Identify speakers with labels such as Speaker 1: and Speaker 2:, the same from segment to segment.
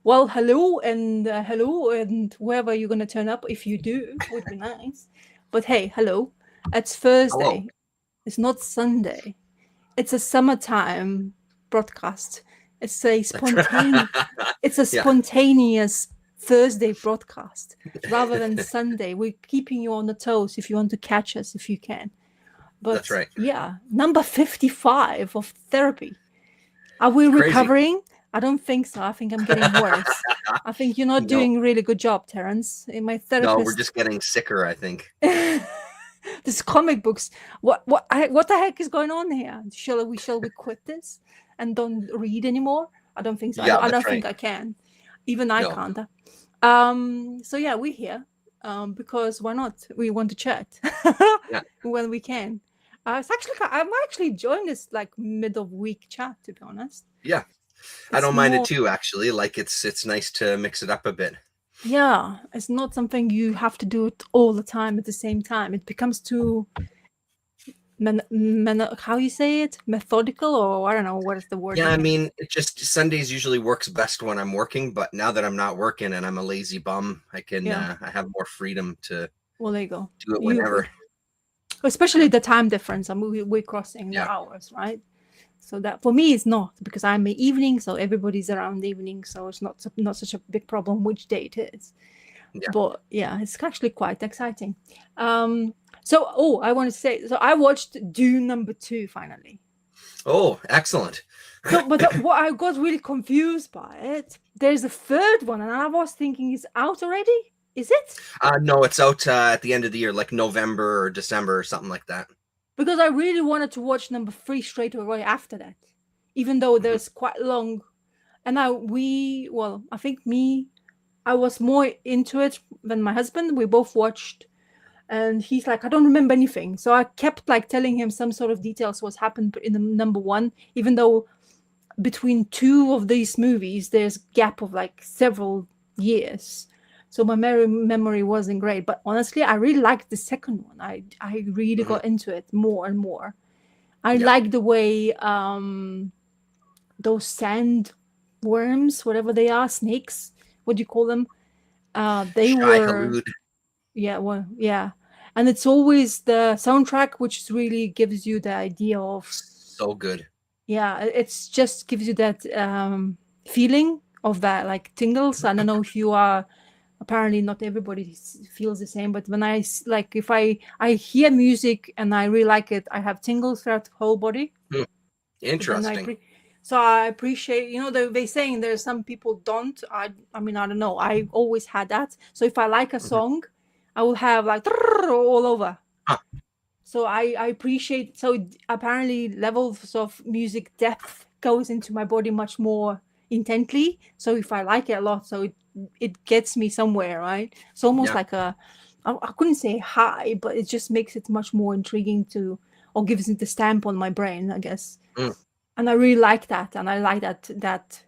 Speaker 1: Well, hello, and whoever you're gonna turn up, if you do, would be nice. But hey, hello. It's
Speaker 2: Hello.
Speaker 1: Thursday. It's not Sunday. It's a summertime broadcast. It's a spontaneous. It's a
Speaker 2: Yeah,
Speaker 1: spontaneous Thursday broadcast rather than Sunday. We're keeping you on the toes if you want to catch us, if you can.
Speaker 2: that's
Speaker 1: But
Speaker 2: right.
Speaker 1: yeah, number 55 of therapy. Are we
Speaker 2: It's crazy.
Speaker 1: recovering? I don't think so. I think I'm getting worse. I think you're not
Speaker 2: No,
Speaker 1: doing a really good job, Terence. My
Speaker 2: no, we're
Speaker 1: therapist.
Speaker 2: just getting sicker, I think.
Speaker 1: This comic books. What the heck is going on here? Shall we quit this and don't read anymore? I don't think so. I
Speaker 2: Yeah,
Speaker 1: don't, I
Speaker 2: that's
Speaker 1: don't
Speaker 2: right.
Speaker 1: think I can. Even I
Speaker 2: No.
Speaker 1: can't. So yeah, we're here. Because why not? We want to chat
Speaker 2: Yeah,
Speaker 1: when we can. It's actually I'm actually enjoying this like mid of week chat, to be honest.
Speaker 2: yeah. I
Speaker 1: It's
Speaker 2: don't mind it
Speaker 1: more,
Speaker 2: too, actually. Like it's nice to mix it up a bit.
Speaker 1: yeah, it's not something you have to do it all the time at the same time. It becomes too how you say it, methodical, or I don't know what is the word
Speaker 2: Yeah,
Speaker 1: I'm
Speaker 2: I
Speaker 1: looking
Speaker 2: mean,
Speaker 1: for.
Speaker 2: it just Sundays usually works best when I'm working, but now that I'm not working and I'm a lazy bum,
Speaker 1: Yeah,
Speaker 2: I have more freedom to
Speaker 1: well, there you go.
Speaker 2: do it
Speaker 1: You,
Speaker 2: whenever.
Speaker 1: especially
Speaker 2: Yeah.
Speaker 1: the time difference. I mean, we're crossing the
Speaker 2: Yeah.
Speaker 1: hours, right? So that for me it's not, because I'm the evening, so everybody's around the evening, so it's not such a big problem which day it is.
Speaker 2: Yeah.
Speaker 1: But yeah, it's actually quite exciting. So I want to say, so I watched Dune number 2 finally.
Speaker 2: Oh, excellent.
Speaker 1: So, but what I got really confused by it, there's a third one, and I was thinking, is out already? Is it?
Speaker 2: No, it's out at the end of the year, like November or December or something like that.
Speaker 1: Because I really wanted to watch number 3 straight away after that, even though
Speaker 2: Mhm.
Speaker 1: there's quite long. And I think I was more into it than my husband. We both watched, and he's like, I don't remember anything. So I kept like telling him some sort of details what's happened in the number 1, even though between two of these movies there's gap of like several years. So my memory wasn't great, but honestly I really liked the second one. I really
Speaker 2: Mhm.
Speaker 1: got into it more and more. I
Speaker 2: Yeah.
Speaker 1: like the way those sand worms, whatever they are, snakes, what do you call them, they
Speaker 2: Shai
Speaker 1: were,
Speaker 2: Halud,
Speaker 1: yeah, well, yeah. And it's always the soundtrack which really gives you the idea of,
Speaker 2: so good.
Speaker 1: yeah, it's just gives you that feeling of that like tingles. I don't know if you are, apparently not everybody feels the same, but when like if I hear music and I really like it, I have tingles throughout the whole body.
Speaker 2: Hmm,
Speaker 1: So then
Speaker 2: interesting.
Speaker 1: so I appreciate, they saying there's some people don't. I mean, I don't know, I always had that. So if I like a
Speaker 2: Mhm.
Speaker 1: song, I will have like all over.
Speaker 2: Huh.
Speaker 1: So I appreciate, so apparently levels of music depth goes into my body much more intently. So if I like it a lot, so it gets me somewhere, right? It's almost
Speaker 2: Yeah.
Speaker 1: like I couldn't say high, but it just makes it much more intriguing to, or gives it the stamp on my brain, I guess.
Speaker 2: Mm.
Speaker 1: And I really like that, and I like that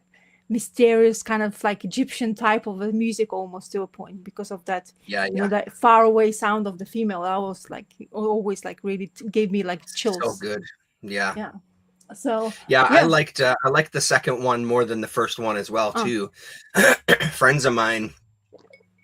Speaker 1: mysterious kind of like Egyptian type of a music, almost to a point, because of that,
Speaker 2: Yeah. Yeah.
Speaker 1: that far away sound of the female. I was like always like really gave me like
Speaker 2: So
Speaker 1: chills.
Speaker 2: good. Yeah.
Speaker 1: Yeah. So
Speaker 2: Yeah.
Speaker 1: yeah.
Speaker 2: I liked the second one more than the first one as well
Speaker 1: Uh,
Speaker 2: too. Friends of mine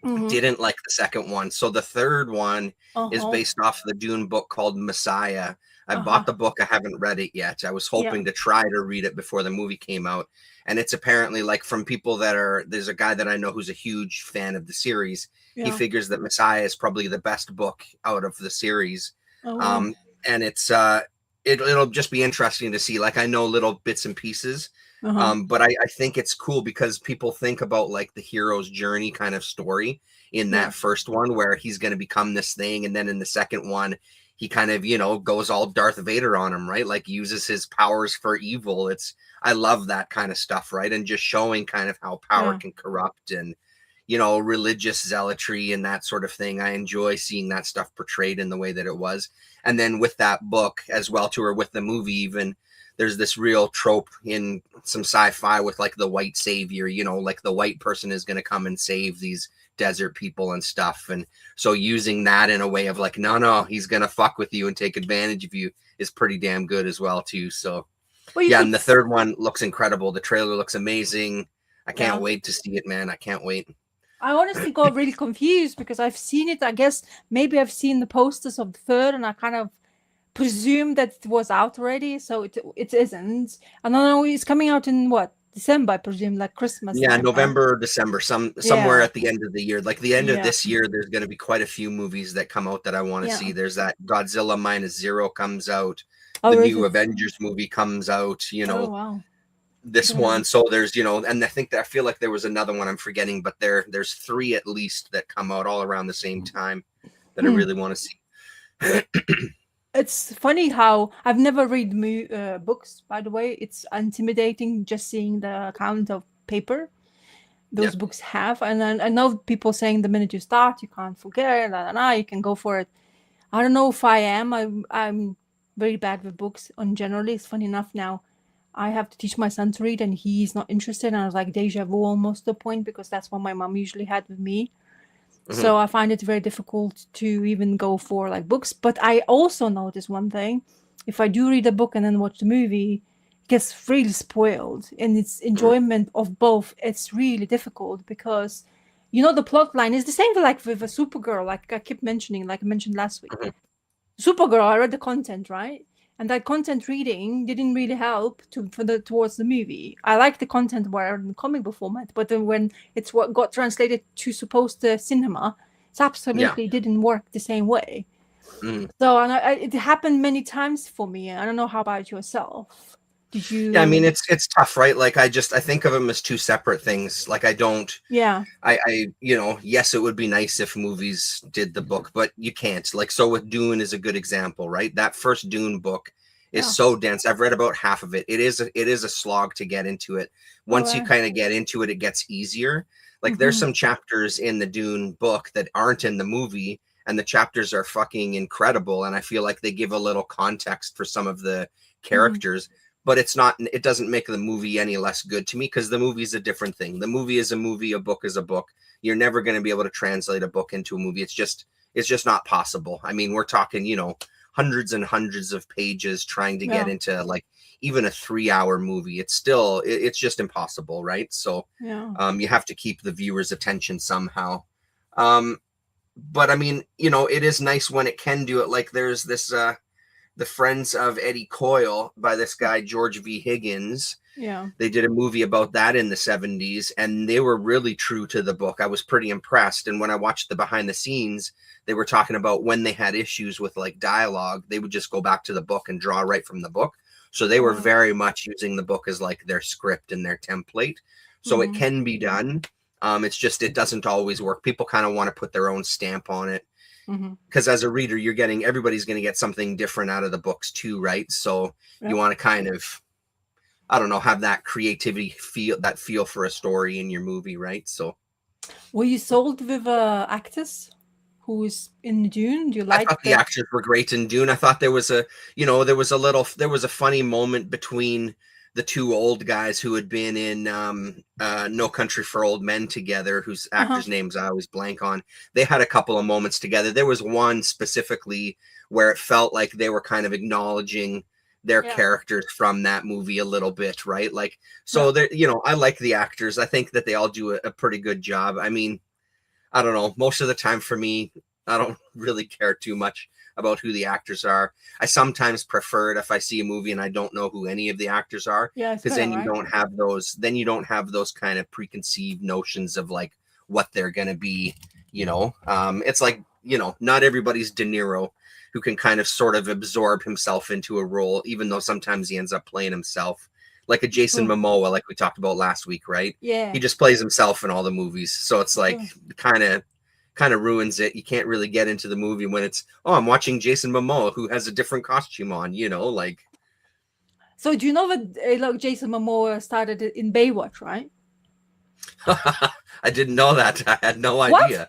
Speaker 1: mm-hmm.
Speaker 2: didn't like the second one. So the third one is
Speaker 1: Uh-huh.
Speaker 2: based off the Dune book called Messiah. I
Speaker 1: Uh-huh.
Speaker 2: bought the book. I haven't read it yet. I was
Speaker 1: Yeah.
Speaker 2: hoping to try to read it before the movie came out. And it's apparently like from people there's a guy that I know who's a huge fan of the series. He
Speaker 1: Yeah.
Speaker 2: figures that Messiah is probably the best book out of the series.
Speaker 1: Oh wow.
Speaker 2: Um, and it'll just be interesting to see. Like I know little bits and pieces,
Speaker 1: Uh-huh.
Speaker 2: but I think it's cool because people think about like the hero's journey kind of story in
Speaker 1: Yeah.
Speaker 2: that first one where he's going to become this thing. And then in the second one, he kind of, goes all Darth Vader on him, right? Like uses his powers for evil. I love that kind of stuff, right? And just showing kind of how power
Speaker 1: Yeah.
Speaker 2: can corrupt and, religious zealotry and that sort of thing. I enjoy seeing that stuff portrayed in the way that it was. And then with that book as well, too, or with the movie, even there's this real trope in some sci-fi with like the white savior, like the white person is going to come and save these desert people and stuff. And so using that in a way of like, no, he's going to fuck with you and take advantage of you is pretty damn good as well, too. So
Speaker 1: Well, you
Speaker 2: yeah,
Speaker 1: could
Speaker 2: and the third one looks incredible. The trailer looks amazing. I
Speaker 1: Yeah.
Speaker 2: can't wait to see it, man. I can't wait.
Speaker 1: I honestly got really confused because I've seen it. I guess maybe I've seen the posters of the third, and I kind of presumed that it was out already. So it isn't. And I know it's coming out in what, December, I presume, like Christmas
Speaker 2: Yeah,
Speaker 1: time, right?
Speaker 2: November, December, somewhere
Speaker 1: Yeah.
Speaker 2: at the end of the year. Like the end of
Speaker 1: Yeah.
Speaker 2: this year, there's going to be quite a few movies that come out that I want to
Speaker 1: Yeah.
Speaker 2: see. There's that Godzilla Minus Zero comes out.
Speaker 1: Oh,
Speaker 2: The
Speaker 1: is
Speaker 2: new
Speaker 1: it?
Speaker 2: Avengers movie comes out,
Speaker 1: Oh, wow.
Speaker 2: this
Speaker 1: Yeah.
Speaker 2: one. So there's, and I think that I feel like there was another one I'm forgetting, but there's 3 at least that come out all around the same time that I really want to see.
Speaker 1: It's funny how I've never read books, by the way. It's intimidating just seeing the amount of paper those books have. And I know people saying the minute you start, you can't forget, you can go for it. I don't know if I am. I'm very bad with books on generally. It's funny enough now. I have to teach my son to read and he's not interested. And I was like deja vu almost to a point because that's what my mom usually had with me. So I find it very difficult to even go for like books. But I also notice one thing. If I do read a book and then watch the movie, it gets really spoiled. And its enjoyment of both, it's really difficult because, the plot line is the same like with a Supergirl, like I keep mentioning, like I mentioned last week. Supergirl, I read the content, right? And that content reading didn't really help towards the movie. I like the content where I read in the comic book format, but then when it's what got translated to supposed to cinema, it absolutely didn't work the same way. So it happened many times for me. I don't know how about yourself. Did you?
Speaker 2: Yeah, I mean it's tough, right? Like I think of them as 2 separate things. Like I don't.
Speaker 1: Yeah.
Speaker 2: Yes, it would be nice if movies did the book, but you can't. Like so with Dune is a good example, right? That first Dune book is so dense. I've read about half of it. It is a slog to get into it. Once you kind of get into it, it gets easier. Like there's some chapters in the Dune book that aren't in the movie, and the chapters are fucking incredible. And I feel like they give a little context for some of the characters. But it doesn't make the movie any less good to me because the movie is a different thing. The movie is a movie, a book is a book. You're never going to be able to translate a book into a movie. It's just not possible. I mean, we're talking, hundreds and hundreds of pages trying to get into like even a 3-hour movie. It's just impossible, right? So you have to keep the viewer's attention somehow. But I mean, it is nice when it can do it. Like there's this The Friends of Eddie Coyle by this guy, George V. Higgins.
Speaker 1: Yeah.
Speaker 2: They did a movie about that in the 70s, and they were really true to the book. I was pretty impressed. And when I watched the behind the scenes, they were talking about when they had issues with like dialogue, they would just go back to the book and draw right from the book. So they were very much using the book as like their script and their template. So it can be done. It's just, it doesn't always work. People kind of want to put their own stamp on it. Because as a reader, everybody's going to get something different out of the books too, right? So you want to kind of, I don't know, have that creativity feel for a story in your movie, right? So
Speaker 1: were you sold with actors who is in Dune? Do you like?
Speaker 2: I thought the actors were great in Dune. I thought there was a funny moment between the 2 old guys who had been in No Country for Old Men together, whose actors' names I always blank on. They had a couple of moments together. There was one specifically where it felt like they were kind of acknowledging their characters from that movie a little bit, right? Like, so I like the actors. I think that they all do a pretty good job. I mean, I don't know. Most of the time for me, I don't really care too much about who the actors are. I sometimes prefer it if I see a movie and I don't know who any of the actors are, because then you don't have those kind of preconceived notions of like what they're going to be, it's like, not everybody's De Niro, who can kind of sort of absorb himself into a role, even though sometimes he ends up playing himself, like a Jason Momoa, like we talked about last week, right?
Speaker 1: Yeah.
Speaker 2: He just plays himself in all the movies. So it's like kind of ruins it. You can't really get into the movie when it's, I'm watching Jason Momoa who has a different costume on, like.
Speaker 1: So do you know that Jason Momoa started in Baywatch, right?
Speaker 2: I didn't know that. I had no idea.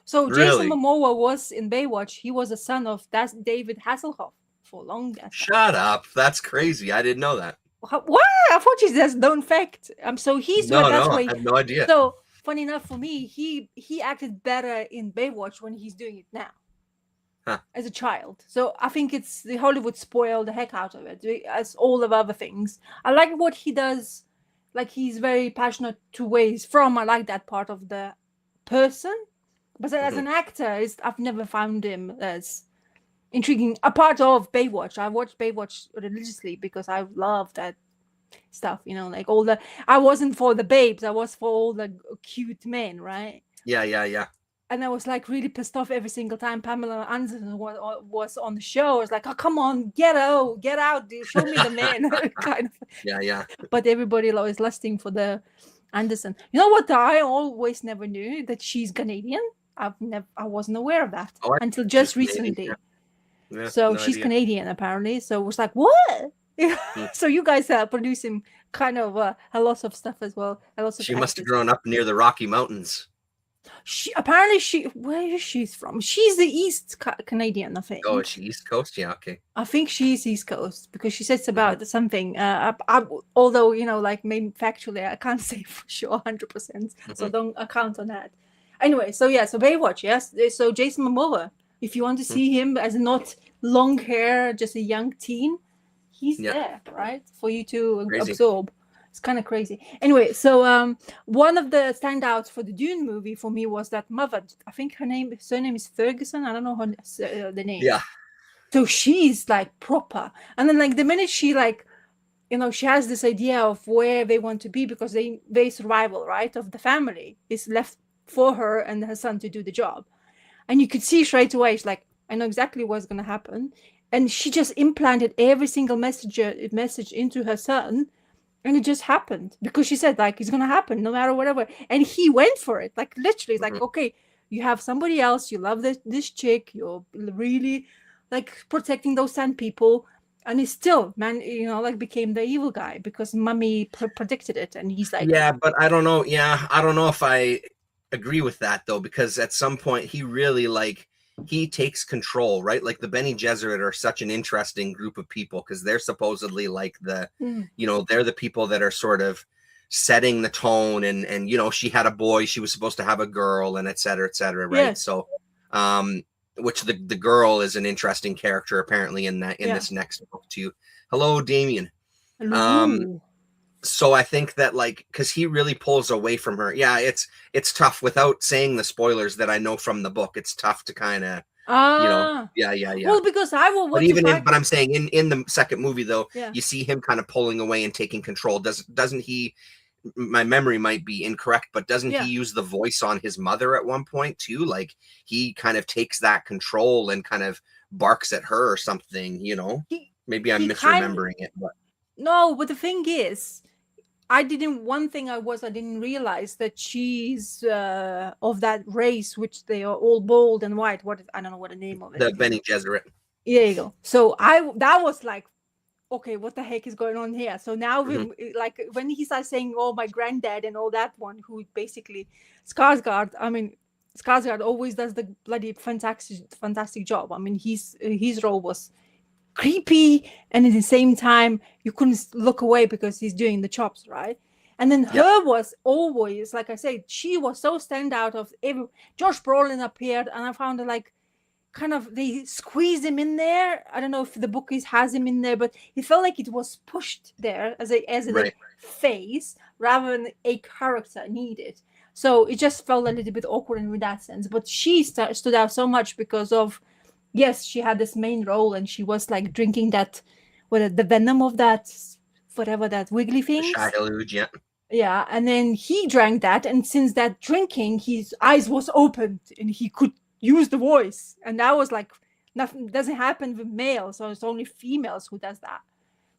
Speaker 1: So Jason Momoa was in Baywatch. He was a son of David Hasselhoff for long.
Speaker 2: Shut up. That's crazy. I didn't know that.
Speaker 1: What? I thought you just known fact. So he's
Speaker 2: I have no idea.
Speaker 1: So funny enough for me, he acted better in Baywatch when he's doing it now. As a child. So I think it's the Hollywood spoiled the heck out of it, as all of other things. I like what he does, like he's very passionate to where he's from. I like that part of the person, but as an actor, I've never found him as intriguing. A part of Baywatch, I watched Baywatch religiously because I love that stuff. You know, like all the. I wasn't for the babes. I was for all the cute men, right?
Speaker 2: Yeah.
Speaker 1: And I was like really pissed off every single time Pamela Anderson was on the show. I was like, oh, come on, get out, dude. Show me the man. Kind of.
Speaker 2: Yeah.
Speaker 1: But everybody is lusting for the Anderson. You know what? I always never knew that she's Canadian. I wasn't aware of that until just recently.
Speaker 2: Yeah,
Speaker 1: so
Speaker 2: no
Speaker 1: she's
Speaker 2: idea.
Speaker 1: Canadian apparently. So it was like, what? So you guys are producing kind of a lot of stuff as well. A lot of
Speaker 2: She must have grown up near the Rocky Mountains.
Speaker 1: Where is she from? She's the East Canadian, I think.
Speaker 2: Oh, is she East Coast? Yeah, okay.
Speaker 1: I think she's East Coast because she says about something. Although, you know, like maybe factually, I can't say for sure 100%. So don't account on that. Anyway, so Baywatch, yes. So Jason Momoa, if you want to see him as not long hair, just a young teen, he's there, right? For you to absorb. It's kind of crazy. Anyway, so one of the standouts for the Dune movie for me was that mother. I think her name is Ferguson. I don't know the name.
Speaker 2: Yeah.
Speaker 1: So she's like proper. And then like the minute she like, you know, she has this idea of where they want to be because their survival, right, of the family is left for her and her son to do the job. And you could see straight away, she's like, I know exactly what's going to happen. And she just implanted every single message into her son. And it just happened because she said, like, it's going to happen no matter whatever. And he went for it. Like, literally, it's like, okay, you have somebody else. You love this chick. You're really, like, protecting those sand people. And he still, man, you know, like, became the evil guy because mommy predicted it. And he's like...
Speaker 2: Yeah, but I don't know. Yeah, I don't know if I agree with that, though, because at some point he really, like... he takes control, right? Like the Bene Gesserit are such an interesting group of people because they're supposedly like the, you know, they're the people that are sort of setting the tone and, you know, she had a boy, she was supposed to have a girl and et cetera, right? Yes. So, which the girl is an interesting character apparently in this next book too. Hello, Damien.
Speaker 1: Hello.
Speaker 2: So I think that like, cause he really pulls away from her. Yeah. It's tough without saying the spoilers that I know from the book. It's tough to kind of, you know, yeah.
Speaker 1: Well, because I will watch
Speaker 2: but I'm saying in the second movie though, you see him kind of pulling away and taking control. Doesn't he, my memory might be incorrect, but doesn't he use the voice on his mother at one point too? Like he kind of takes that control and kind of barks at her or something, you know, maybe I'm misremembering it, but
Speaker 1: no, but the thing is, I didn't realize that she's of that race, which they are all bold and white. I don't know what the name of it.
Speaker 2: The Bene Gesserit.
Speaker 1: There you go. So that was like, okay, what the heck is going on here? So now, like when he starts saying, "Oh, my granddad," and all that one, who basically Skarsgård. I mean, Skarsgård always does the bloody fantastic job. I mean, his role was creepy, and at the same time you couldn't look away because he's doing the chops, right? And then her was always, like I said, she was so standout of every... Josh Brolin appeared and I found it like kind of they squeezed him in there. I don't know if the book has him in there, but it felt like it was pushed there as a face rather than a character needed. So it just felt a little bit awkward in that sense. But she stood out so much because of, yes, she had this main role and she was like drinking that, the venom of that, whatever that wiggly thing.
Speaker 2: Shai-Hulud,
Speaker 1: yeah. And then he drank that, and since that drinking, his eyes was opened and he could use the voice. And that was like, nothing doesn't happen with males, so it's only females who does that.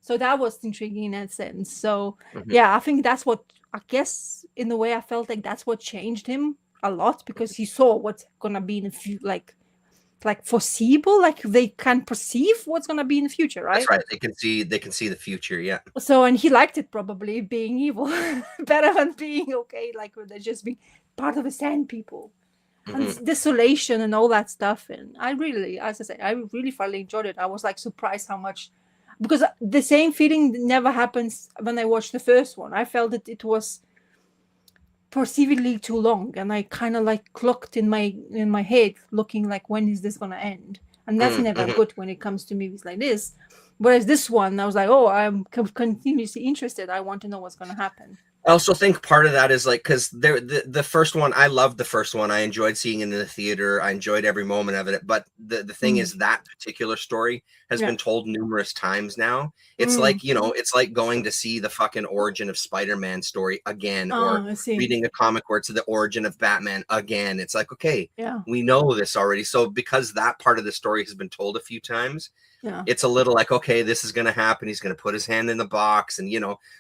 Speaker 1: So that was intriguing in that sense. So yeah, I think that's what, I guess in a way I felt like that's what changed him a lot, because he saw what's gonna be in the future, like foreseeable, like they can perceive what's gonna be in the future, right?
Speaker 2: That's right. They can see the future, yeah.
Speaker 1: So, and he liked it probably, being evil better than being okay, like they're just being part of the sand people. And desolation and all that stuff. And I really, as I say, I really thoroughly enjoyed it. I was like surprised how much, because the same feeling never happens when I watched the first one. I felt that it was perceivably too long, and I kind of like clocked in my head, looking like, when is this gonna end? And that's never good when it comes to movies like this. Whereas this one, I was like, oh, I'm continuously interested. I want to know what's gonna happen.
Speaker 2: I also think part of that is like because the first one, I loved the first one. I enjoyed seeing it in the theater. I enjoyed every moment of it. But the thing
Speaker 1: Mm.
Speaker 2: is that particular story has
Speaker 1: Yeah.
Speaker 2: been told numerous times now. It's
Speaker 1: Mm.
Speaker 2: like, it's like going to see the fucking origin of Spider-Man story again, or
Speaker 1: I see.
Speaker 2: reading a comic where it's the origin of Batman again. It's like, okay,
Speaker 1: Yeah.
Speaker 2: we know this already. So because that part of the story has been told a few times,
Speaker 1: Yeah.
Speaker 2: it's a little like, okay, this is going to happen. He's going to put his hand in the box, and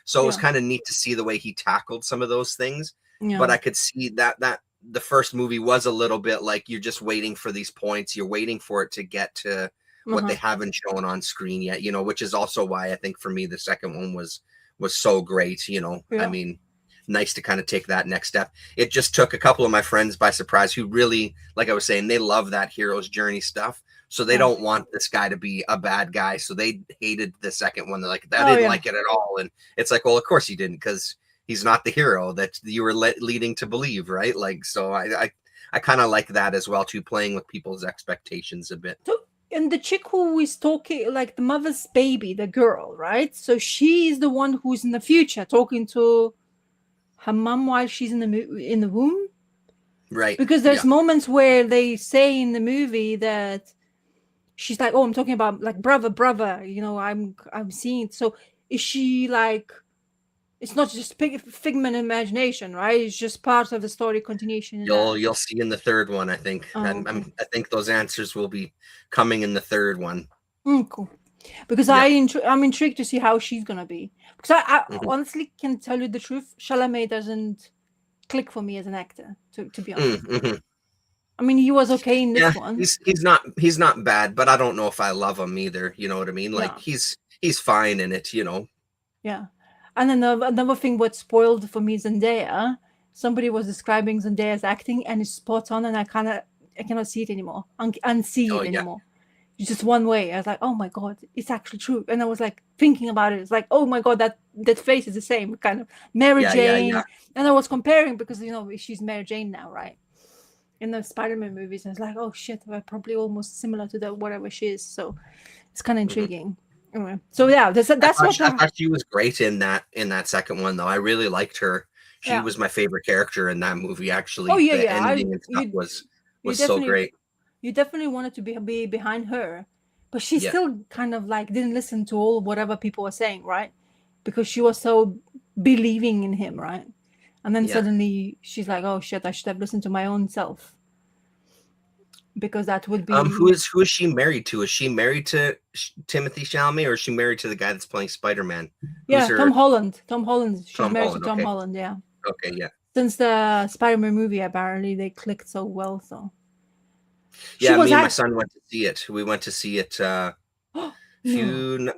Speaker 2: so it was
Speaker 1: Yeah.
Speaker 2: kind of neat to see the way he tackled some of those things. But
Speaker 1: Yeah.
Speaker 2: I could see that the first movie was a little bit like you're just waiting for these points. You're waiting for it to get to what they
Speaker 1: Uh-huh.
Speaker 2: haven't shown on screen yet, which is also why I think for me the second one was so great. I
Speaker 1: Yeah.
Speaker 2: mean, nice to kind of take that next step. It just took a couple of my friends by surprise who really, like I was saying, they love that hero's journey stuff. So they
Speaker 1: Yeah.
Speaker 2: don't want this guy to be a bad guy. So they hated the second one. They're like, I
Speaker 1: Oh
Speaker 2: didn't
Speaker 1: yeah.
Speaker 2: like it at all. And it's like, well, of course you didn't, because he's not the hero that you were leading to believe, right? Like, so I kind of like that as well too, playing with people's expectations a bit.
Speaker 1: So, and the chick who is talking, like the mother's baby, the girl, right? So she is the one who's in the future talking to her mom while she's in the womb.
Speaker 2: Right.
Speaker 1: Because there's
Speaker 2: Yeah.
Speaker 1: moments where they say in the movie that she's like, "Oh, I'm talking about like brother, I'm seeing it." So is she like? It's not just figment of imagination, right? It's just part of the story continuation in that.
Speaker 2: You'll see in the third one, I think.
Speaker 1: Oh, okay.
Speaker 2: I think those answers will be coming in the third one.
Speaker 1: Cool. Because
Speaker 2: Yeah.
Speaker 1: I'm intrigued to see how she's gonna be. Because I
Speaker 2: Mhm.
Speaker 1: honestly can tell you the truth, Chalamet doesn't click for me as an actor. To be honest,
Speaker 2: Mhm.
Speaker 1: I mean he was okay in
Speaker 2: Yeah,
Speaker 1: this one.
Speaker 2: he's not bad, but I don't know if I love him either. You know what I mean? Like
Speaker 1: Yeah,
Speaker 2: he's fine in it.
Speaker 1: yeah. And then another thing what spoiled for me Zendaya. Somebody was describing Zendaya's acting and it's spot on, and I cannot see it anymore, unsee
Speaker 2: Oh
Speaker 1: it
Speaker 2: yeah.
Speaker 1: anymore. It's just one way. I was like, oh my god, it's actually true. And I was like thinking about it. It's like, oh my god, that face is the same kind of Mary
Speaker 2: Yeah, yeah,
Speaker 1: Jane.
Speaker 2: yeah.
Speaker 1: And I was comparing because she's Mary Jane now, right? In the Spider-Man movies, and it's like, oh shit, we're probably almost similar to the whatever she is. So it's kind of
Speaker 2: Mhm.
Speaker 1: intriguing. Anyway, so yeah, that's what.
Speaker 2: I thought she was great in that second one though. I really liked her. She
Speaker 1: Yeah.
Speaker 2: was my favorite character in that movie.
Speaker 1: Oh
Speaker 2: Actually,
Speaker 1: yeah,
Speaker 2: the
Speaker 1: yeah.
Speaker 2: ending and stuff
Speaker 1: You
Speaker 2: was so
Speaker 1: definitely
Speaker 2: great.
Speaker 1: you definitely wanted to be behind her, but she
Speaker 2: Yeah.
Speaker 1: still kind of like didn't listen to all whatever people were saying, right? Because she was so believing in him, right? And then
Speaker 2: Yeah.
Speaker 1: suddenly she's like, "Oh shit, I should have listened to my own self," because that would be
Speaker 2: Who is she married to? Is she married to Timothy Chalamet, or is she married to the guy that's playing Spider-Man? Who's
Speaker 1: yeah,
Speaker 2: her?
Speaker 1: Tom Holland. Tom Holland. She's
Speaker 2: Tom
Speaker 1: married to
Speaker 2: Holland.
Speaker 1: Tom
Speaker 2: Okay.
Speaker 1: Holland. Yeah.
Speaker 2: Okay. Yeah.
Speaker 1: Since the Spider-Man movie, apparently they clicked so well. So she
Speaker 2: Yeah.
Speaker 1: was
Speaker 2: Me and my
Speaker 1: at.
Speaker 2: son went to see it. We went to see it.
Speaker 1: No.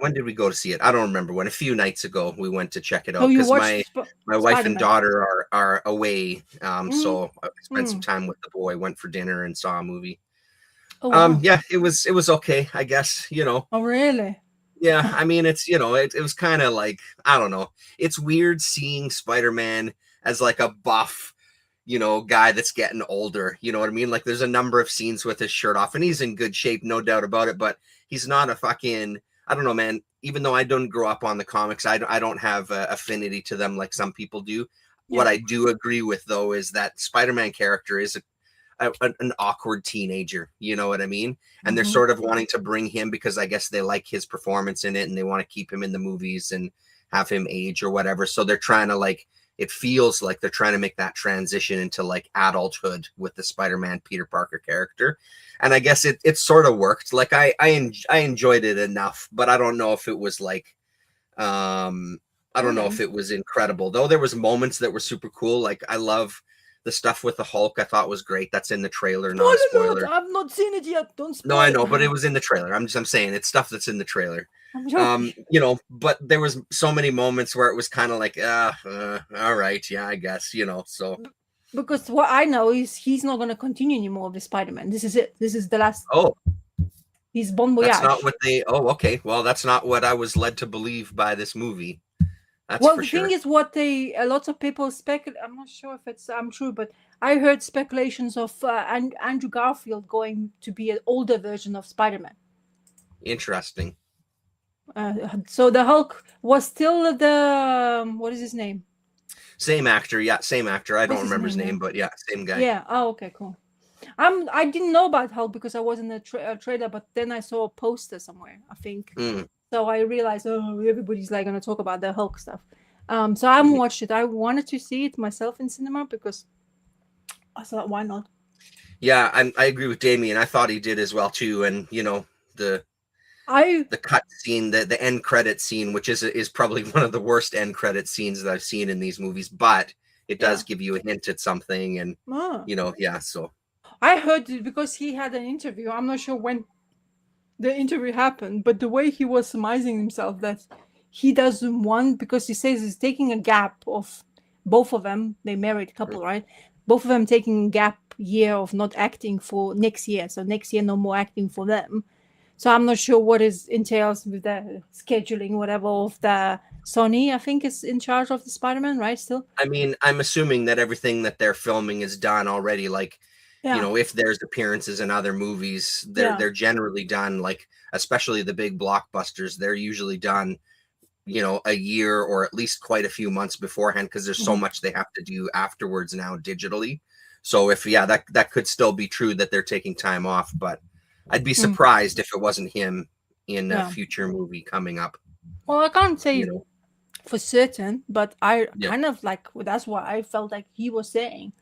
Speaker 2: When did we go to see it? I don't remember when. A few nights ago, we went to check it
Speaker 1: So
Speaker 2: out
Speaker 1: you
Speaker 2: because
Speaker 1: watched
Speaker 2: my wife and
Speaker 1: Spider-Man?
Speaker 2: daughter are away.
Speaker 1: Mm,
Speaker 2: So I spent some
Speaker 1: mm.
Speaker 2: time with the boy. Went for dinner and saw a movie.
Speaker 1: Oh wow.
Speaker 2: Yeah, it was okay, I guess.
Speaker 1: Oh really?
Speaker 2: Yeah, I mean, it's it was kind of like, I don't know. It's weird seeing Spider-Man as like a buff, guy that's getting older. You know what I mean? Like there's a number of scenes with his shirt off, and he's in good shape, no doubt about it. But he's not a fucking, I don't know, man. Even though I don't grow up on the comics, I don't have affinity to them like some people do. What
Speaker 1: Yeah.
Speaker 2: I do agree with though is that Spider-Man character is an awkward teenager. You know what I mean? And they're
Speaker 1: Mm-hmm.
Speaker 2: sort of wanting to bring him because I guess they like his performance in it, and they want to keep him in the movies and have him age or whatever. So they're trying to like, it feels like they're trying to make that transition into like adulthood with the Spider-Man Peter Parker character. And I guess it sort of worked. Like I enjoyed it enough, but I don't know if it was like, I don't know
Speaker 1: Okay.
Speaker 2: if it was incredible though. There was moments that were super cool. Like I love the stuff with the Hulk. I thought was great. That's in the trailer, not a
Speaker 1: Spoiler alert!
Speaker 2: spoiler.
Speaker 1: I've not seen it yet. Don't
Speaker 2: No, I
Speaker 1: spoil.
Speaker 2: know, but it was in the trailer. I'm saying it's stuff that's in the trailer.
Speaker 1: I'm joking.
Speaker 2: But there was so many moments where it was kind of like, all right, yeah, I guess, so.
Speaker 1: Because what I know is he's not going to continue anymore with Spider-Man. This is it. This is the last.
Speaker 2: Oh,
Speaker 1: He's Bon
Speaker 2: that's not
Speaker 1: Voyage.
Speaker 2: what okay. Well, that's not what I was led to believe by this movie. That's
Speaker 1: Well,
Speaker 2: for
Speaker 1: the
Speaker 2: sure.
Speaker 1: thing is, a lot of people speculate. I'm not sure if it's true, but I heard speculations of Andrew Garfield going to be an older version of Spider-Man.
Speaker 2: Interesting.
Speaker 1: So the Hulk was still the what is his name?
Speaker 2: Same actor, yeah, same actor. I don't
Speaker 1: What's his
Speaker 2: remember his
Speaker 1: name,
Speaker 2: name,
Speaker 1: yeah?
Speaker 2: but yeah, same guy.
Speaker 1: Yeah. Oh, okay, cool. I didn't know about Hulk because I wasn't a trader, but then I saw a poster somewhere, I think.
Speaker 2: Mm,
Speaker 1: So I realized, oh, everybody's like gonna talk about the Hulk stuff. So I haven't
Speaker 2: mhm.
Speaker 1: watched it. I wanted to see it myself in cinema because I thought, why not?
Speaker 2: Yeah, I agree with Damien. I thought he did as well too. And you know, the
Speaker 1: I
Speaker 2: the cut scene, the end credit scene, which is probably one of the worst end credit scenes that I've seen in these movies, but it does
Speaker 1: Yeah.
Speaker 2: give you a hint at something, and
Speaker 1: Ah.
Speaker 2: you know, yeah. So
Speaker 1: I heard it because he had an interview. I'm not sure when the interview happened, but the way he was surmising himself that he doesn't want, because he says he's taking a gap of both of them. They married couple, right? Both of them taking a gap year of not acting for next year. So next year, no more acting for them. So I'm not sure what is entails with the scheduling, whatever of the Sony. I think is in charge of the Spider-Man, right? Still,
Speaker 2: I mean, I'm assuming that everything that they're filming is done already. Like, you
Speaker 1: yeah,
Speaker 2: know, if there's appearances in other movies,
Speaker 1: yeah.
Speaker 2: they're generally done. Like, especially the big blockbusters, they're usually done, you know, a year or at least quite a few months beforehand because there's so
Speaker 1: Mhm.
Speaker 2: much they have to do afterwards now digitally. So if yeah, that could still be true that they're taking time off, but I'd be
Speaker 1: Mm,
Speaker 2: surprised if it wasn't him in a
Speaker 1: yeah.
Speaker 2: future movie coming up.
Speaker 1: Well, I can't
Speaker 2: You
Speaker 1: say
Speaker 2: know,
Speaker 1: for certain, but I
Speaker 2: yeah,
Speaker 1: kind of like, that's what I felt like he was saying,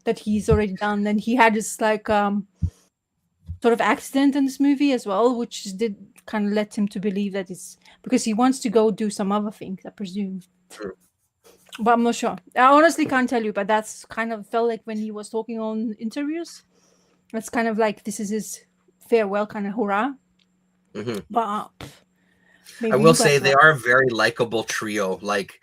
Speaker 1: that he's already done. And he had this like sort of accident in this movie as well, which did kind of let him to believe that it's because he wants to go do some other things, I presume.
Speaker 2: true.
Speaker 1: But I'm not sure. I honestly can't tell you, but that's kind of felt like when he was talking on interviews. That's kind of like this is his farewell, kind of hurrah.
Speaker 2: Hmm.
Speaker 1: But
Speaker 2: I
Speaker 1: maybe
Speaker 2: will
Speaker 1: you
Speaker 2: say
Speaker 1: guys
Speaker 2: they
Speaker 1: like.
Speaker 2: are a very likable trio. Like,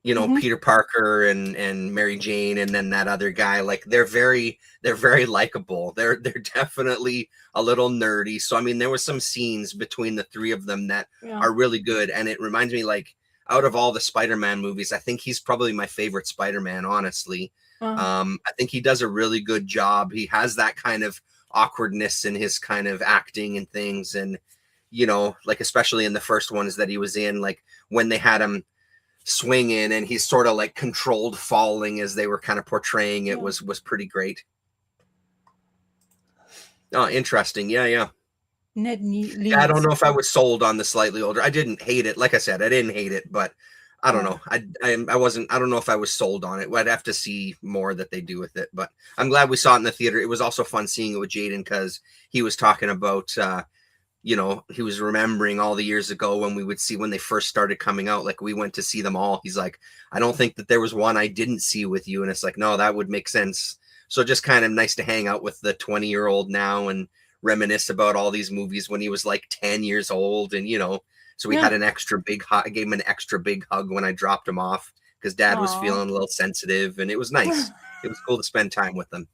Speaker 2: you know,
Speaker 1: Mm-hmm.
Speaker 2: Peter Parker and Mary Jane and then that other guy, like they're very likable. They're definitely a little nerdy. So I mean there was some scenes between the three of them that
Speaker 1: Yeah.
Speaker 2: are really good, and it reminds me, like, out of all the Spider-Man movies, I think he's probably my favorite Spider-Man, honestly.
Speaker 1: Uh,
Speaker 2: I think he does a really good job. He has that kind of awkwardness in his kind of acting and things, and you know, like especially in the first ones that he was in, like when they had him swinging and he's sort of like controlled falling as they were kind of portraying it
Speaker 1: yeah.
Speaker 2: was pretty great. Oh, interesting. Yeah.
Speaker 1: Ned
Speaker 2: Yeah, I don't
Speaker 1: Leeds.
Speaker 2: know if I was sold on the slightly older. I didn't hate it. Like I said, I didn't hate it, but I don't
Speaker 1: Yeah.
Speaker 2: know. I wasn't. I don't know if I was sold on it. I'd have to see more that they do with it. But I'm glad we saw it in the theater. It was also fun seeing it with Jaden because he was talking about you know, he was remembering all the years ago when we would see when they first started coming out. Like we went to see them all. He's like, I don't think that there was one I didn't see with you. And it's like, no, that would make sense. So just kind of nice to hang out with the 20-year-old now and reminisce about all these movies when he was like 10 years old. And, you know, so we
Speaker 1: Yeah.
Speaker 2: had an extra big hug. I gave him an extra big hug when I dropped him off because dad was
Speaker 1: Aw.
Speaker 2: feeling a little sensitive and it was nice. It was cool to spend time with them.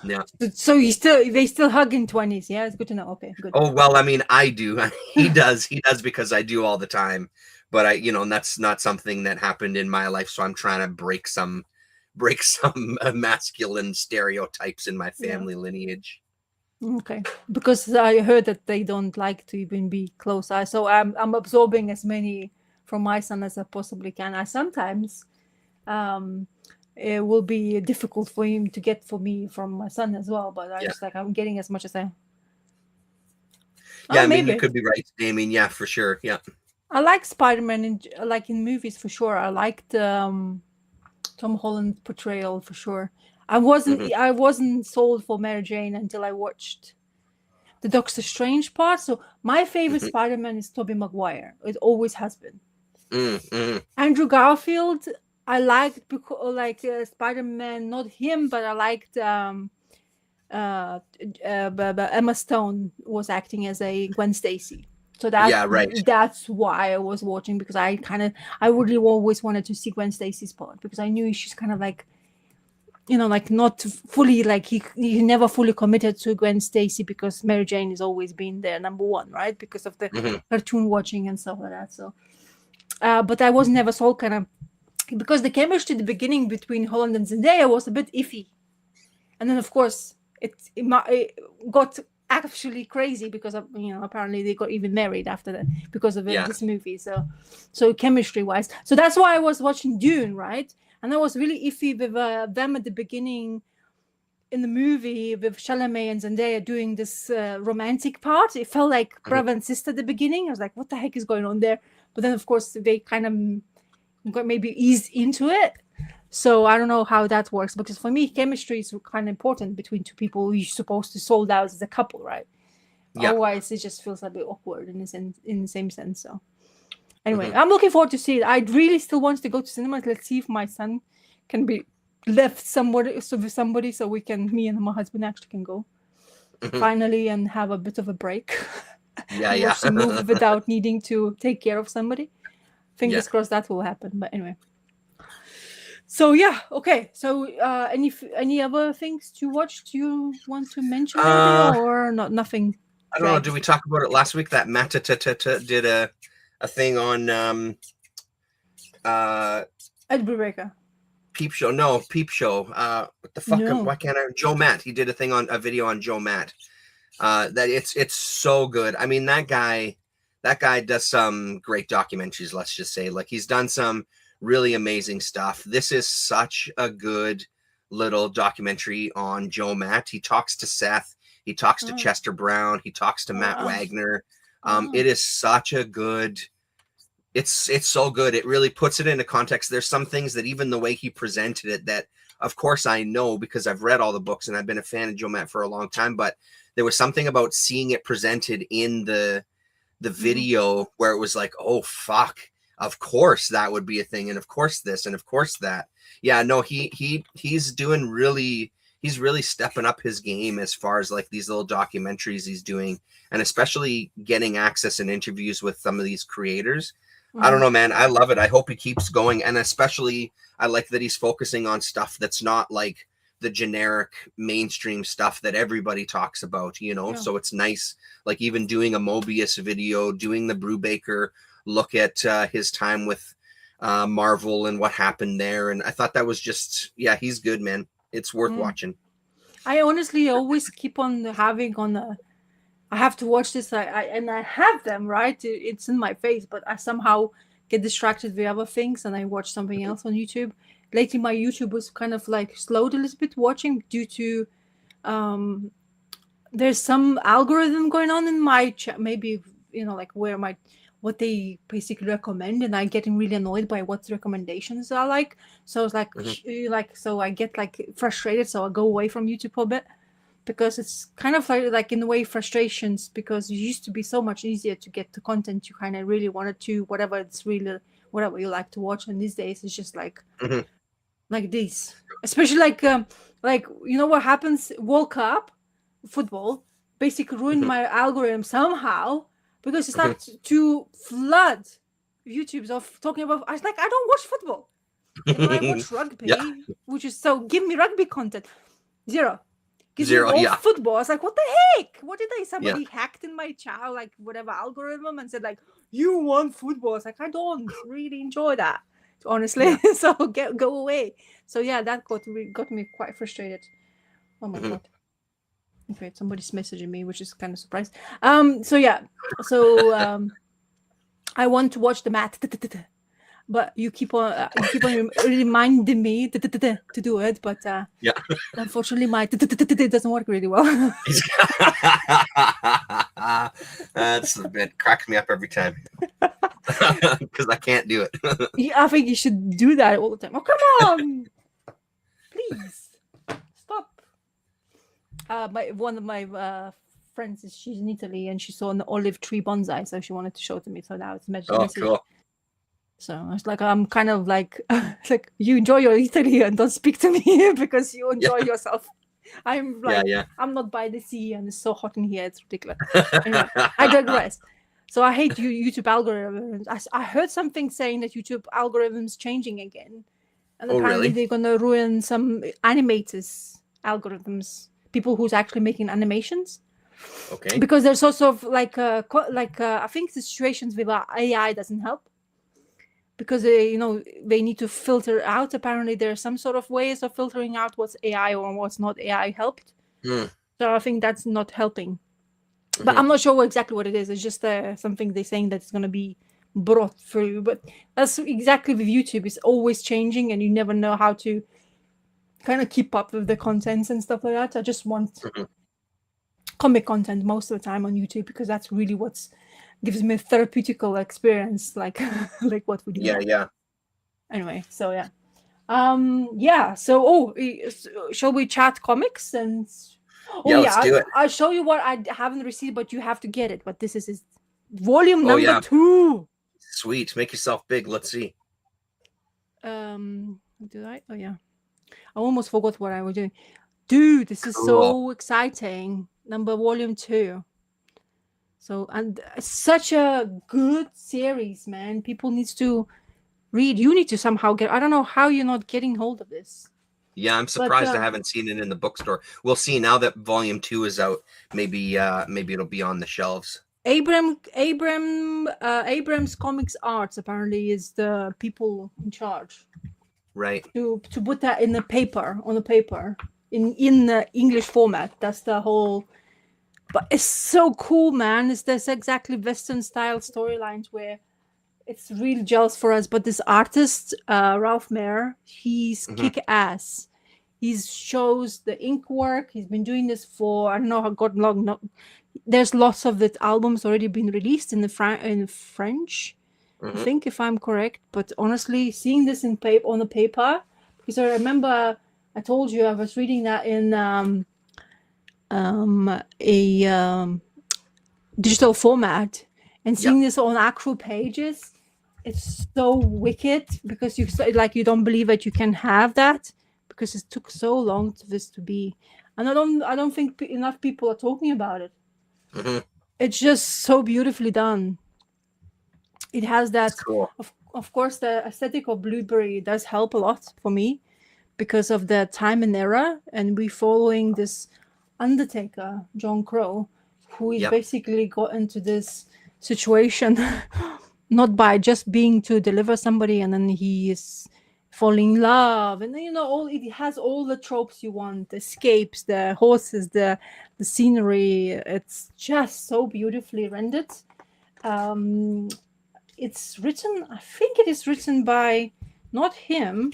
Speaker 2: Yeah.
Speaker 1: So they still hug in 20s. Yeah, it's good to know. Okay, good.
Speaker 2: Oh, well, I mean, I do. He does. He does because I do all the time. But I, you know, and that's not something that happened in my life. So I'm trying to break some masculine stereotypes in my
Speaker 1: Yeah.
Speaker 2: family lineage.
Speaker 1: Okay. Because I heard that they don't like to even be close. So I'm absorbing as many from my son as I possibly can. I sometimes it will be difficult for him to get for me from my son as well. But I
Speaker 2: Yeah.
Speaker 1: just like I'm getting as much as I.
Speaker 2: Yeah,
Speaker 1: Oh,
Speaker 2: I mean, you
Speaker 1: maybe.
Speaker 2: could be right, Damien. Yeah, for sure. Yeah.
Speaker 1: I like Spider-Man in movies for sure. I liked Tom Holland's portrayal for sure.
Speaker 2: Hmm.
Speaker 1: I wasn't sold for Mary Jane until I watched the Doctor Strange part. So my favorite
Speaker 2: Hmm.
Speaker 1: Spider-Man is Tobey Maguire. It always has been.
Speaker 2: Hmm.
Speaker 1: Andrew Garfield, I liked because like Spider-Man, not him, but I liked Emma Stone was acting as a Gwen Stacy. So
Speaker 2: Yeah, right.
Speaker 1: that's why I was watching, because I really always wanted to see Gwen Stacy's part, because I knew she's kind of like, you know, like not fully, like he never fully committed to Gwen Stacy, because Mary Jane has always been their number one, right? Because of the
Speaker 2: Hmm.
Speaker 1: cartoon watching and stuff like that. So, but I was never sold, kind of, because the chemistry at the beginning between Holland and Zendaya was a bit iffy, and then of course it got actually crazy because of, you know, apparently they got even married after that because of
Speaker 2: Yeah.
Speaker 1: this movie. So chemistry wise, so that's why I was watching Dune, right? And I was really iffy with them at the beginning in the movie with Chalamet and Zendaya doing this romantic part. It felt like brother and sister at the beginning. I was like, what the heck is going on there? But then, of course, they kind of got maybe eased into it. So I don't know how that works, because for me, chemistry is kind of important between two people you're supposed to sold out as a couple, right?
Speaker 2: Yeah.
Speaker 1: Otherwise, it just feels a bit awkward in the same sense. So anyway, I'm looking forward to see it. I really still want to go to cinemas. Let's see if my son can be left with somebody, so me and my husband actually can go finally and have a bit of a break. Watch the movie without needing to take care of somebody. Fingers crossed that will happen. But anyway. So yeah, okay. So any other things to watch? Do you want to mention or not? Nothing.
Speaker 2: I don't know. Did we talk about it last week? That Matt did a thing on
Speaker 1: Ed Brubaker.
Speaker 2: Peep Show. No, Peep Show. What the fuck?
Speaker 1: No.
Speaker 2: Why can't I? Joe Matt. He did a video on Joe Matt. That it's so good. I mean, that guy does some great documentaries. Let's just say, like, he's done some really amazing stuff. This is such a good little documentary on Joe Matt. He talks to Seth. He talks to Chester Brown. He talks to Matt Wagner. It is such a good. It's so good. It really puts it into context. There's some things that even the way he presented it, that of course I know because I've read all the books and I've been a fan of Joe Matt for a long time, but there was something about seeing it presented in the video where it was like, oh fuck, of course that would be a thing, and of course this, and of course that. Yeah, no, he's doing really, he's really stepping up his game as far as like these little documentaries he's doing, and especially getting access and interviews with some of these creators. I don't know, man. I love it. I hope he keeps going, and especially I like that he's focusing on stuff that's not like the generic mainstream stuff that everybody talks about, you know. So it's nice, like even doing a Mobius video, doing the Brubaker look at his time with Marvel and what happened there, and I thought that was just, yeah, he's good, man. It's worth watching. I
Speaker 1: honestly always keep on having on the, I have to watch this, and I have them, right? It's in my face, but I somehow get distracted with other things and I watch something else on YouTube. Lately, my YouTube was kind of like slowed a little bit watching due to there's some algorithm going on in my maybe, you know, like what they basically recommend, and I'm getting really annoyed by what the recommendations are like. So it's like, so I get like frustrated, so I go away from YouTube for a bit, because it's kind of like in a way frustrations, because it used to be so much easier to get the content you kind of really wanted to, whatever you like to watch, and these days it's just like like this, especially like you know what happens, World Cup football basically ruined my algorithm somehow, because it started to flood YouTube's of talking about, I was like, I don't watch football, and I watch rugby, which is, so give me rugby content. Zero. Football. I was like, what the heck? What did somebody hacked in my channel, like whatever algorithm, and said like, you want football? I was like, I don't really enjoy that, honestly. So go away. So yeah, that got me quite frustrated. Oh my god. Okay, somebody's messaging me, which is kind of surprised. So yeah, so I want to watch the Matt, but you keep on reminding me to do it, but unfortunately my doesn't work really well.
Speaker 2: That's a bit, cracks me up every time because I can't do it.
Speaker 1: Yeah, I think you should do that all the time. Oh, come on, please stop. One of my friends, she's in Italy, and she saw an olive tree bonsai, so she wanted to show it to me. So now it's message.
Speaker 2: Cool.
Speaker 1: So I was like, I'm kind of like, like, you enjoy your Italy and don't speak to me because you enjoy yourself. I'm like, I'm not by the sea and it's so hot in here. It's ridiculous. Anyway, I digress. So I hate YouTube algorithms. I heard something saying that YouTube algorithms changing again. And apparently they're going to ruin some animators' algorithms, people who's actually making animations.
Speaker 2: Okay.
Speaker 1: Because there's also like I think the situations with AI doesn't help. Because they need to filter out. Apparently, there are some sort of ways of filtering out what's AI or what's not AI helped. So I think that's not helping. But I'm not sure exactly what it is. It's just something they're saying that it's going to be brought through. But that's exactly with YouTube. It's always changing, and you never know how to kind of keep up with the contents and stuff like that. I just want
Speaker 2: Mhm.
Speaker 1: comic content most of the time on YouTube, because that's really what's gives me a therapeutical experience, like like what we do.
Speaker 2: Yeah.
Speaker 1: Anyway, so yeah. So shall we chat comics? And
Speaker 2: Yeah, let's do it.
Speaker 1: I'll show you what I haven't received, but you have to get it. But this is his volume
Speaker 2: Oh,
Speaker 1: number
Speaker 2: yeah.
Speaker 1: 2.
Speaker 2: Sweet. Make yourself big. Let's see.
Speaker 1: Did I? Oh yeah, I almost forgot what I was doing. Dude, this is
Speaker 2: Cool.
Speaker 1: so exciting. Volume 2. So, and such a good series, man. People needs to read. You need to somehow get. I don't know how you're not getting hold of this.
Speaker 2: Yeah, I'm surprised I haven't seen it in the bookstore. We'll see now that volume 2 is out. Maybe it'll be on the shelves.
Speaker 1: Abrams Comics Arts apparently is the people in charge.
Speaker 2: Right.
Speaker 1: To put that in the paper, on the paper, in the English format. That's the whole. But it's so cool, man. It's this exactly Western style storylines where it's really jealous for us. But this artist, Ralph Mayer, he's kick ass. He shows the ink work. He's been doing this for, I don't know how god long. No, there's lots of the albums already been released in French, I think, if I'm correct. But honestly, seeing this on the paper, because I remember I told you I was reading that in a digital format, and seeing this on actual pages, it's so wicked, because you don't believe that you can have that, because it took so long for this to be, and I don't think enough people are talking about it. It's just so beautifully done. It has that.
Speaker 2: Cool.
Speaker 1: Of course, the aesthetic of Blueberry does help a lot for me because of the time and era, and we following this Undertaker, John Crow, who is basically got into this situation not by just being to deliver somebody, and then he is falling in love, and it has all the tropes you want, the escapes, the horses, the scenery. It's just so beautifully rendered. It's written, I think it is written by not him.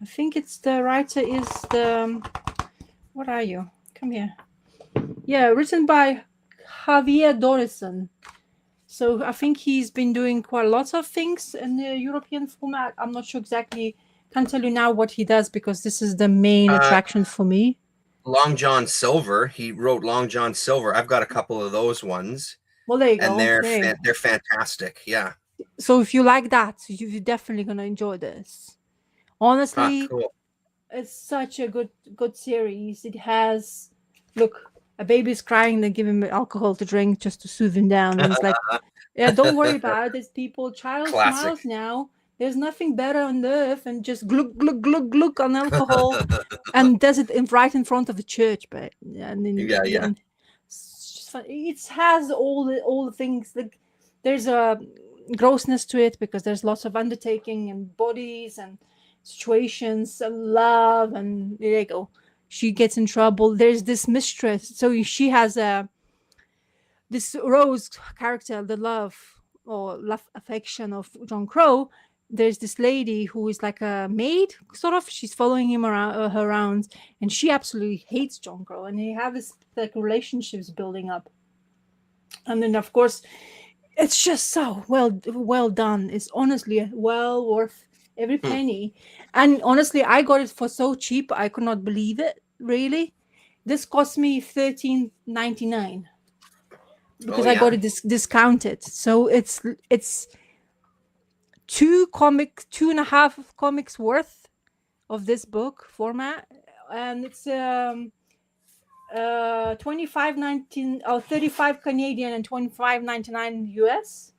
Speaker 1: I think it's the writer is the, what are you? Come here. Yeah, written by Javier Dorison. So I think he's been doing quite a lot of things in the European format. I'm not sure exactly. Can't tell you now what he does, because this is the main attraction for me.
Speaker 2: Long John Silver. He wrote Long John Silver. I've got a couple of those ones.
Speaker 1: Well, there you go.
Speaker 2: And they're fantastic. Yeah.
Speaker 1: So if you like that, you're definitely gonna enjoy this. Honestly,
Speaker 2: cool.
Speaker 1: It's such a good series. It has, look, a baby's crying, they give him alcohol to drink just to soothe him down. And it's like, yeah, don't worry about it. There's people, child smiles now. There's nothing better on earth and just glug, glug, glug, glug on alcohol, and does it right in front of the church. But and then, it's just fun. It has all the things. Like, there's a grossness to it, because there's lots of undertaking and bodies and situations and love, and there you go. She gets in trouble. There's this mistress, so she has this Rose character, the love affection of John Crow. There's this lady who is like a maid, sort of. She's following him around, and she absolutely hates John Crow, and they have this like relationships building up. And then of course, it's just so well done. It's honestly well worth every penny. And honestly, I got it for so cheap, I could not believe it. Really, this cost me $13.99 because I got it discounted. So it's 2.5 comics worth of this book format, and it's $25.19 or $35 Canadian and $25.99 US.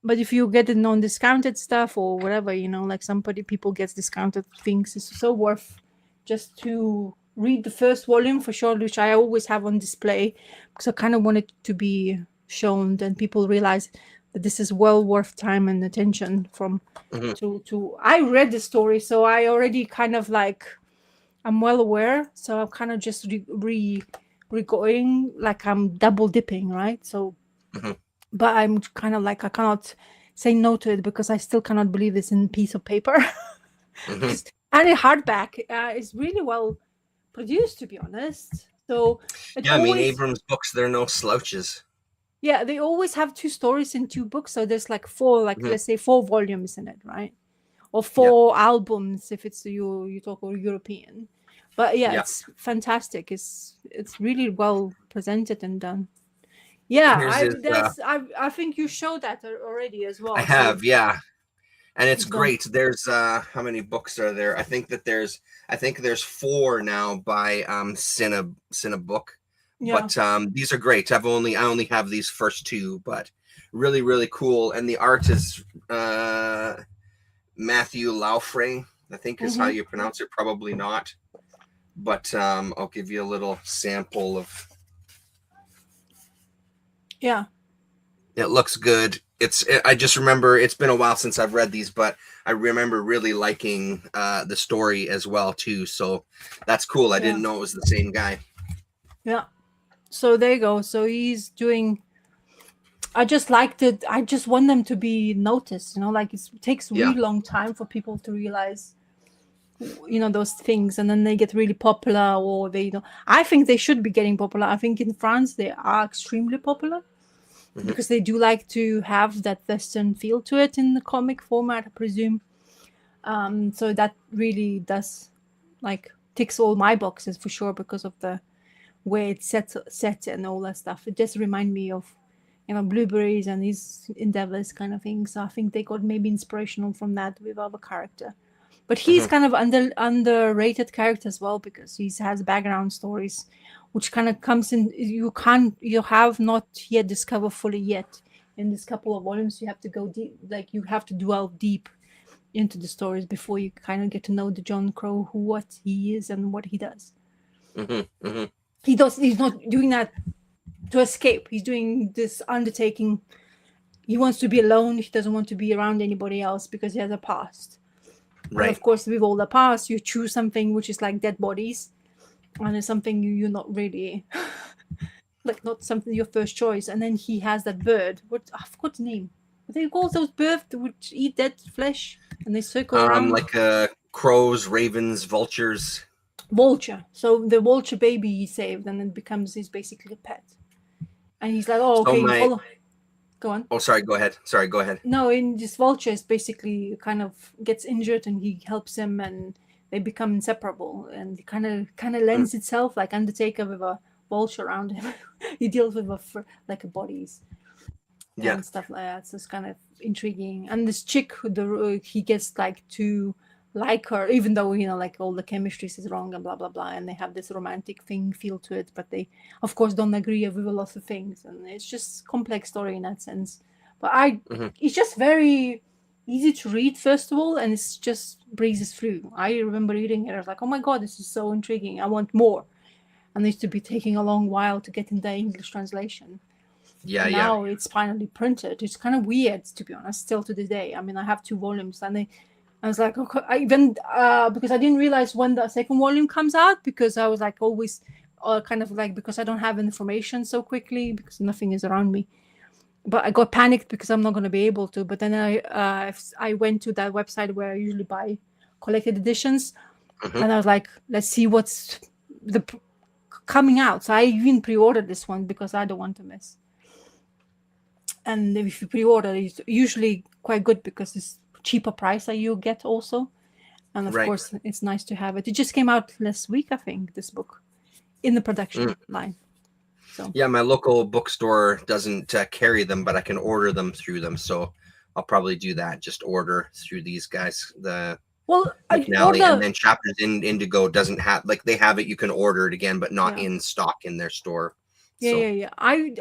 Speaker 1: But if you get the non-discounted stuff or whatever, like people get discounted things, it's so worth just to read the first volume for sure, which I always have on display, because I kind of want it to be shown and people realize that this is well worth time and attention from to I read the story, so I already kind of like, I'm well aware, so I'm kind of just going like I'm double dipping, right? So but I'm kind of like, I cannot say no to it because I still cannot believe this in piece of paper.
Speaker 2: Mhm.
Speaker 1: And in hardback, it's really well produced, to be honest. So it
Speaker 2: Yeah, I mean,
Speaker 1: always,
Speaker 2: Abrams books, they're no slouches.
Speaker 1: yeah, they always have 2 stories in 2 books. So there's like 4, like
Speaker 2: Mhm.
Speaker 1: let's say 4 volumes in it, right? Or
Speaker 2: Yeah.
Speaker 1: 4 albums if it's you talk or European. But yeah,
Speaker 2: Yeah.
Speaker 1: it's fantastic. It's really well presented and done. Yeah,
Speaker 2: Here's his,
Speaker 1: I think you showed that already as
Speaker 2: I
Speaker 1: well. So
Speaker 2: have, yeah. And it's
Speaker 1: so
Speaker 2: great. There's how many books are there? I think there's 4 now by Cinebook.
Speaker 1: yeah.
Speaker 2: But these are great. I only have these first 2, but really, really cool. And the art is Matthew Laufray, I think is how
Speaker 1: Mm-hmm.
Speaker 2: you pronounce it. Probably not. But I'll give you a little sample of.
Speaker 1: Yeah.
Speaker 2: It looks good. I just remember it's been a while since I've read these, but I remember really liking the story as well too. So that's cool. I didn't know it was the same guy.
Speaker 1: Yeah. So there you go. So he's doing. I just liked it. I just want them to be noticed. Like it takes a
Speaker 2: Yeah.
Speaker 1: really long time for people to realize, those things, and then they get really popular, or they. I think they should be getting popular. I think in France they are extremely popular.
Speaker 2: Mhm.
Speaker 1: Because they do like to have that Western feel to it in the comic format, I presume. So that really does ticks all my boxes for sure because of the way it's set and all that stuff. It just reminds me of Blueberries and his endeavors kind of thing. So I think they got maybe inspirational from that with our character. But he's kind of underrated character as well because he has background stories, which kind of comes in. You have not yet discovered fully yet. In this couple of volumes, you have to go deep, like you have to dwell deep into the stories before you kind of get to know the John Crow, what he is and what he does.
Speaker 2: Mm-hmm. Mm-hmm.
Speaker 1: He's not doing that to escape. He's doing this undertaking. He wants to be alone. He doesn't want to be around anybody else because he has a past.
Speaker 2: Right.
Speaker 1: And of course, with all the past, you choose something which is like dead bodies, and it's something you're not really not something your first choice. And then he has that bird. I forgot the name. What do you call those birds that would eat dead flesh and they circle around?
Speaker 2: Like crows, ravens, vultures.
Speaker 1: Vulture. So the vulture baby he saved, and it becomes his basically a pet. And he's like, "Oh, okay, follow." Go on.
Speaker 2: Oh, sorry. Go ahead. Sorry. Go ahead.
Speaker 1: No, in this vulture is basically kind of gets injured, and he helps him, and they become inseparable. And it kind of lends itself like Undertaker with a vulture around him. He deals with a bodies.
Speaker 2: Yeah.
Speaker 1: And stuff like that. So it's kind of intriguing. And this chick, he gets to like her, even though all the chemistry is wrong and blah blah blah, and they have this romantic feel to it, but they of course don't agree with a lot of things, and it's just complex story in that sense. But it's just very easy to read first of all, and it's just breezes through. I remember reading it, I was like, oh my god, this is so intriguing, I want more. And it used to be taking a long while to get in the English translation.
Speaker 2: Yeah,
Speaker 1: now it's finally printed. It's kind of weird, to be honest, still to this day. I mean, I have 2 volumes, and I was like, okay, because I didn't realize when the second volume comes out, because I was like always kind of like, because I don't have information so quickly because nothing is around me. But I got panicked because I'm not going to be able to. But then I went to that website where I usually buy collected editions, and I was like, let's see what's coming out. So I even pre-ordered this one because I don't want to miss. And if you pre-order, it's usually quite good because it's cheaper price that you get also. And of course, it's nice to have it. It just came out last week, I think, this book, in the production line. So
Speaker 2: yeah, my local bookstore doesn't carry them, but I can order them through them. So I'll probably do that. Just order through these guys. McNally, and then Chapters in Indigo doesn't have, they have it. You can order it again, but not in stock in their store.
Speaker 1: Yeah. I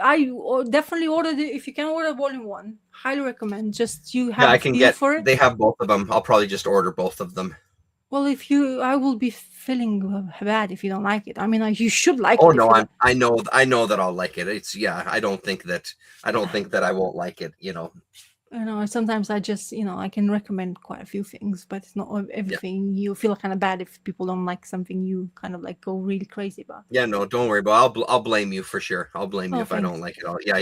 Speaker 1: definitely ordered it. If you can order volume 1, highly recommend. Just you have
Speaker 2: I can
Speaker 1: get for it.
Speaker 2: They have both of them. I'll probably just order both of them.
Speaker 1: Well, I will be feeling bad if you don't like it. I mean, you should like
Speaker 2: it. Oh
Speaker 1: no,
Speaker 2: I know that I'll like it. I don't think that I won't like it.
Speaker 1: sometimes I just, I can recommend quite a few things, but it's not everything. You feel kind of bad if people don't like something you kind of like go really crazy about.
Speaker 2: Yeah, no, don't worry, but I'll blame you for sure. I'll blame you if I
Speaker 1: thanks.
Speaker 2: don't like it all. Yeah,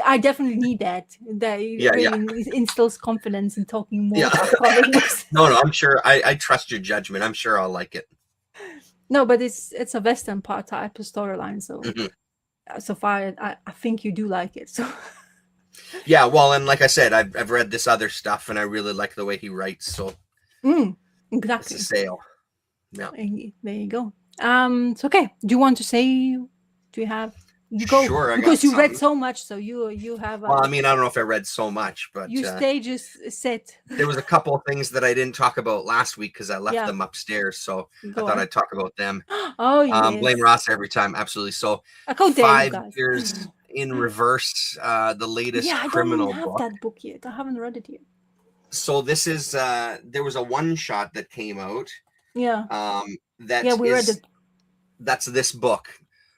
Speaker 1: I definitely need that. That really instills confidence in talking more about comics.
Speaker 2: No, I'm sure. I trust your judgment. I'm sure I'll like it.
Speaker 1: No, but it's a Western part type of storyline, so so far I think you do like it. So
Speaker 2: yeah, well, and like I said, I've read this other stuff, and I really like the way he writes. So
Speaker 1: exactly,
Speaker 2: it's a sale. Yeah,
Speaker 1: there you go. So okay, do you want to say? Do you have? You go
Speaker 2: sure,
Speaker 1: because you read so much, so you have.
Speaker 2: Well, I mean, I don't know if I read so much, but
Speaker 1: your stage is set.
Speaker 2: There was a couple of things that I didn't talk about last week because I left them upstairs, so I thought I'd talk about them.
Speaker 1: Oh yes.
Speaker 2: Blame Ross every time, absolutely. So 5 years in reverse, the latest criminal book.
Speaker 1: I don't have that book yet. I haven't read it yet.
Speaker 2: So this is there was a one shot that came out.
Speaker 1: Yeah.
Speaker 2: We read it. That's this book.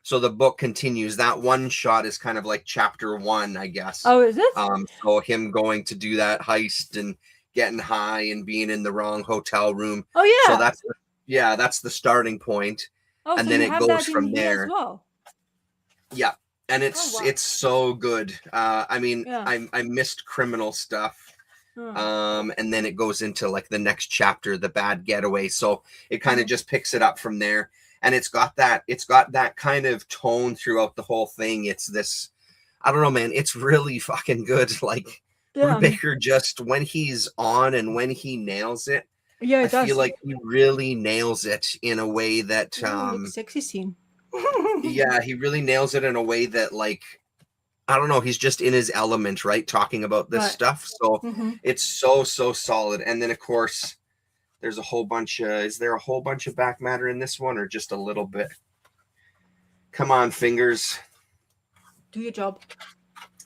Speaker 2: So the book continues. That one shot is kind of like chapter 1, I guess.
Speaker 1: Oh, is it?
Speaker 2: So him going to do that heist and getting high and being in the wrong hotel room.
Speaker 1: Oh yeah.
Speaker 2: So that's the starting point.
Speaker 1: Oh,
Speaker 2: and
Speaker 1: so
Speaker 2: then it goes from there.
Speaker 1: As well.
Speaker 2: Yeah. And it's so good. I mean, I missed criminal stuff. And then it goes into like the next chapter, the bad getaway. So it kind of just picks it up from there. And it's got that kind of tone throughout the whole thing. It's this, I don't know, man, it's really fucking good. Like Brubaker, just when he's on and when he nails it, I feel like he really nails it in a way that
Speaker 1: sexy scene.
Speaker 2: Yeah, he really nails it in a way that, like, I don't know, he's just in his element, right? Talking about this stuff. So it's so solid. And then of course there's a whole bunch of, is there a whole bunch of back matter in this one or just a little bit? Come on, fingers.
Speaker 1: Do your job.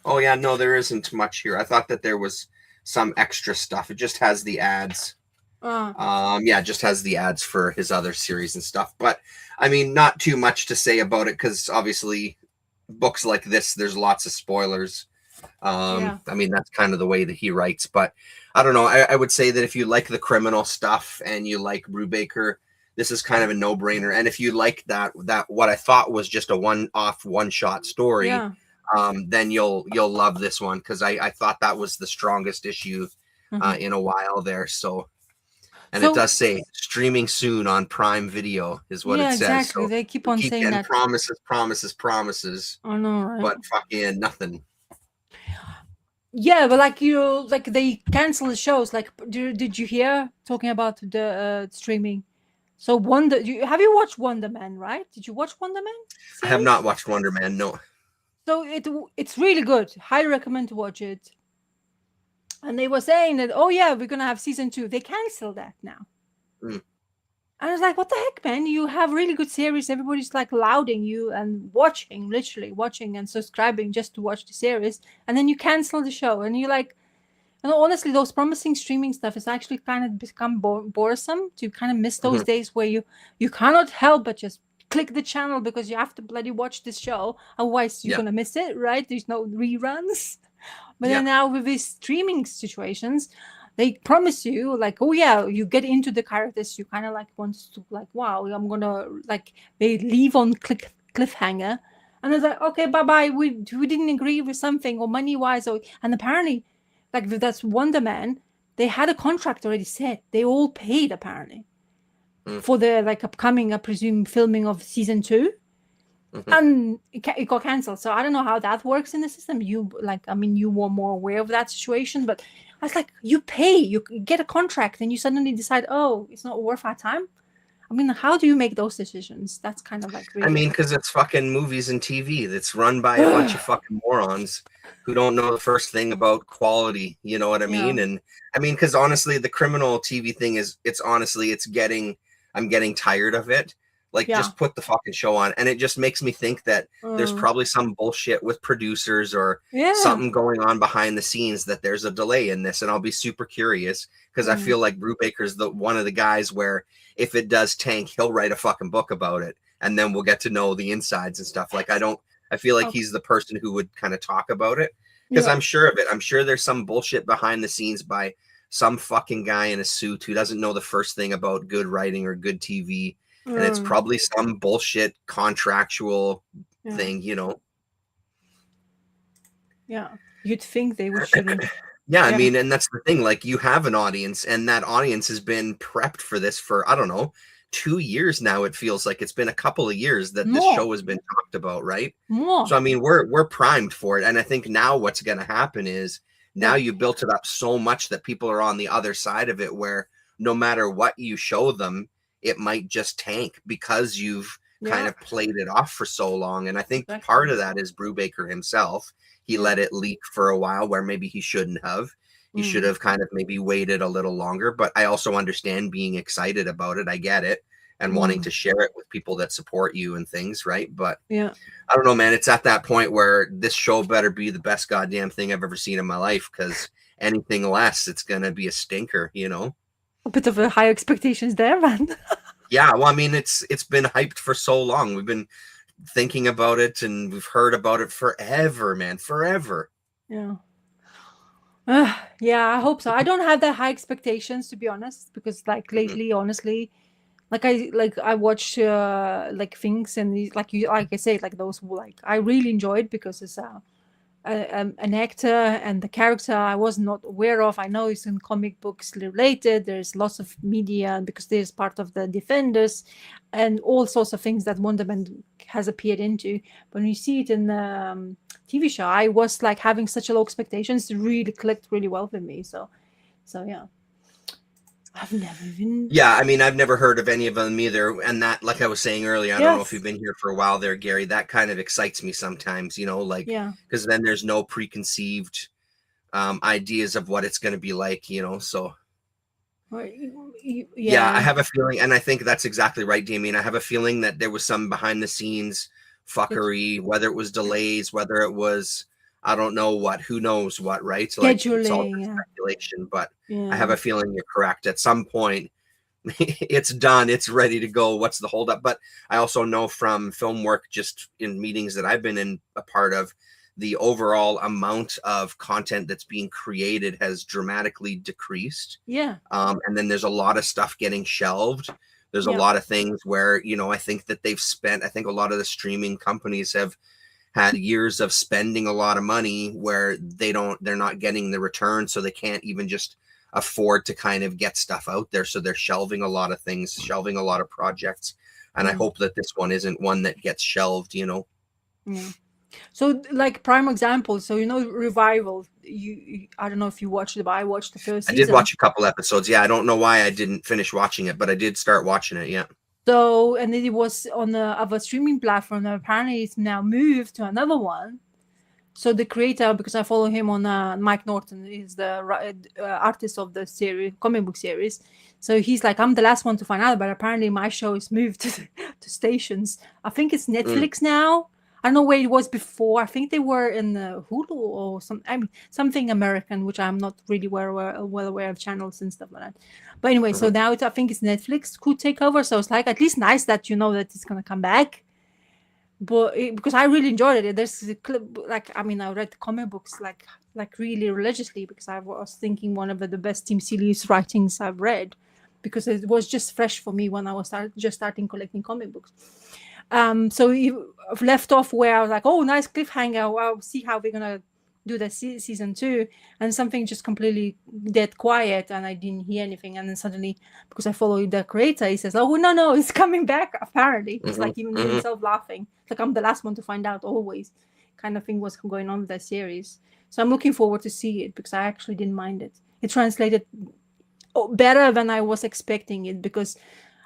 Speaker 2: Oh yeah, no, there isn't much here. I thought that there was some extra stuff. It just has the ads. It just has the ads for his other series and stuff. But I mean, not too much to say about it because obviously books like this, there's lots of spoilers. I mean, that's kind of the way that he writes. But I don't know. I would say that if you like the criminal stuff and you like Brubaker, this is kind of a no-brainer. And if you like that what I thought was just a one-shot story, then you'll love this one because I thought that was the strongest issue in a while there. So it does say streaming soon on Prime Video is what it says.
Speaker 1: Exactly. So they keep on saying that.
Speaker 2: Promises.
Speaker 1: I know, right?
Speaker 2: But fucking nothing.
Speaker 1: Yeah, but like they cancel the shows. Like, did you hear talking about the streaming? So have you watched Wonder Man? Right? Did you watch Wonder Man series?
Speaker 2: I have not watched Wonder Man. No.
Speaker 1: So it's really good. Highly recommend to watch it. And they were saying that, oh yeah, we're gonna have season 2. They canceled that now. I was like, what the heck, man? You have really good series. Everybody's like lauding you and literally watching and subscribing just to watch the series. And then you cancel the show. And you're like, honestly, those promising streaming stuff is actually kind of become boresome. To kind of miss those days where you cannot help but just click the channel because you have to bloody watch this show. Otherwise, you're going to miss it, right? There's no reruns. But then now with these streaming situations, they promise you like, oh yeah, you get into the characters. You kind of like want to like, wow, I'm gonna like, they leave on cliffhanger, and it's like, okay, bye. We didn't agree with something or money wise, and apparently, like that's Wonder Man. They had a contract already set. They all paid apparently for the like upcoming, I presume, filming of season 2. And it got cancelled. So I don't know how that works in the system. You were more aware of that situation, but I was like, you pay, you get a contract, and you suddenly decide, oh, it's not worth our time. I mean, how do you make those decisions? That's kind of like really...
Speaker 2: I mean, because it's fucking movies and TV that's run by a bunch of fucking morons who don't know the first thing about quality. You know what I mean? And I mean, because honestly, the criminal TV thing I'm getting tired of it. Like, just put the fucking show on. And it just makes me think that there's probably some bullshit with producers or something going on behind the scenes, that there's a delay in this. And I'll be super curious because I feel like Brubaker's one of the guys where if it does tank, he'll write a fucking book about it. And then we'll get to know the insides and stuff. Like, I feel like he's the person who would kind of talk about it. Because
Speaker 1: Yeah.
Speaker 2: I'm sure of it. I'm sure there's some bullshit behind the scenes by some fucking guy in a suit who doesn't know the first thing about good writing or good TV. And it's
Speaker 1: Mm,
Speaker 2: probably some bullshit contractual
Speaker 1: yeah.
Speaker 2: thing, you know?
Speaker 1: Yeah. You'd think they would shouldn't.
Speaker 2: Yeah, I
Speaker 1: Yeah.
Speaker 2: mean, and that's the thing. Like, you have an audience, and that audience has been prepped for this for, I don't know, 2 years now. It feels like it's been a couple of years that this
Speaker 1: More.
Speaker 2: show has been talked about, right? So,
Speaker 1: More.
Speaker 2: I mean, we're primed for it. And I think now what's going to happen is now
Speaker 1: Yeah.
Speaker 2: you built it up so much that people are on the other side of it, where no matter what you show them, it might just tank because you've kind
Speaker 1: Yeah.
Speaker 2: of played it off for so long. And I think
Speaker 1: Exactly.
Speaker 2: part of that is Brubaker himself. He
Speaker 1: Yeah.
Speaker 2: let it leak for a while where maybe he shouldn't have. He should
Speaker 1: Mm.
Speaker 2: have kind of maybe waited a little longer, but I also understand being excited about it. I get it, and wanting
Speaker 1: Mm.
Speaker 2: to share it with people that support you and things, right? But
Speaker 1: Yeah.
Speaker 2: I don't know, man. It's at that point where this show better be the best goddamn thing I've ever seen in my life, because anything less, it's gonna be a stinker, you know?
Speaker 1: A bit of a high expectations there, man.
Speaker 2: Yeah, well, I mean, it's been hyped for so long. We've been thinking about it and we've heard about it forever, man, forever.
Speaker 1: Yeah. Yeah, I hope so. I don't have that high expectations, to be honest, because like lately, honestly, like I watch like things and like I say, like those who like I really enjoyed because it's an actor and the character I was not aware of. I know it's in comic books related. There's lots of media because there's part of the Defenders and all sorts of things that Wonder Man has appeared into. But when you see it in the TV show, I was like having such a low expectations. It really clicked really well with me. So yeah. I've never even.
Speaker 2: Yeah, I mean, I've never heard of any of them either. And that, like I was saying earlier, I don't know if
Speaker 1: Yes.
Speaker 2: you've been here for a while there, Gary, that kind of excites me sometimes, you know, like,
Speaker 1: Yeah.
Speaker 2: because then there's no preconceived ideas of what it's going to be like, you know, so. Yeah, I have a feeling, and I think that's exactly right, Damien. I have a feeling that there was some behind the scenes fuckery, whether it was delays, whether it was, I don't know what, who knows what, right? So, like, it's all
Speaker 1: scheduling. Yeah.
Speaker 2: speculation, but
Speaker 1: Yeah.
Speaker 2: I have a feeling you're correct. At some point, it's done, it's ready to go. What's the holdup? But I also know from film work, just in meetings that I've been in a part of, the overall amount of content that's being created has dramatically decreased.
Speaker 1: Yeah.
Speaker 2: And then there's a lot of stuff getting shelved. There's a
Speaker 1: Yeah.
Speaker 2: lot of things where, you know, I think that they've spent, I think a lot of the streaming companies have had years of spending a lot of money where they're not getting the return. So they can't even just afford to kind of get stuff out there. So they're shelving a lot of things, shelving a lot of projects. And I hope that this one isn't one that gets shelved, you know?
Speaker 1: Yeah. So, like prime example, so you know, Revival. You I don't know if you watched it, but I watched the first
Speaker 2: I
Speaker 1: season.
Speaker 2: did watch a couple episodes. Yeah, I don't know why I didn't finish watching it, but I did start watching it. Yeah.
Speaker 1: So, and it was on the other streaming platform. And apparently, it's now moved to another one. So the creator, because I follow him on Mike Norton, is the artist of the series, comic book series. So he's like, I'm the last one to find out, but apparently my show is moved to stations. I think it's Netflix now. I don't know where it was before. I think they were in Hulu or something American, which I'm not really well aware of channels and stuff like that. But anyway, so now I think it's Netflix could take over. So it's like at least nice that you know that it's gonna come back. But because I really enjoyed it, there's a clip like I read the comic books like really religiously because I was thinking one of the best Tim Seeley's writings I've read because it was just fresh for me when I was just starting collecting comic books. So I've left off where I was like, oh, nice cliffhanger. I'll see how we're gonna do the season 2, and something just completely dead quiet, and I didn't hear anything. And then suddenly, because I follow the creator, he says, "Oh no, it's coming back." Apparently, it's like even himself laughing. It's like I'm the last one to find out. Always, kind of thing was going on with that series. So I'm looking forward to see it because I actually didn't mind it. It translated better than I was expecting it because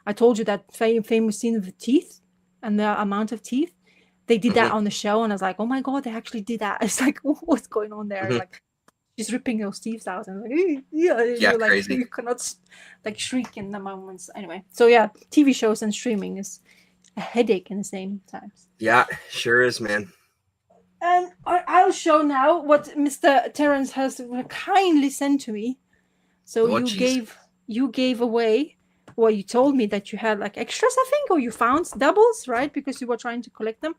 Speaker 1: I told you that famous scene with the teeth and the amount of teeth. They did that on the show, and I was like, "Oh my god, they actually did that!" It's like, what's going on there? Like, she's ripping those teeth out, and like, yeah, like
Speaker 2: crazy.
Speaker 1: you cannot like shriek in the moments. Anyway, so yeah, TV shows and streaming is a headache in the same times.
Speaker 2: Yeah, sure is, man.
Speaker 1: And I'll show now what Mr. Terrence has kindly sent to me. So you gave away. Well, you told me that you had like extras, I think, or you found doubles, right? Because you were trying to collect them.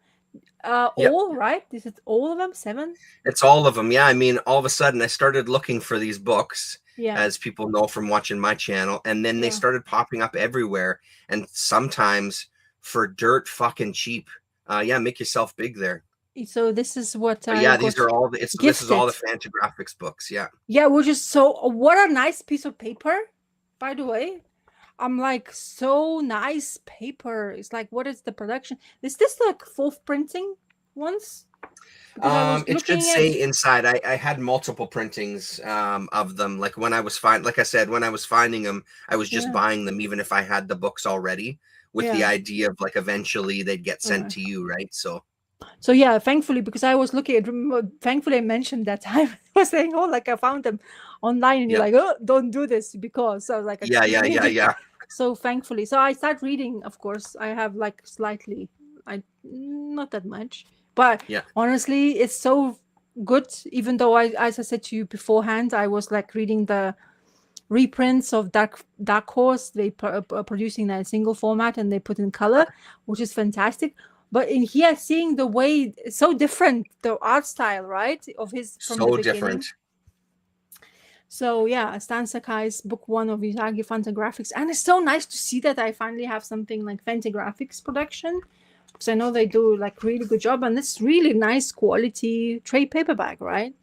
Speaker 2: Yep.
Speaker 1: All right? Is it all of them? 7?
Speaker 2: It's all of them. Yeah. I mean, all of a sudden I started looking for these books,
Speaker 1: Yeah.
Speaker 2: as people know from watching my channel, and then they
Speaker 1: Yeah.
Speaker 2: started popping up everywhere, and sometimes for dirt fucking cheap. Yeah, make yourself big there.
Speaker 1: So this is what
Speaker 2: But
Speaker 1: I
Speaker 2: yeah,
Speaker 1: got
Speaker 2: these are all the, it's this is
Speaker 1: gifted.
Speaker 2: all the Fantagraphics books. Yeah.
Speaker 1: Yeah, which is so, what a nice piece of paper, by the way. I'm like, so nice paper. It's like, what is the production? Is this like fourth printing ones? Because I was
Speaker 2: It should
Speaker 1: looking at,
Speaker 2: say inside. I had multiple printings of them. Like when I was like I said, when I was finding them, I was just
Speaker 1: yeah,
Speaker 2: buying them, even if I had the books already, with the
Speaker 1: yeah.
Speaker 2: idea of like eventually they'd get sent
Speaker 1: Right.
Speaker 2: to you, right? So
Speaker 1: So yeah, thankfully, because I was looking at, thankfully I mentioned that time. I was saying, oh, like I found them online, and you're
Speaker 2: yeah,
Speaker 1: like, oh, don't do this, because I was like,
Speaker 2: yeah,
Speaker 1: excuse
Speaker 2: yeah,
Speaker 1: me.
Speaker 2: yeah, yeah.
Speaker 1: So thankfully, so I start reading. Of course, I have like slightly, not that much, but
Speaker 2: Yeah.
Speaker 1: honestly, it's so good. Even though as I said to you beforehand, I was like reading the reprints of Dark Horse. They are producing that in single format, and they put in color, which is fantastic. But in here, seeing the way it's so different, the art style, right, of his from the
Speaker 2: So
Speaker 1: beginning.
Speaker 2: different.
Speaker 1: So yeah, Stan Sakai's book 1 of Usagi Fantagraphics, and it's so nice to see that I finally have something like Fantagraphics production, because I know they do like really good job, and it's really nice quality trade paperback, right?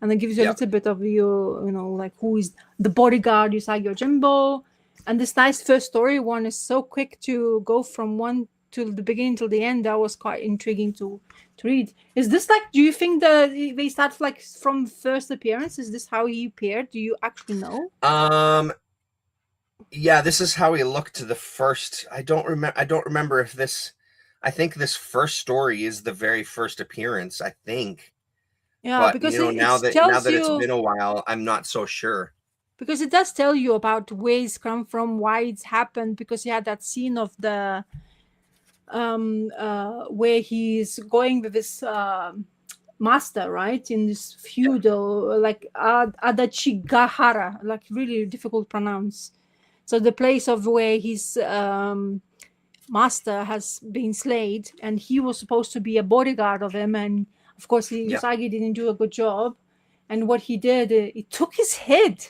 Speaker 1: And it gives you a
Speaker 2: Yep.
Speaker 1: little bit of you know, like who is the bodyguard Usagi Yojimbo, and this nice first story one is so quick to go from one to the beginning till the end. That was quite intriguing to read. Is this like, do you think that they start like from first appearance? Is this how he appeared? Do you actually know?
Speaker 2: Yeah, this is how he looked to the first. I don't remember if this. I think this first story is the very first appearance, I think.
Speaker 1: Yeah,
Speaker 2: But
Speaker 1: because
Speaker 2: you know,
Speaker 1: it
Speaker 2: now that
Speaker 1: tells
Speaker 2: it's
Speaker 1: you,
Speaker 2: been a while, I'm not so sure.
Speaker 1: because it does tell you about where it's come from, why it's happened, because you had that scene of the where he's going with his master, right, in this feudal, like Adachigahara, like really difficult to pronounce. So the place of where his master has been slayed, and he was supposed to be a bodyguard of him, and of course
Speaker 2: Yeah.
Speaker 1: Usagi didn't do a good job, and what he did, he took his head.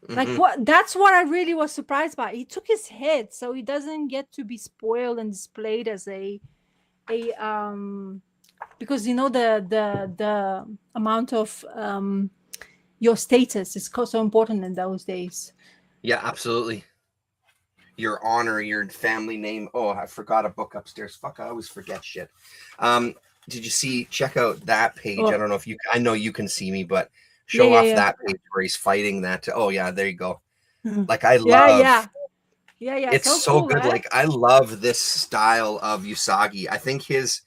Speaker 1: Like what? That's what I really was surprised by. He took his head, so he doesn't get to be spoiled and displayed as a because you know the amount of your status is so important in those days.
Speaker 2: Yeah, absolutely. Your honor, your family name. Oh, I forgot a book upstairs. Fuck, I always forget shit. Did you see? Check out that page.
Speaker 1: Oh.
Speaker 2: I don't know if you. I know you can see me, but show off that page where he's fighting that. Oh yeah, there you go. Like I love.
Speaker 1: Yeah.
Speaker 2: It's so
Speaker 1: cool,
Speaker 2: good.
Speaker 1: right?
Speaker 2: Like I love this style of Usagi. I think his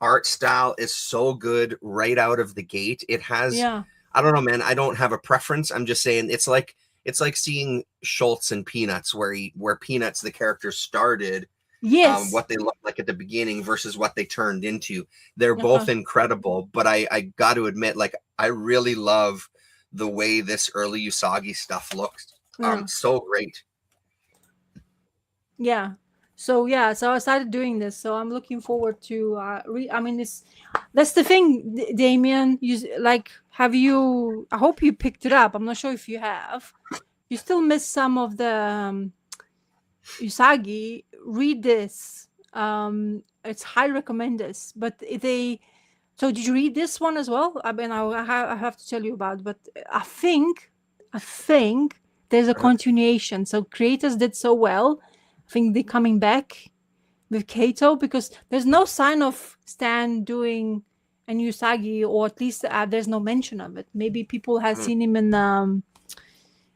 Speaker 2: art style is so good right out of the gate. It has.
Speaker 1: Yeah.
Speaker 2: I don't know, man. I don't have a preference. I'm just saying it's like seeing Schultz and Peanuts, where Peanuts the character started.
Speaker 1: Yes.
Speaker 2: What they looked like at the beginning versus what they turned into. They're both incredible, but I got to admit, like I really love the way this early Usagi stuff looks. So great.
Speaker 1: Yeah. So I started doing this. So I'm looking forward to I mean, that's the thing, Damien. Have you? I hope you picked it up. I'm not sure if you have. You still miss some of the Usagi. Read this. It's highly recommend this. But so did you read this one as well? I mean, I have to tell you about it, but I think there's a continuation. So creators did so well. I think they're coming back with Kato, because there's no sign of Stan doing a Usagi, or at least there's no mention of it. Maybe people have seen him in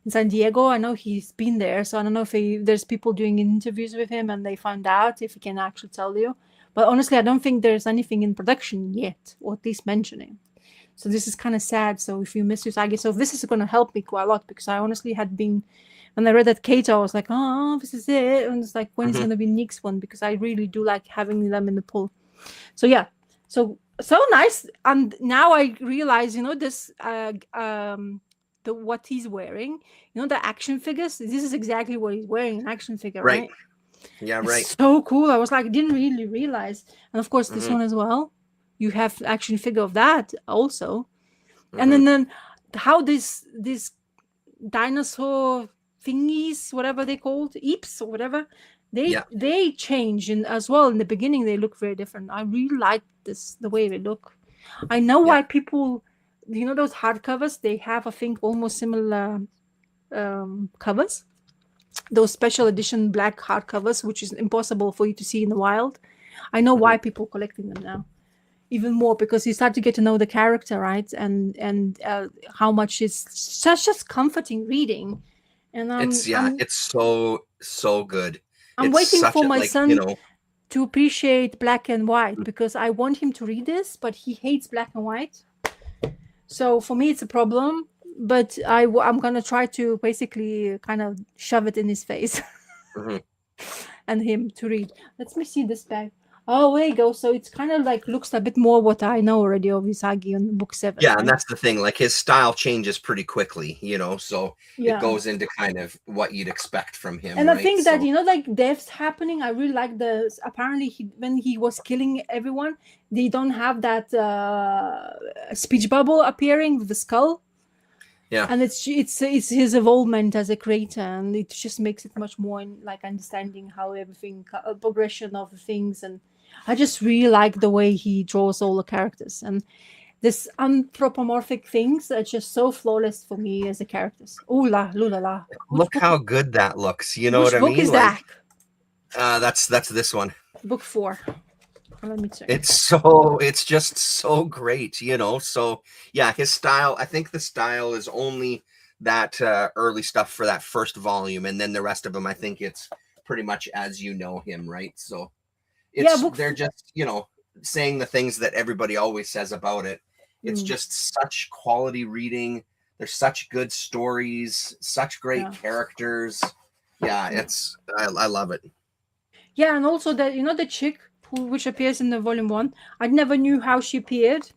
Speaker 1: San Diego. I know he's been there, so I don't know if there's people doing interviews with him and they found out if he can actually tell you. But honestly, I don't think there's anything in production yet, or at least mentioning. So this is kind of sad. So if you miss Usagi, so this is going to help me quite a lot, because I honestly had been, when I read that Kato, I was like, oh, this is it. And it's like, when is going to be next one? Because I really do like having them in the pool. So yeah, so nice. And now I realize, this what he's wearing, the action figures. This is exactly what he's wearing, an action figure, right?
Speaker 2: Yeah,
Speaker 1: It's
Speaker 2: right.
Speaker 1: so cool. I was like, didn't really realize. And of course, this
Speaker 2: Hmm.
Speaker 1: one as well. You have action figure of that also. And
Speaker 2: Hmm.
Speaker 1: then how this dinosaur thingies, whatever they called, eeps or whatever,
Speaker 2: Yeah.
Speaker 1: they change and as well. In the beginning, they look very different. I really like the way they look. I know
Speaker 2: Yeah.
Speaker 1: why people, those hardcovers, they have, I think, almost similar covers. Those special edition black hardcovers, which is impossible for you to see in the wild. I know
Speaker 2: Hmm.
Speaker 1: why people are collecting them now even more, because you start to get to know the character, right? And how much it's just comforting reading. And
Speaker 2: It's so good.
Speaker 1: I'm
Speaker 2: It's
Speaker 1: waiting
Speaker 2: such
Speaker 1: for
Speaker 2: a,
Speaker 1: my
Speaker 2: like,
Speaker 1: son to appreciate black and white, because I want him to read this, but he hates black and white. So for me, it's a problem. But I'm gonna try to basically kind of shove it in his face
Speaker 2: Mhm.
Speaker 1: and him to read. Let me see this bag. Oh, there you go. So it's kind of like looks a bit more what I know already of Usagi on book 7,
Speaker 2: Yeah, and
Speaker 1: right?
Speaker 2: that's the thing. Like, his style changes pretty quickly, so it
Speaker 1: Yeah.
Speaker 2: goes into kind of what you'd expect from him,
Speaker 1: And I
Speaker 2: right?
Speaker 1: think that,
Speaker 2: So
Speaker 1: like deaths happening, I really like apparently when he was killing everyone, they don't have that speech bubble appearing with the skull.
Speaker 2: yeah.
Speaker 1: And it's his evolvement as a creator, and it just makes it much more like understanding how everything progression of the things. And I just really like the way he draws all the characters, and this anthropomorphic things are just so flawless for me as the characters. Ooh la lula la.
Speaker 2: Look how good that looks. You know what
Speaker 1: Which
Speaker 2: I
Speaker 1: book
Speaker 2: mean?
Speaker 1: is
Speaker 2: Like,
Speaker 1: that?
Speaker 2: that's this one.
Speaker 1: Book 4. Let me check.
Speaker 2: It's just so great, So yeah, his style. I think the style is only that early stuff for that first volume, and then the rest of them, I think it's pretty much as you know him, right? So
Speaker 1: Yeah,
Speaker 2: they're just saying the things that everybody always says about it. It's
Speaker 1: Mm,
Speaker 2: just such quality reading. There's such good stories, such great
Speaker 1: yeah.
Speaker 2: characters. Yeah,
Speaker 1: Yeah.
Speaker 2: I love it.
Speaker 1: Yeah, and also the chick which appears in the volume 1. I never knew how she appeared.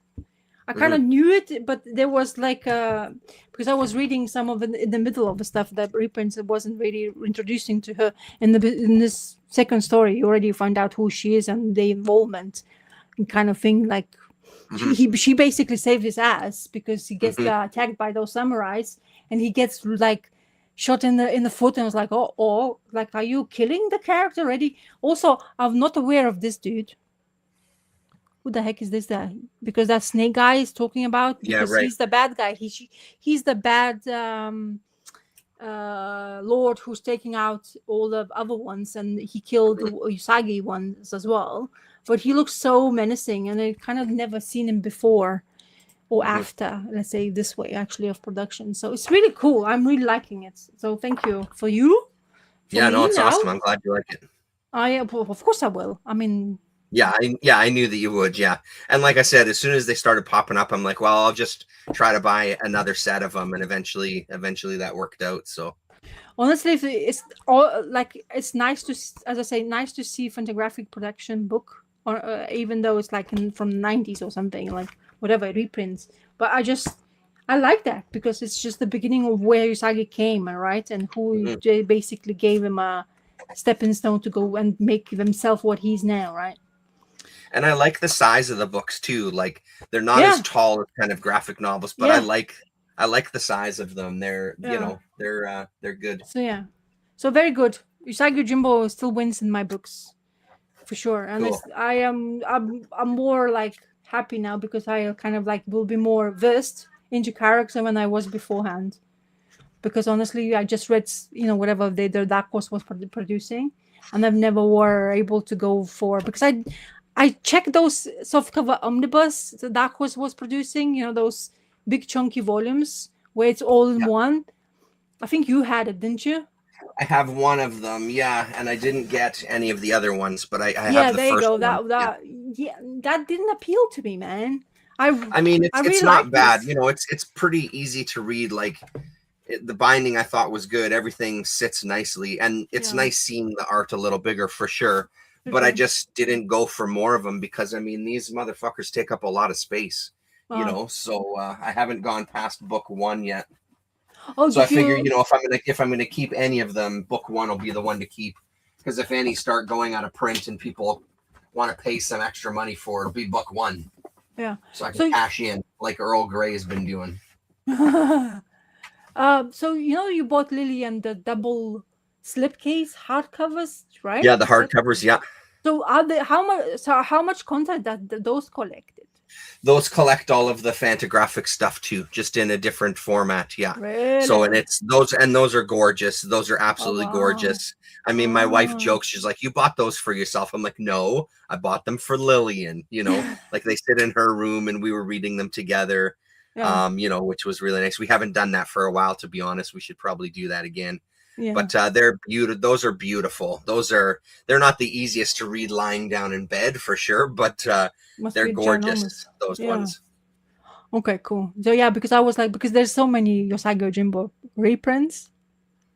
Speaker 1: I kind of
Speaker 2: Mhm.
Speaker 1: knew it, but there was like because I was reading some of it in the middle of the stuff that reprints. It wasn't really introducing to her in this second story. You already find out who she is and the involvement and kind of thing. Like
Speaker 2: Mhm.
Speaker 1: she basically saved his ass because he gets
Speaker 2: Mhm.
Speaker 1: attacked by those samurais, and he gets like shot in the foot, and I was like, oh, like, are you killing the character already? Also, I'm not aware of this dude. Who the heck is this guy? Because that snake guy is talking about,
Speaker 2: Yeah,
Speaker 1: because
Speaker 2: right.
Speaker 1: he's the bad guy. He's the bad lord who's taking out all the other ones, and he killed the
Speaker 2: Mhm.
Speaker 1: Usagi ones as well. But he looks so menacing, and I kind of never seen him before or
Speaker 2: Mhm.
Speaker 1: after, let's say this way, actually, of production. So it's really cool. I'm really liking it. So thank you for you. For
Speaker 2: Yeah, no,
Speaker 1: me
Speaker 2: it's
Speaker 1: now,
Speaker 2: awesome. I'm glad you like it.
Speaker 1: of course I will. I mean,
Speaker 2: I knew that you would. Yeah, and like I said, as soon as they started popping up, I'm like, well, I'll just try to buy another set of them, and eventually that worked out. So
Speaker 1: honestly, it's all like it's nice to, as I say, nice to see Fantagraphic production book, or even though it's like from the 90s or something, like whatever reprints. But I like that because it's just the beginning of where Usagi came, right, and who
Speaker 2: mhm.
Speaker 1: basically gave him a stepping stone to go and make himself what he's now, right?
Speaker 2: And I like the size of the books too. Like, they're not as
Speaker 1: Yeah,
Speaker 2: tall as kind of graphic novels, but
Speaker 1: yeah,
Speaker 2: I like the size of them. They're
Speaker 1: yeah.
Speaker 2: they're good.
Speaker 1: So yeah, so very good. Usagi Jimbo still wins in my books for sure, and
Speaker 2: Cool.
Speaker 1: I'm more like happy now because I kind of like will be more versed into character than I was beforehand. Because honestly, I just read whatever their Dark Horse was producing, and I've never were able to go for, because I checked those softcover omnibus the Dark Horse was producing, those big chunky volumes where it's all in
Speaker 2: Yeah.
Speaker 1: one. I think you had it, didn't you?
Speaker 2: I have one of them, yeah, and I didn't get any of the other ones, but I
Speaker 1: Yeah,
Speaker 2: have the
Speaker 1: there you
Speaker 2: first
Speaker 1: go.
Speaker 2: one. Yeah.
Speaker 1: That didn't appeal to me, man. I
Speaker 2: I mean,
Speaker 1: I
Speaker 2: it's
Speaker 1: really
Speaker 2: not
Speaker 1: like
Speaker 2: bad.
Speaker 1: this.
Speaker 2: It's pretty easy to read. Like, the binding I thought was good. Everything sits nicely, and it's
Speaker 1: Yeah,
Speaker 2: nice seeing the art a little bigger for sure.
Speaker 1: for
Speaker 2: But I
Speaker 1: sure.
Speaker 2: just didn't go for more of them because I mean these motherfuckers take up a lot of space,
Speaker 1: Uh,
Speaker 2: So I haven't gone past book 1 yet.
Speaker 1: oh,
Speaker 2: So I
Speaker 1: did
Speaker 2: figure
Speaker 1: you?
Speaker 2: if I'm gonna keep any of them, book 1 will be the one to keep. Because if any start going out of print and people want to pay some extra money for it, it'll be book one.
Speaker 1: Yeah.
Speaker 2: So I can
Speaker 1: So
Speaker 2: cash in like Earl Grey has been doing.
Speaker 1: so you bought Lillian the double slipcase hardcovers, right?
Speaker 2: Yeah, the hardcovers. Yeah.
Speaker 1: So are they how much content that those collected?
Speaker 2: Those collect all of the Fantagraphic stuff too, just in a different format. Yeah.
Speaker 1: Really?
Speaker 2: So and it's those are gorgeous. Those are absolutely
Speaker 1: wow.
Speaker 2: gorgeous. I mean, my wife jokes, she's like, "You bought those for yourself?" I'm like, "No, I bought them for Lillian." Like they sit in her room and we were reading them together.
Speaker 1: Yeah.
Speaker 2: Which was really nice. We haven't done that for a while, to be honest. We should probably do that again.
Speaker 1: Yeah.
Speaker 2: But they're beautiful. Those are beautiful. They're not the easiest to read lying down in bed for sure, but they're gorgeous.
Speaker 1: Ginormous.
Speaker 2: Those ones.
Speaker 1: Okay, cool. So yeah, because I was like, because there's so many Usagi Yojimbo reprints.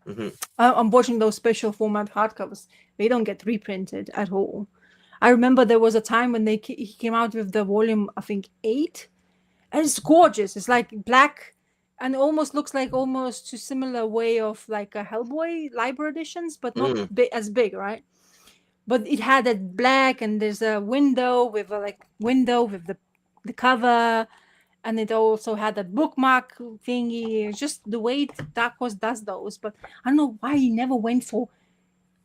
Speaker 2: Mm-hmm.
Speaker 1: Unfortunately, those special format hardcovers, they don't get reprinted at all. I remember there was a time when he came out with the volume, I think 8, and it's gorgeous. It's like black, and almost looks like almost a similar way of like a Hellboy library editions, but not as big, right? But it had that black, and there's a window with the cover, and it also had a bookmark thingy. It's just the way Dark Horse does those. But I don't know why he never went for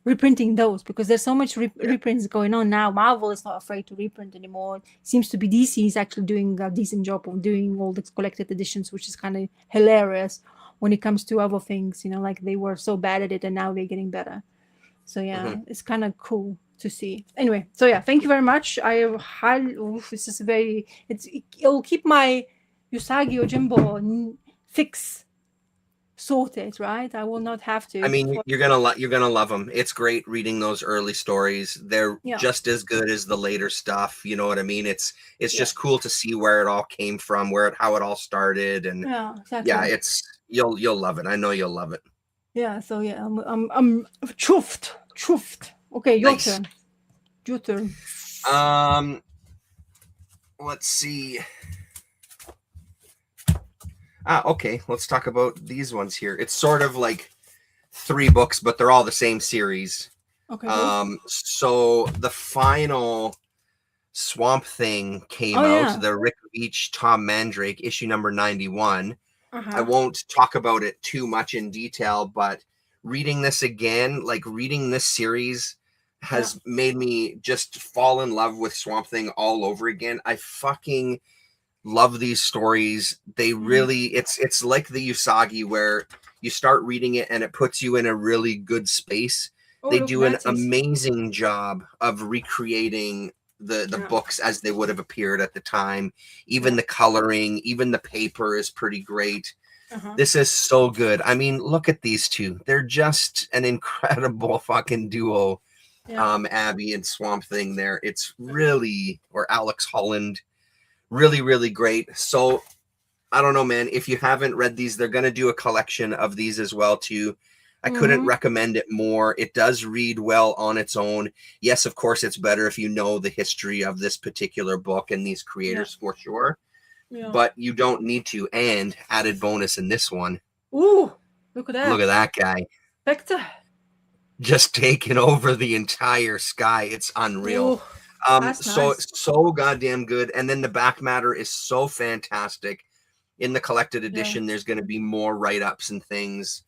Speaker 1: reprinting those, because there's so much reprints going on now. Marvel is not afraid to reprint anymore. It seems to be DC is actually doing a decent job of doing all the collected editions, which is kind of hilarious when it comes to other things. Like they were so bad at it and now they're getting better. So yeah, it's kind of cool to see. Anyway, so yeah, thank you very much. This is it'll keep my Usagi Yojimbo fix sorted, right? I will not have to.
Speaker 2: I mean, you're gonna love them. It's great reading those early stories. They're just as good as the later stuff. You know what I mean? It's just cool to see where it all came from, how it all started, and
Speaker 1: exactly.
Speaker 2: it's you'll love it. I know you'll love it.
Speaker 1: Yeah. So yeah, I'm chuffed. Okay, your turn. Your turn.
Speaker 2: Let's see. Okay, let's talk about these ones here. It's sort of like 3 books, but they're all the same series.
Speaker 1: Okay.
Speaker 2: So the final Swamp Thing came out, the Rick Veitch, Tom Mandrake, issue number 91. I won't talk about it too much in detail, but reading this again, like reading this series has made me just fall in love with Swamp Thing all over again. I fucking love these stories. They really, it's like the Usagi where you start reading it and it puts you in a really good space. They do an amazing job of recreating the books as they would have appeared at the time. Even the coloring, even the paper is pretty great. This is so good. I mean, look at these two. They're just an incredible fucking duo. Abby and Swamp Thing there. It's really, or Alex Holland, really, really great. So I don't know, man, if you haven't read these, they're going to do a collection of these as well too. I couldn't recommend it more. It does read well on its own. Yes, of course, it's better if you know the history of this particular book and these creators for sure. But you don't need to. And added bonus in this one.
Speaker 1: Ooh, look at that.
Speaker 2: Look at that guy.
Speaker 1: Vector.
Speaker 2: Just taking over the entire sky. It's unreal. So goddamn good. And then the back matter is so fantastic. In the collected edition, there's going to be more write-ups and things.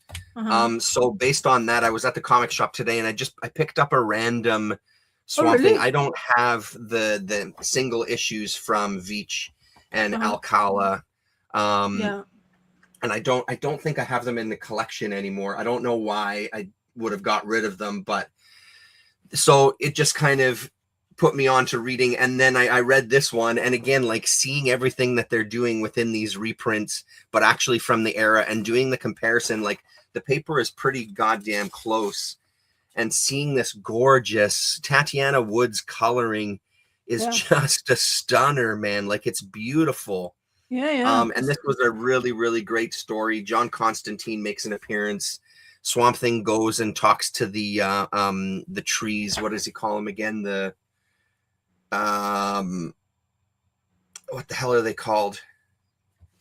Speaker 2: So based on that, I was at the comic shop today and I picked up a random Swamp Thing. I don't have the single issues from Veitch and Alcala. And I don't think I have them in the collection anymore. I don't know why I would have got rid of them, but so it just kind of put me on to reading. And then I read this one, and again, like seeing everything that they're doing within these reprints, but actually from the era, and doing the comparison, like the paper is pretty goddamn close, and seeing this gorgeous Tatiana Woods coloring is just a stunner, man. Like it's beautiful. And this was a really, really great story. John Constantine makes an appearance. Swamp Thing goes and talks to the trees. What does he call them again? The what the hell are they called?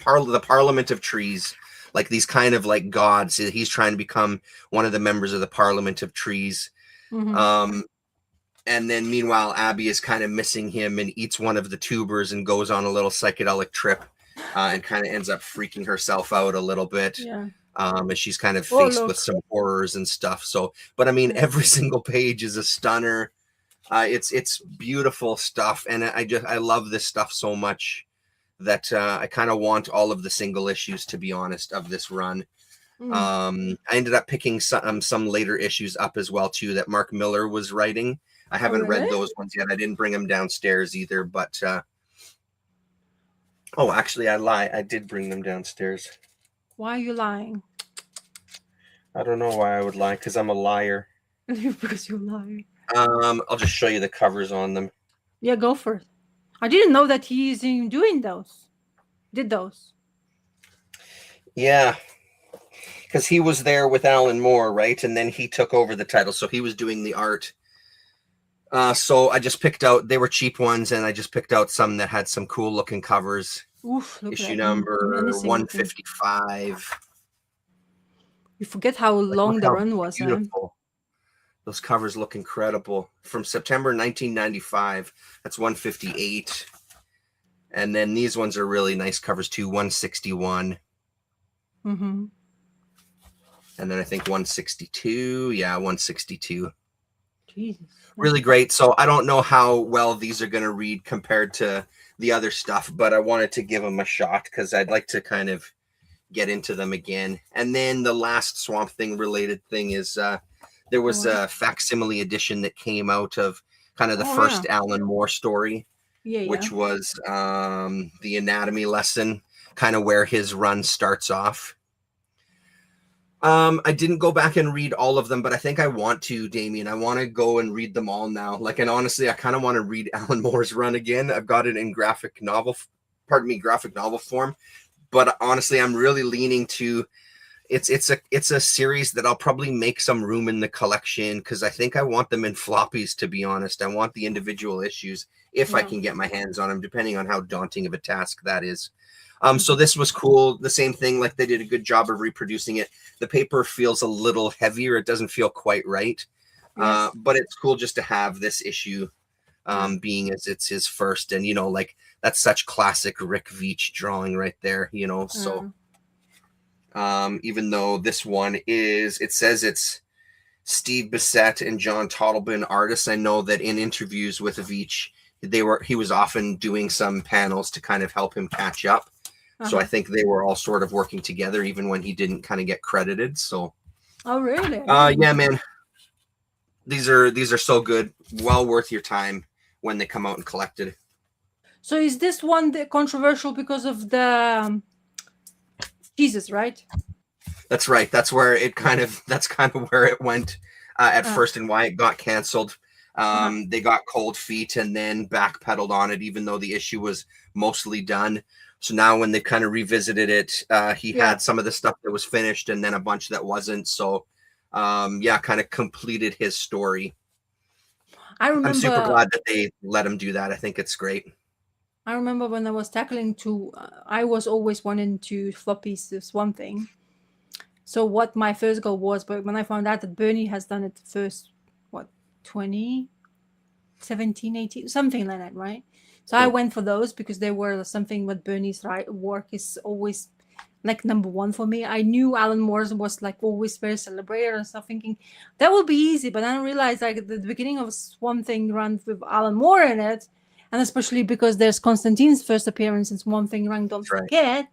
Speaker 2: The Parliament of Trees. Like these kind of like gods. He's trying to become one of the members of the Parliament of Trees.
Speaker 1: Mhm.
Speaker 2: And then meanwhile, Abby is kind of missing him and eats one of the tubers and goes on a little psychedelic trip, and kind of ends up freaking herself out a little bit.
Speaker 1: Yeah.
Speaker 2: As she's kind of
Speaker 1: Oh,
Speaker 2: faced with
Speaker 1: look.
Speaker 2: some horrors and stuff. So, but I mean,
Speaker 1: Yeah.
Speaker 2: every single page is a stunner. It's beautiful stuff, and I love this stuff so much that I kind of want all of the single issues, to be honest, of this run. I ended up picking some later issues up as well too that Mark Miller was writing. I haven't read
Speaker 1: really?
Speaker 2: those ones yet. I didn't bring them downstairs either, but oh, actually, I lie. I did bring them downstairs.
Speaker 1: Why are you lying?
Speaker 2: I don't know why I would lie, because I'm a liar.
Speaker 1: Because you lie.
Speaker 2: I'll just show you the covers on them.
Speaker 1: Yeah, go for it. I didn't know that he's doing those. Did those?
Speaker 2: Yeah, because he was there with Alan Moore, right? And then he took over the title, so he was doing the art. So I just picked out, they were cheap ones, and I just picked out some that had some cool looking covers.
Speaker 1: Oof, look
Speaker 2: Issue
Speaker 1: at that.
Speaker 2: number
Speaker 1: Menacing
Speaker 2: 155.
Speaker 1: You forget how long
Speaker 2: Look
Speaker 1: the
Speaker 2: how
Speaker 1: run was.
Speaker 2: beautiful. Those covers look incredible. From September 1995, that's 158. And then these ones are really nice covers too, 161.
Speaker 1: Mm-hmm.
Speaker 2: And then I think 162. Yeah, 162.
Speaker 1: Jesus.
Speaker 2: Really great. So I don't know how well these are going to read compared to the other stuff, but I wanted to give them a shot because I'd like to kind of get into them again. And then the last Swamp Thing related thing is there was a facsimile edition that came out of kind of the first Alan Moore story, which was the anatomy lesson, kind of where his run starts off. I didn't go back and read all of them, but I think I want to, Damien. I want to go and read them all now. And honestly, I kind of want to read Alan Moore's run again. I've got it in graphic novel form. But honestly, I'm really leaning to it's a series that I'll probably make some room in the collection because I think I want them in floppies, to be honest. I want the individual issues if I can get my hands on them, depending on how daunting of a task that is. So this was cool. The same thing, like they did a good job of reproducing it. The paper feels a little heavier. It doesn't feel quite right. But it's cool just to have this issue being as it's his first. And, like that's such classic Rick Veitch drawing right there, So even though this one it says it's Steve Bissette and John Totleben artists, I know that in interviews with Veitch, he was often doing some panels to kind of help him catch up. So I think they were all sort of working together, even when he didn't kind of get credited. So,
Speaker 1: oh really?
Speaker 2: Yeah, man, these are so good. Well worth your time when they come out and collected.
Speaker 1: So is this one controversial because of the Jesus, right?
Speaker 2: That's right. That's where that's kind of where it went at first, and why it got canceled. They got cold feet and then backpedaled on it, even though the issue was mostly done. So now when they kind of revisited it, he had some of the stuff that was finished and then a bunch that wasn't. So, kind of completed his story. I'm super glad that they let him do that. I think it's great.
Speaker 1: I remember when I was tackling I was always wanting to floppies this one thing. So what my first goal was, but when I found out that Bernie has done it first, 17, 18, something like that, right? So I went for those because they were something with Bernie's work is always like number one for me. I knew Alan Moore's was like always very celebrated and stuff, thinking that will be easy. But I realized like at the beginning of Swamp Thing run with Alan Moore in it, and especially because there's Constantine's first appearance in Swamp Thing run, don't forget,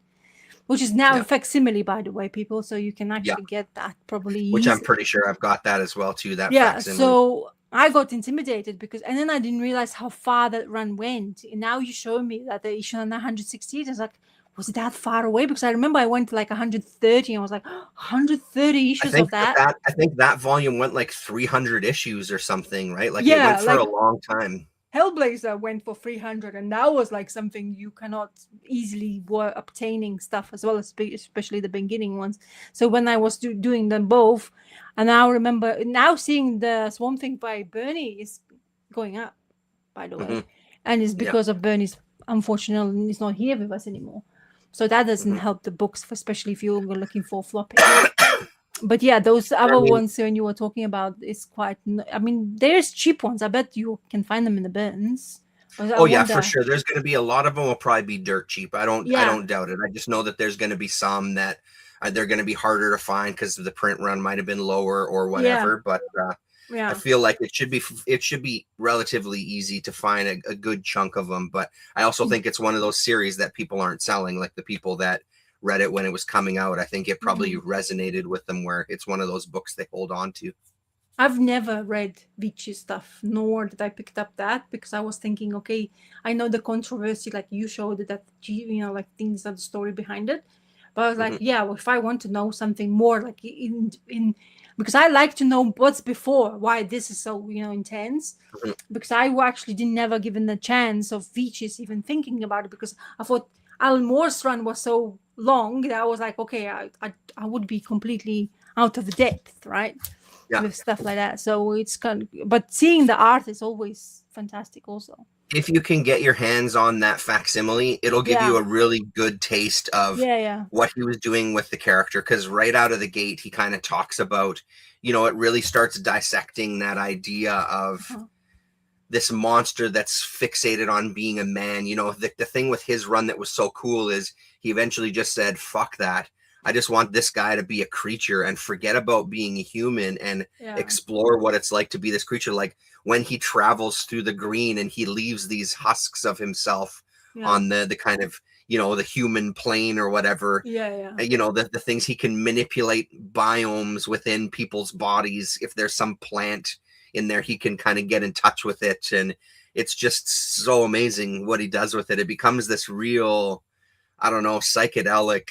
Speaker 1: which is now a facsimile, by the way, people. So you can actually get that probably
Speaker 2: which
Speaker 1: easy.
Speaker 2: I'm pretty sure I've got that as well too. That facsimile.
Speaker 1: So I got intimidated and then I didn't realize how far that run went. And now you show me that the issue on 168 is like, was it that far away? Because I remember I went to like 130 and I was like, 130 issues of that.
Speaker 2: I think that volume went like 300 issues or something, right? Like it went for a long time.
Speaker 1: Hellblazer went for 300, and that was like something you cannot easily were obtaining stuff as well, especially the beginning ones. So when I was doing them both, and I remember now seeing the Swamp Thing by Bernie is going up, by the way, and it's because of Bernie's unfortunately he's not here with us anymore. So that doesn't help the books, especially if you're looking for floppy. But yeah, those
Speaker 2: I
Speaker 1: other
Speaker 2: mean,
Speaker 1: ones when you were talking about is quite. I mean, there's cheap ones. I bet you can find them in the bins. But I
Speaker 2: oh yeah, for
Speaker 1: wonder.
Speaker 2: sure. There's going to be a lot of them will probably be dirt cheap. I
Speaker 1: Yeah,
Speaker 2: don't doubt it. I just know that there's going to be some that they're going to be harder to find because the print run might have been lower or
Speaker 1: yeah,
Speaker 2: whatever. But I
Speaker 1: yeah.
Speaker 2: feel like it should be relatively easy to find a good chunk of them. But I also think it's one of those series that people aren't selling, like the people that read it when it was coming out. I think it probably resonated with them where it's one of those books they hold on to.
Speaker 1: I've never read Vici stuff, nor did I picked up that because I was thinking, okay, I know the controversy, like you showed that, like things are the story behind it. But I was like, yeah, well, if I want to know something more, like in because I like to know what's before, why this is so, intense. Because I actually didn't never given the chance of Vichys even thinking about it because I thought Alan Moore's run was so long that I was like, okay, I would be completely out of the depth, right?
Speaker 2: Yeah.
Speaker 1: With stuff like that. So it's but seeing the art is always fantastic also.
Speaker 2: If you can get your hands on that facsimile, it'll give you a really good taste of what he was doing with the character. Because right out of the gate, he kind of talks about, it really starts dissecting that idea of this monster that's fixated on being a man. The thing with his run that was so cool is he eventually just said, fuck that. I just want this guy to be a creature and forget about being a human and explore what it's like to be this creature. Like when he travels through the green and he leaves these husks of himself on the kind of, the human plane or whatever. The things he can manipulate biomes within people's bodies. If there's some plant in there, he can kind of get in touch with it. And it's just so amazing what he does with it. It becomes this real, I don't know, psychedelic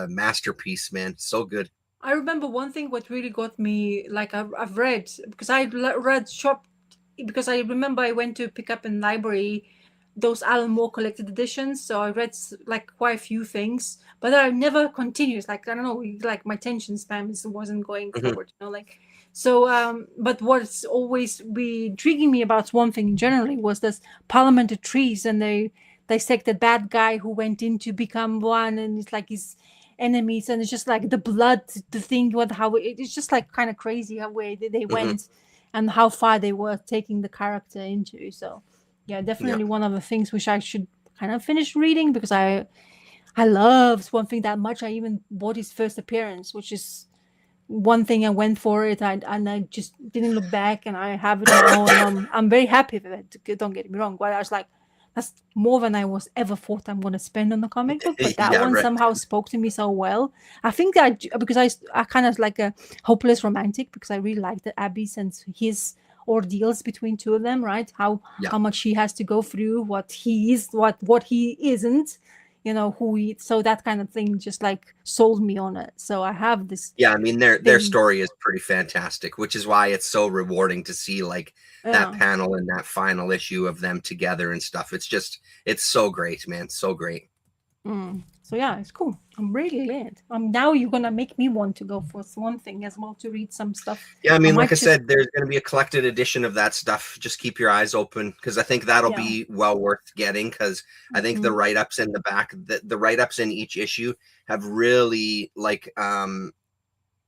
Speaker 2: masterpiece, man. So good.
Speaker 1: I remember one thing what really got me, like I've read, because I read shop, because I remember I went to pick up in library those Alan Moore collected editions. So I read like quite a few things, but I never continued. Like, I don't know, like my attention span wasn't going forward, So, but what's always be intriguing me about Swamp Thing generally was this Parliament of Trees, and they dissected bad guy who went in to become one, and it's like his enemies, and it's just like the blood, the thing, how it's just like kind of crazy how way they went, and how far they were taking the character into. So, yeah, definitely one of the things which I should kind of finish reading because I love Swamp Thing that much. I even bought his first appearance, which is one thing I went for it, and I just didn't look back, and I have it now, and I'm very happy with it. Don't get me wrong, but I was like, that's more than I was ever thought I'm going to spend on the comic book. But that one somehow spoke to me so well. I think that because I kind of like a hopeless romantic because I really like the Abby's and his ordeals between two of them, right? How much he has to go through, what he is, what he isn't. Who he, so that kind of thing just like sold me on it. So I have this.
Speaker 2: Yeah, I mean their story is pretty fantastic, which is why it's so rewarding to see like that panel and that final issue of them together and stuff. It's so great, man. So great.
Speaker 1: So yeah, it's cool. I'm really glad. Now you're gonna make me want to go for one thing as well to read some stuff.
Speaker 2: Yeah, I mean, like I said, there's gonna be a collected edition of that stuff. Just keep your eyes open because I think that'll be well worth getting. Because I think the write-ups in the back, the write-ups in each issue have really like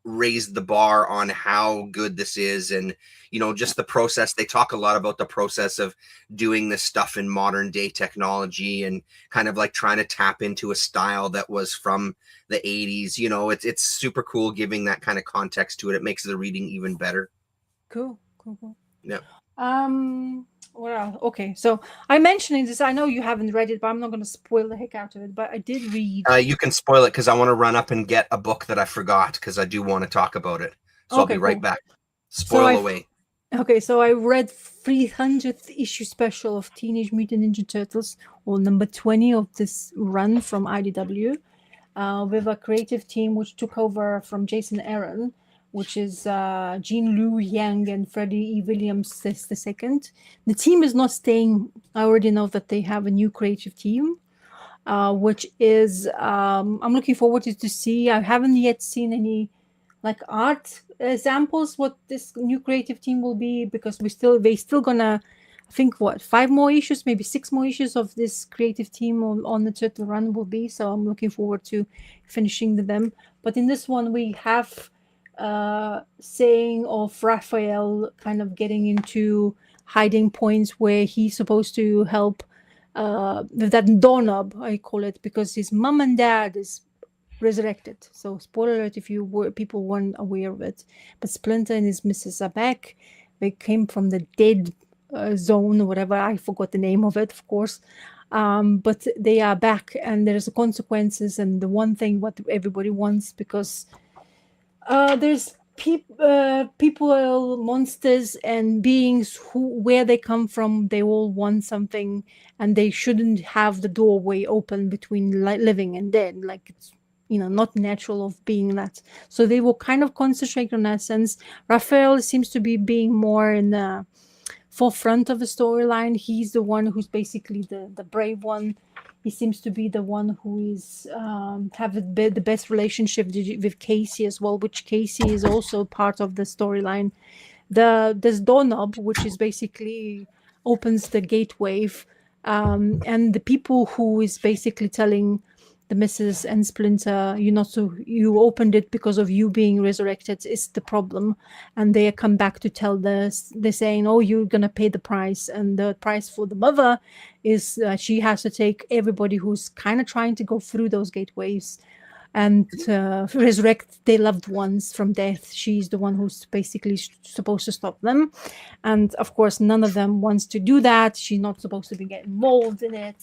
Speaker 2: raised the bar on how good this is, and just the process. They talk a lot about the process of doing this stuff in modern day technology and kind of like trying to tap into a style that was from the 80s. It's super cool giving that kind of context to it. It makes the reading even better.
Speaker 1: Cool.
Speaker 2: Yeah.
Speaker 1: Well, okay, so I mentioned this. I know you haven't read it, but I'm not going to spoil the heck out of it. But I did read.
Speaker 2: You can spoil it because I want to run up and get a book that I forgot because I do want to talk about it. So I'll be right back. Spoil away.
Speaker 1: Okay, so I read 300th issue special of Teenage Mutant Ninja Turtles, or number 20 of this run from IDW, with a creative team which took over from Jason Aaron, which is Jean Lu Yang and Freddie E. Williams II. The team is not staying. I already know that they have a new creative team, which is I'm looking forward to see. I haven't yet seen any like art examples what this new creative team will be because they still gonna, I think 5 more issues, maybe 6 more issues of this creative team on the Turtle Run will be. So I'm looking forward to finishing them. But in this one we have saying of Raphael kind of getting into hiding points where he's supposed to help with that doorknob, I call it, because his mom and dad is resurrected. So spoiler alert if people weren't aware of it. But Splinter and his missus are back. They came from the dead zone or whatever. I forgot the name of it, of course. But they are back, and there's consequences. And the one thing what everybody wants, because there's people, monsters, and beings where they come from, they all want something, and they shouldn't have the doorway open between living and dead. Like, it's not natural of being that. So they will kind of concentrate on that sense. Raphael seems to be being more in the forefront of the storyline. He's the one who's basically the brave one. He seems to be the one who is have the best relationship with Casey as well, which Casey is also part of the storyline. There's doorknob, which is basically opens the gateway, and the people who is basically telling the Mrs. and Splinter, you opened it because of you being resurrected is the problem, and they come back to tell they're saying, oh, you're gonna pay the price, and the price for the mother is she has to take everybody who's kind of trying to go through those gateways and resurrect their loved ones from death. She's the one who's basically supposed to stop them, and of course none of them wants to do that. She's not supposed to be getting involved in it.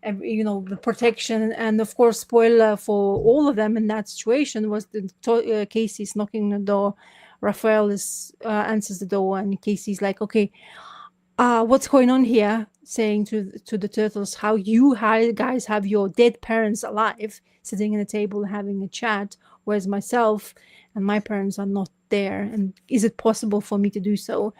Speaker 1: The protection, and of course, spoiler for all of them in that situation was the Casey's knocking the door. Raphael answers the door, and Casey's like, okay, what's going on here? Saying to the turtles, how you guys have your dead parents alive, sitting at a table having a chat, whereas myself and my parents are not there, and is it possible for me to do so?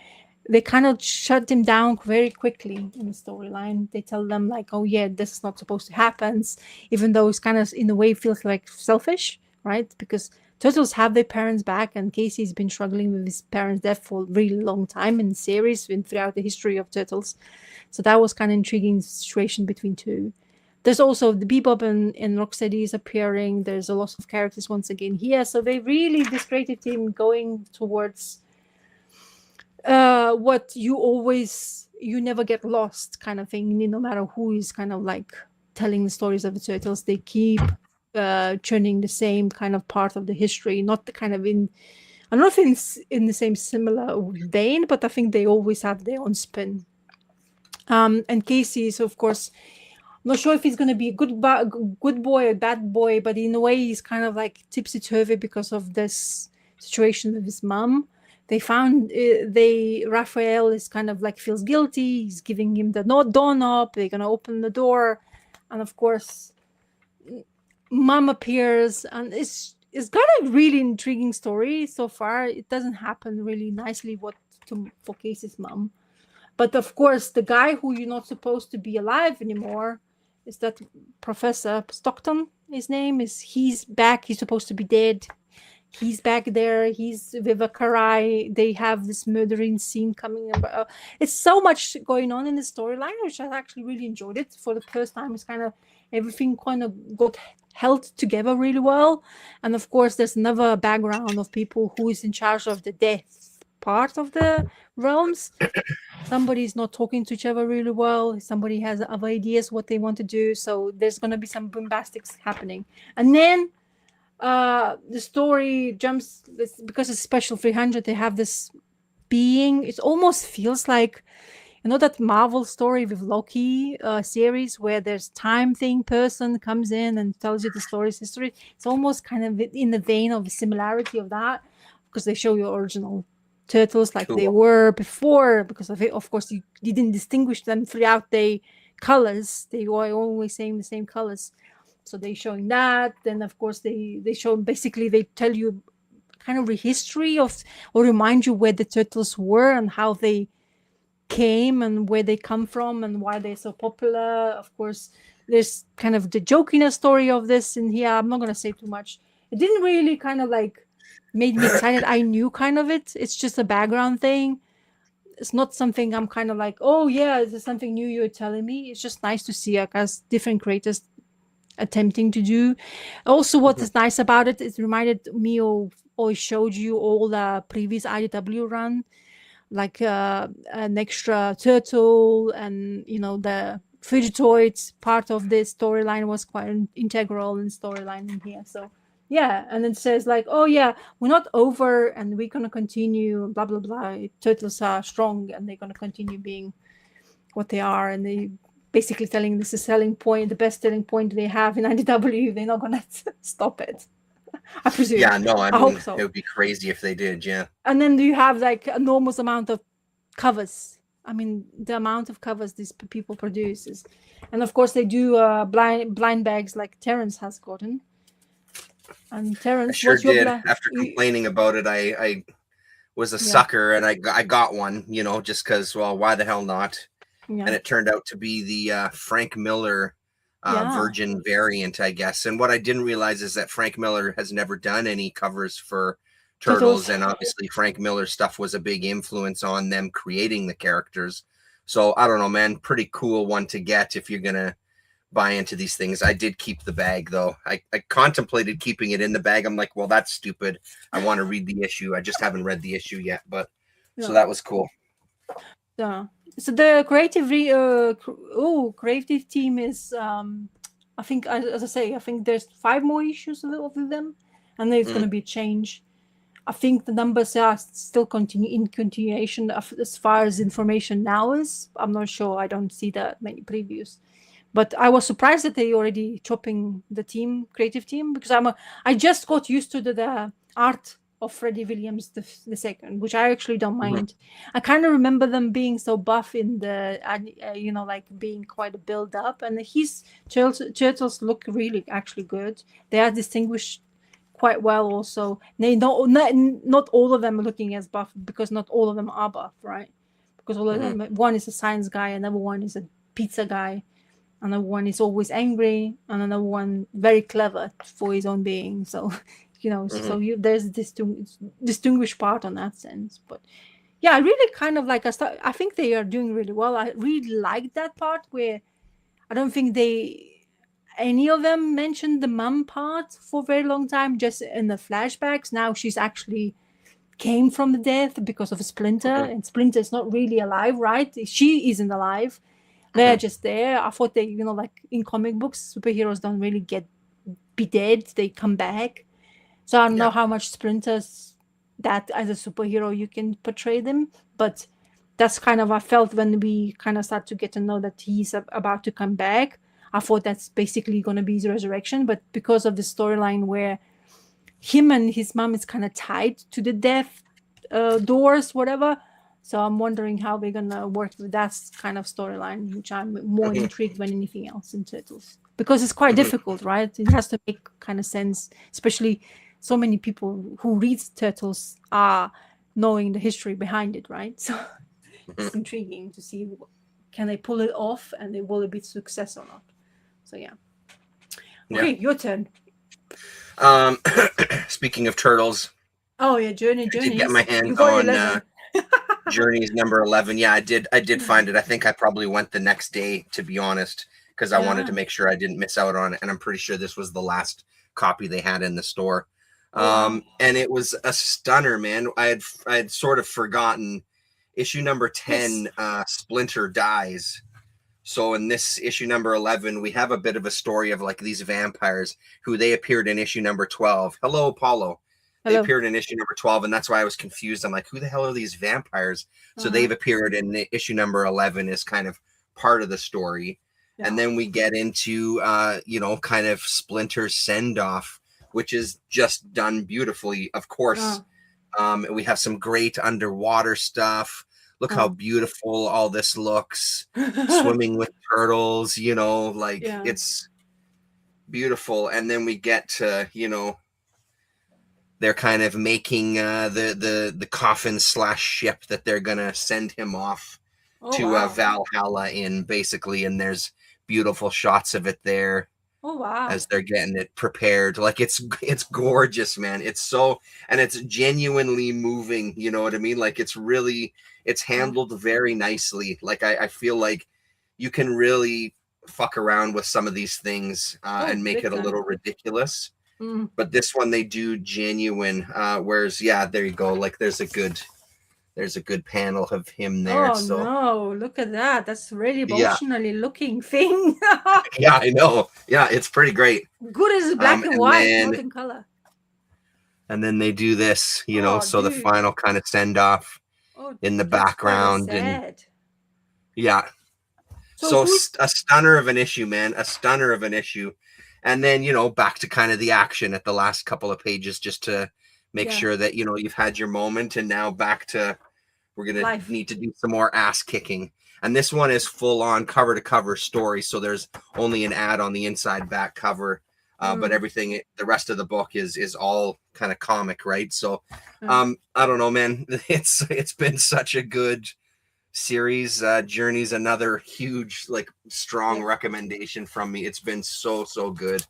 Speaker 1: They kind of shut him down very quickly in the storyline. They tell them like, oh yeah, this is not supposed to happen, even though it's kind of in a way feels like selfish, right? Because turtles have their parents back, and Casey's been struggling with his parents' death for a really long time in the series and throughout the history of turtles. So that was kind of intriguing situation between two. There's also the Bebop and Rocksteady is appearing. There's a lot of characters once again here. So they really, this creative team going towards what you never get lost kind of thing, no matter who is kind of like telling the stories of the turtles. They keep churning the same kind of part of the history, not the kind of I don't know if it's in the same similar vein, but I think they always have their own spin. And Casey is, of course, I'm not sure if he's going to be a good boy or bad boy, but in a way he's kind of like tipsy-turvy because of this situation with his mom. They found Raphael is kind of like feels guilty. He's giving him the doorknob. They're gonna open the door, and of course, Mom appears, and it's got a really intriguing story so far. It doesn't happen really nicely for Casey's mom, but of course, the guy who you're not supposed to be alive anymore is that Professor Stockton. His name is. He's back. He's supposed to be dead. He's back there. He's with a Karai. They have this murdering scene coming. It's so much going on in the storyline, which I actually really enjoyed it. For the first time, it's kind of everything kind of got held together really well. And of course, there's another background of people who is in charge of the death part of the realms. Somebody's not talking to each other really well. Somebody has other ideas what they want to do. So there's going to be some bombastics happening. And then the story jumps because it's Special 300. They have this being. It almost feels like, that Marvel story with Loki series where there's time thing person comes in and tells you the story's history. It's almost kind of in the vein of the similarity of that, because they show you original turtles like they were before, because of it. Of course, you didn't distinguish them throughout the colors. They were always saying the same colors. So they showing that. Then of course they show, basically they tell you kind of the history of, or remind you where the turtles were and how they came and where they come from and why they're so popular. Of course, there's kind of the jokiness story of this in here. I'm not gonna say too much. It didn't really kind of like made me excited. I knew kind of it. It's just a background thing. It's not something I'm kind of like, oh yeah, this is something new you're telling me. It's just nice to see as different creators attempting to do. Also, what is nice about it, it reminded me of always showed you all the previous IDW run, like an extra turtle, and the Fugitoids part of this storyline was quite integral in storyline in here. So yeah, and it says like, oh yeah, we're not over, and we're gonna continue, blah blah blah. Turtles are strong, and they're gonna continue being what they are, and they basically telling this is selling point, the best selling point they have in IDW. They're not gonna stop it. I presume.
Speaker 2: Yeah, no, I
Speaker 1: hope
Speaker 2: mean,
Speaker 1: so.
Speaker 2: it would be crazy if they did, yeah.
Speaker 1: And then you have like enormous amount of covers. I mean, the amount of covers these people produce and of course they do blind bags like Terrence has gotten. And Terrence,
Speaker 2: I sure
Speaker 1: what's your
Speaker 2: did. After complaining about it, I was a sucker, and I got one, just because, well, why the hell not?
Speaker 1: Yeah.
Speaker 2: And it turned out to be the Frank Miller Virgin variant, I guess. And what I didn't realize is that Frank Miller has never done any covers for Turtles, and obviously Frank Miller's stuff was a big influence on them creating the characters. So I don't know, man, pretty cool one to get if you're gonna buy into these things. I did keep the bag though. I contemplated keeping it in the bag. I'm like, well, that's stupid. I want to read the issue. I just haven't read the issue yet, but so that was cool.
Speaker 1: Yeah. So the creative team is I think, as I say, I think there's 5 more issues of them, and there's going to be a change. I think the numbers are still in continuation as far as information now is. I'm not sure. I don't see that many previews, but I was surprised that they already chopping the creative team, because I just got used to the art of Freddie Williams the second, which I actually don't mind. I kind of remember them being so buff in the like being quite a build up, and his turtles look really actually good. They are distinguished quite well also. They not all of them are looking as buff, because not all of them are buff, right? Because all of them, one is a science guy, another one is a pizza guy, another one is always angry, and another one very clever for his own being. So so there's this distinguished part on that sense. But yeah, I really kind of like, I think they are doing really well. I really like that part where I don't think any of them mentioned the mom part for a very long time, just in the flashbacks. Now she's actually came from the death because of a Splinter, and Splinter is not really alive, right? She isn't alive. They're just there. I thought they, like in comic books, superheroes don't really be dead. They come back. So I don't know how much Splinter's that as a superhero you can portray them, but that's kind of, I felt when we kind of start to get to know that he's about to come back. I thought that's basically going to be his resurrection, but because of the storyline where him and his mom is kind of tied to the death doors, whatever. So I'm wondering how they're going to work with that kind of storyline, which I'm more intrigued than anything else in Turtles. Because it's quite difficult, right? It has to make kind of sense, especially so many people who read Turtles are knowing the history behind it, right? So it's intriguing to see, can they pull it off, and will it be success or not? So yeah. Okay, your turn.
Speaker 2: Speaking of Turtles.
Speaker 1: Oh yeah, Journeys.
Speaker 2: I did get my hand on Journeys number 11. Yeah, I did find it. I think I probably went the next day, to be honest, because I wanted to make sure I didn't miss out on it. And I'm pretty sure this was the last copy they had in the store. And it was a stunner, man. I had sort of forgotten issue number 10, Splinter dies. So in this issue number 11, we have a bit of a story of like these vampires who they appeared in issue number 12. Hello, Apollo. They appeared in issue number 12, and that's why I was confused. I'm like, who the hell are these vampires? So they've appeared in issue number 11 as kind of part of the story. Yeah. And then we get into, kind of Splinter's send-off, which is just done beautifully, of course. We have some great underwater stuff. Look how beautiful all this looks. Swimming with turtles, it's beautiful. And then we get to, they're kind of making the coffin / ship that they're going to send him off to Valhalla in, basically. And there's beautiful shots of it there.
Speaker 1: Oh wow!
Speaker 2: As they're getting it prepared, like it's gorgeous, man. It's so, and it's genuinely moving. You know what I mean? Like it's handled very nicely. Like I feel like you can really fuck around with some of these things and make it a little ridiculous.
Speaker 1: Mm.
Speaker 2: But this one they do genuine. Whereas, yeah, there you go. Like there's a good panel of him there.
Speaker 1: Oh
Speaker 2: So
Speaker 1: no, look at that. That's really
Speaker 2: yeah,
Speaker 1: emotionally looking thing.
Speaker 2: yeah, I know. Yeah, it's pretty great.
Speaker 1: Good as black and white, not
Speaker 2: Then
Speaker 1: in color.
Speaker 2: they do this,
Speaker 1: Oh,
Speaker 2: so the
Speaker 1: dude.
Speaker 2: final kind of send off
Speaker 1: Oh,
Speaker 2: in the
Speaker 1: that's kind of
Speaker 2: background, and
Speaker 1: sad.
Speaker 2: yeah.
Speaker 1: So who's
Speaker 2: A stunner of an issue, man. A stunner of an issue. And then, back to kind of the action at the last couple of pages just to make sure that, you've had your moment, and now back to we're going to need to do some more ass kicking. And this one is full on cover to cover story. So there's only an ad on the inside back cover. But everything, the rest of the book is all kind of comic, right? So I don't know, man. It's been such a good series. Journey's another huge, like, strong recommendation from me. It's been so good.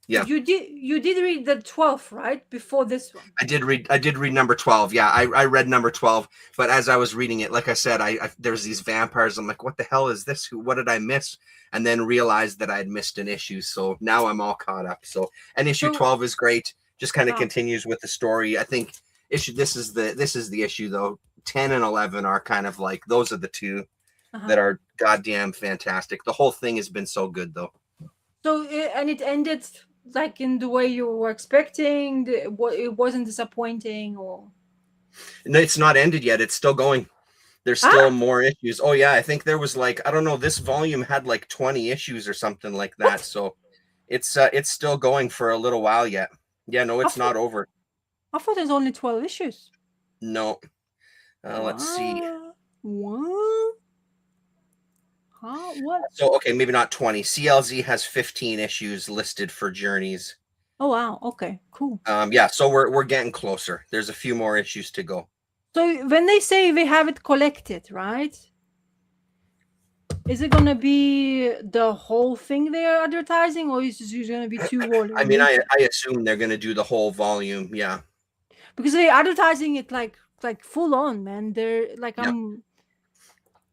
Speaker 2: Yeah,
Speaker 1: you did read the 12th, right, before this one?
Speaker 2: I did read number 12. Yeah, I read number 12, but as I was reading it, like I said, I there's these vampires. I'm like, what the hell is this? What did I miss? And then realized that I had missed an issue. So now I'm all caught up. So, and issue 12 is great. Just kind of continues with the story. I think this is the issue though. 10 and 11 are kind of like, those are the two that are goddamn fantastic. The whole thing has been so good though.
Speaker 1: So and it ended like in the way you were expecting. It wasn't disappointing, or
Speaker 2: no, it's not ended yet. It's still going. There's still more issues. Oh yeah, I think there was like, I don't know, this volume had like 20 issues or something like that. What? So it's still going for a little while yet. Yeah, no, it's not over.
Speaker 1: I thought there's only 12 issues.
Speaker 2: No. Let's see.
Speaker 1: What? Huh? What?
Speaker 2: So, okay, maybe not 20. CLZ has 15 issues listed for Journeys.
Speaker 1: Oh wow. Okay. Cool.
Speaker 2: Yeah. So we're getting closer. There's a few more issues to go.
Speaker 1: So when they say they have it collected, right? Is it gonna be the whole thing they're advertising, or is it gonna be 2 volumes?
Speaker 2: I mean, I assume they're gonna do the whole volume. Yeah.
Speaker 1: Because they're advertising it like full on, man. They're like,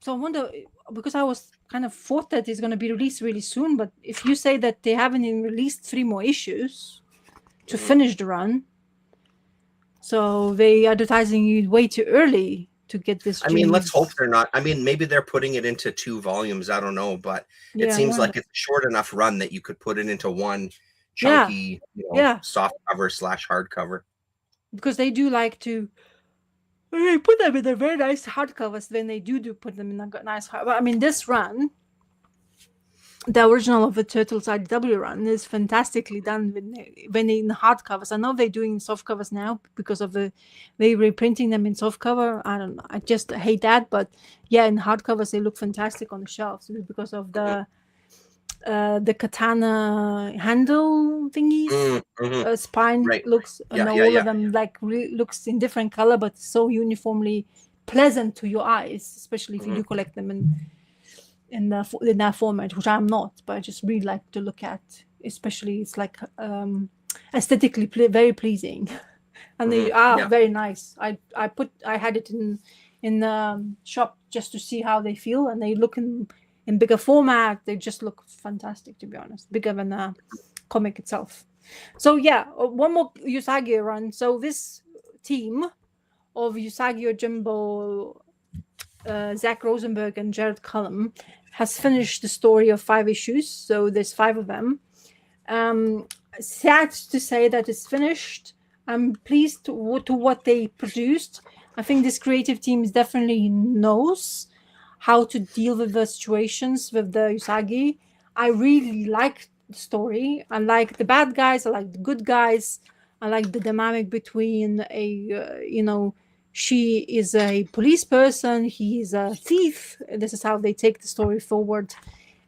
Speaker 1: so I wonder, because I was kind of thought that it's going to be released really soon, but if you say that they haven't even released 3 more issues to finish the run, so they advertising you way too early to get this.
Speaker 2: I mean, let's hope they're not. I mean, maybe they're putting it into 2 volumes. I don't know, but it seems like it's a short enough run that you could put it into one chunky, soft cover / hardcover. Because
Speaker 1: they do like to put them in a very nice hardcovers. When they do put them in a nice hardcover. I mean, this run, the original of the Turtles IDW run, is fantastically done when they in hardcovers. I know they're doing soft covers now because of they reprinting them in soft cover. I don't know. I just hate that, but yeah, in hardcovers they look fantastic on the shelves because of the katana handle thingies. Spine looks, all of them like looks in different color, but so uniformly pleasant to your eyes, especially if you do collect them in that format, which I'm not, but I just really like to look at. Especially it's like aesthetically very pleasing, and they are very nice. I had it in the shop just to see how they feel, and they look in bigger format. They just look fantastic, to be honest, bigger than the comic itself. So yeah, one more Usagi run. So this team of Usagi Yojimbo, Zach Rosenberg and Jared Cullum has finished the story of 5 issues. So there's 5 of them. Sad to say that it's finished. I'm pleased to what they produced. I think this creative team definitely knows how to deal with the situations with the Usagi. I really like the story. I like the bad guys. I like the good guys. I like the dynamic between she is a police person. He is a thief. This is how they take the story forward.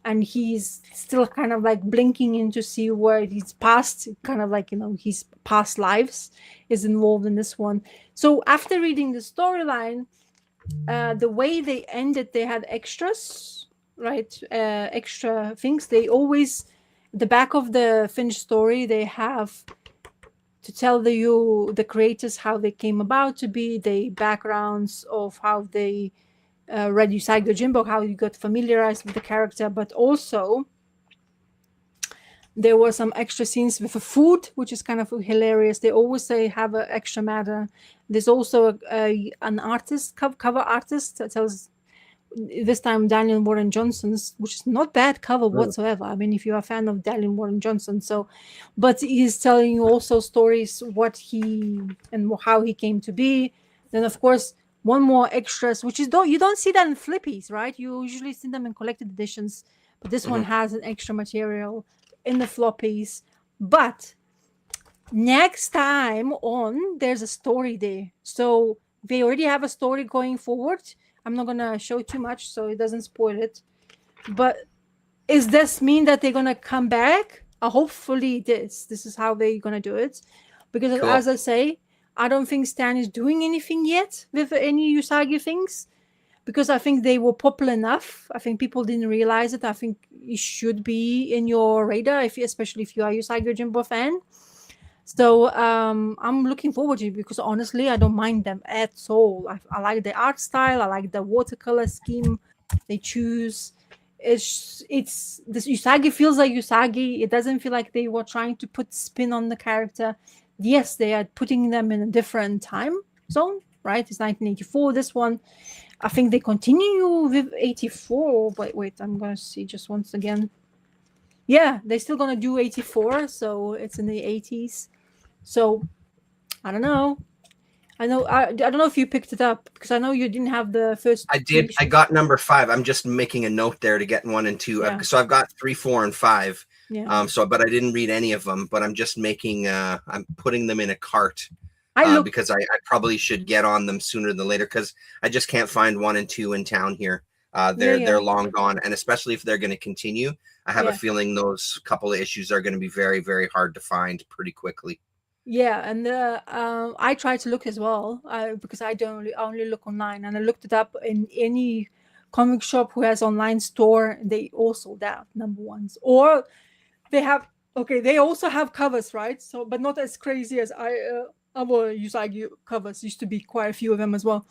Speaker 1: And he's still kind of like blinking in to see where his past, kind of like, his past lives is involved in this one. So after reading the storyline, the way they ended, they had extras, right? Extra things. They always, the back of the finished story, they have to tell the creators how they came about to be, the backgrounds of how they read Usagi Yojimbo, how you got familiarized with the character, but also There were some extra scenes with the food, which is kind of hilarious. They always say have an extra matter. There's also an artist, cover artist that tells, this time Daniel Warren Johnson's, which is not bad cover whatsoever. I mean, if you're a fan of Daniel Warren Johnson, so, but he's telling you also stories, what he and how he came to be. Then of course one more extras, which is you don't see that in flippies, right? You usually see them in collected editions, but this one has an extra material in the floppies. But next time on, there's a story there, so they already have a story going forward. I'm not gonna show too much so it doesn't spoil it. But is this mean that they're gonna come back? Hopefully this is how they're gonna do it. Because
Speaker 2: Cool.
Speaker 1: as I say, I don't think Stan is doing anything yet with any Usagi things. Because I think they were popular enough. I think people didn't realize it. I think it should be in your radar, especially if you are a Usagi Yojimbo fan. So I'm looking forward to it, because honestly, I don't mind them at all. I like the art style. I like the watercolor scheme they choose. It's this Usagi feels like Usagi. It doesn't feel like they were trying to put spin on the character. Yes, they are putting them in a different time zone, right? It's 1984. This one, I think they continue with 84. But wait, I'm gonna see just once again. Yeah, they're still gonna do 84, so it's in the 80s. So I don't know. I don't know if you picked it up, because I know you didn't have the first.
Speaker 2: I did. I got number 5. I'm just making a note there to get 1 and 2.
Speaker 1: Yeah.
Speaker 2: So I've got 3, 4, and 5.
Speaker 1: Yeah.
Speaker 2: But I didn't read any of them. But I'm just making. I'm putting them in a cart. Because I probably should get on them sooner than later, because I just can't find 1 and 2 in town here. They're long gone, and especially if they're going to continue, I have a feeling those couple of issues are going to be very, very hard to find pretty quickly.
Speaker 1: Yeah, and I tried to look as well, because I only look online, and I looked it up in any comic shop who has online store. They also have number ones, or they have. Okay, they also have covers, right? So, but not as crazy as our Usagi covers. Used to be quite a few of them as well.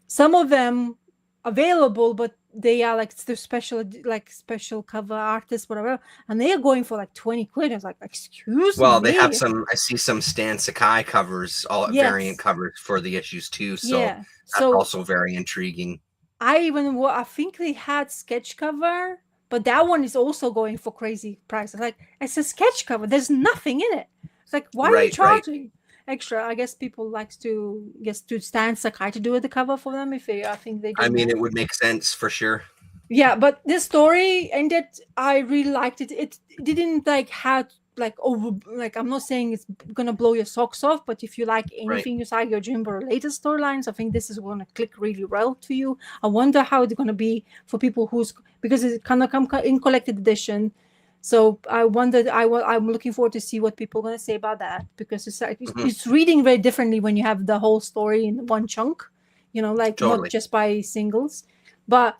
Speaker 1: Some of them available, but they are like the special cover artists, whatever, and they are going for like 20 quid. I was like, excuse me.
Speaker 2: Well, they have some. I see some Stan Sakai covers, variant covers for the issues too. So that's also very intriguing.
Speaker 1: I think they had sketch cover, but that one is also going for crazy prices. Like, it's a sketch cover. There's nothing in it. It's like, why are you charging extra? I guess people likes to Stan Sakai to do the cover for them. I think they.
Speaker 2: I mean, it would make sense for sure.
Speaker 1: Yeah, but this story ended. I really liked it. It didn't I'm not saying it's gonna blow your socks off, but if you like anything Usagi Yojimbo latest storylines, I think this is gonna click really well to you. I wonder how it's gonna be for people because it's gonna come in collected edition. So I wondered. I'm looking forward to see what people are gonna say about that, because it's reading very differently when you have the whole story in one chunk. Not just by singles, but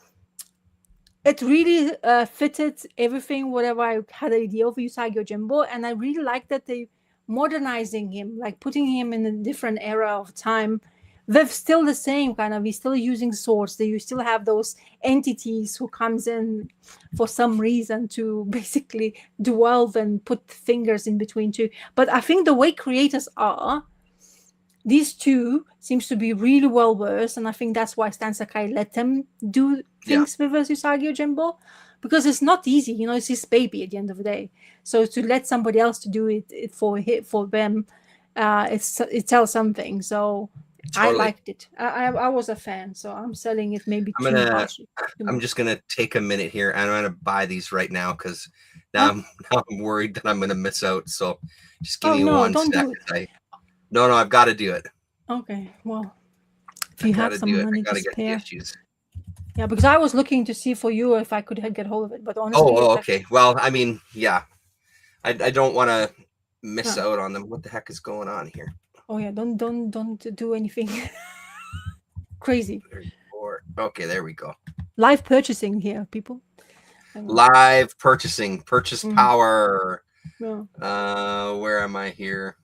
Speaker 1: it really fitted everything, whatever I had an idea of Usagi Yojimbo, and I really like that they modernizing him, like putting him in a different era of time. They're still the same kind of. He's still using swords. You still have those entities who comes in for some reason to basically dwell and put fingers in between two. But I think the way creators are, these two seems to be really well versed, and I think that's why Stan Sakai let them do things with Usagi Yojimbo, because it's not easy. It's his baby at the end of the day. So to let somebody else to do it for them, it tells something. So I liked it. I was a fan. So I'm selling it maybe too much.
Speaker 2: I'm just gonna take a minute here, and I'm gonna buy these right now, because now I'm worried that I'm gonna miss out. So just give me 1 second. No, I've got to do it.
Speaker 1: Okay, well, if you have some money to spare.
Speaker 2: Get the issues.
Speaker 1: Yeah, because I was looking to see for you if I could get hold of it, but honestly.
Speaker 2: Okay. Well, I mean, yeah, I don't want to miss out on them. What the heck is going on here?
Speaker 1: Oh yeah, don't do anything crazy.
Speaker 2: Okay, there we go.
Speaker 1: Live purchasing here, people.
Speaker 2: Live purchasing, purchase power.
Speaker 1: Yeah.
Speaker 2: Where am I here?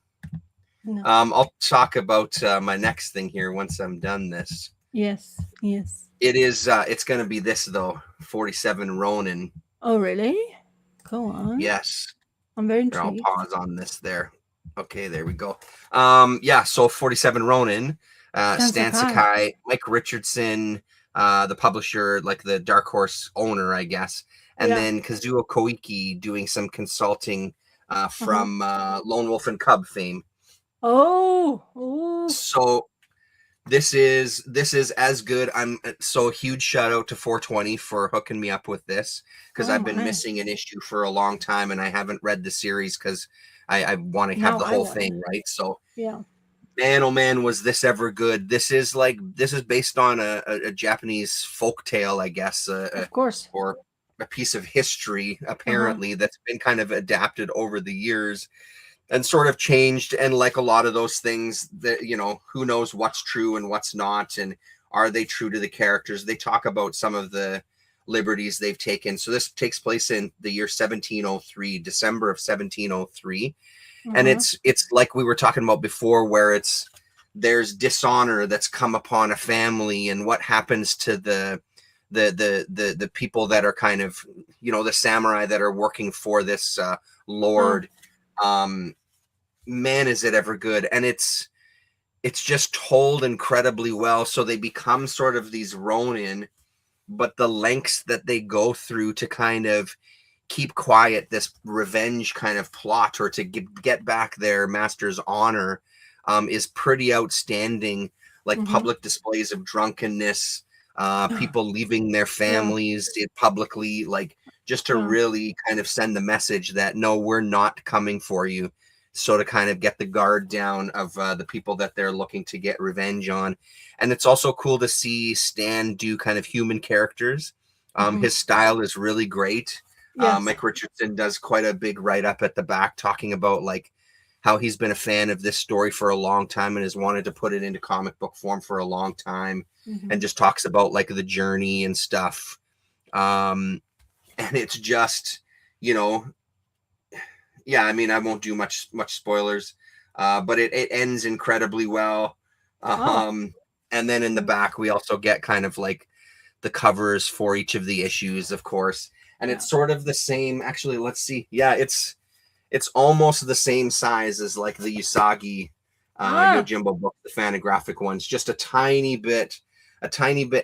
Speaker 1: No.
Speaker 2: I'll talk about my next thing here once I'm done this.
Speaker 1: Yes.
Speaker 2: It is. It's going to be this though. 47 Ronin.
Speaker 1: Oh really? Go on.
Speaker 2: Yes.
Speaker 1: I'm very
Speaker 2: Here, I'll
Speaker 1: intrigued.
Speaker 2: pause on this there. Okay, there we go. So 47 Ronin, Stan Sakai, Mike Richardson, the publisher, like the Dark Horse owner, I guess, and then Kazuo Koike doing some consulting from Lone Wolf and Cub fame.
Speaker 1: Oh.
Speaker 2: So this is as good. I'm so huge shout out to 420 for hooking me up with this, because I've been missing an issue for a long time and I haven't read the series because I want to have the whole thing, right? So
Speaker 1: yeah,
Speaker 2: man, oh man, was this ever good. This is based on a Japanese folk tale, I guess,
Speaker 1: of course,
Speaker 2: or a piece of history apparently that's been kind of adapted over the years and sort of changed. And like a lot of those things that, who knows what's true and what's not, and are they true to the characters? They talk about some of the liberties they've taken. So this takes place in the year 1703, December of 1703. And it's like we were talking about before, where there's dishonor that's come upon a family, and what happens to the people that are kind of, the samurai that are working for this lord. Man, is it ever good. And it's just told incredibly well. So they become sort of these Ronin, but the lengths that they go through to kind of keep quiet this revenge kind of plot, or to get back their master's honor, is pretty outstanding. Like public displays of drunkenness, people leaving their families publicly, like just to really kind of send the message that no, we're not coming for you. So to kind of get the guard down of the people that they're looking to get revenge on. And it's also cool to see Stan do kind of human characters. His style is really great. Yes. Mike Richardson does quite a big write-up at the back talking about like how he's been a fan of this story for a long time and has wanted to put it into comic book form for a long time, and just talks about like the journey and stuff. And it's just, yeah, I mean, I won't do much spoilers, but it ends incredibly well. And then in the back, we also get kind of like the covers for each of the issues, of course. And it's sort of the same. Actually, let's see. Yeah, it's almost the same size as like the Usagi Yojimbo book, the Fantagraphic ones. Just a tiny bit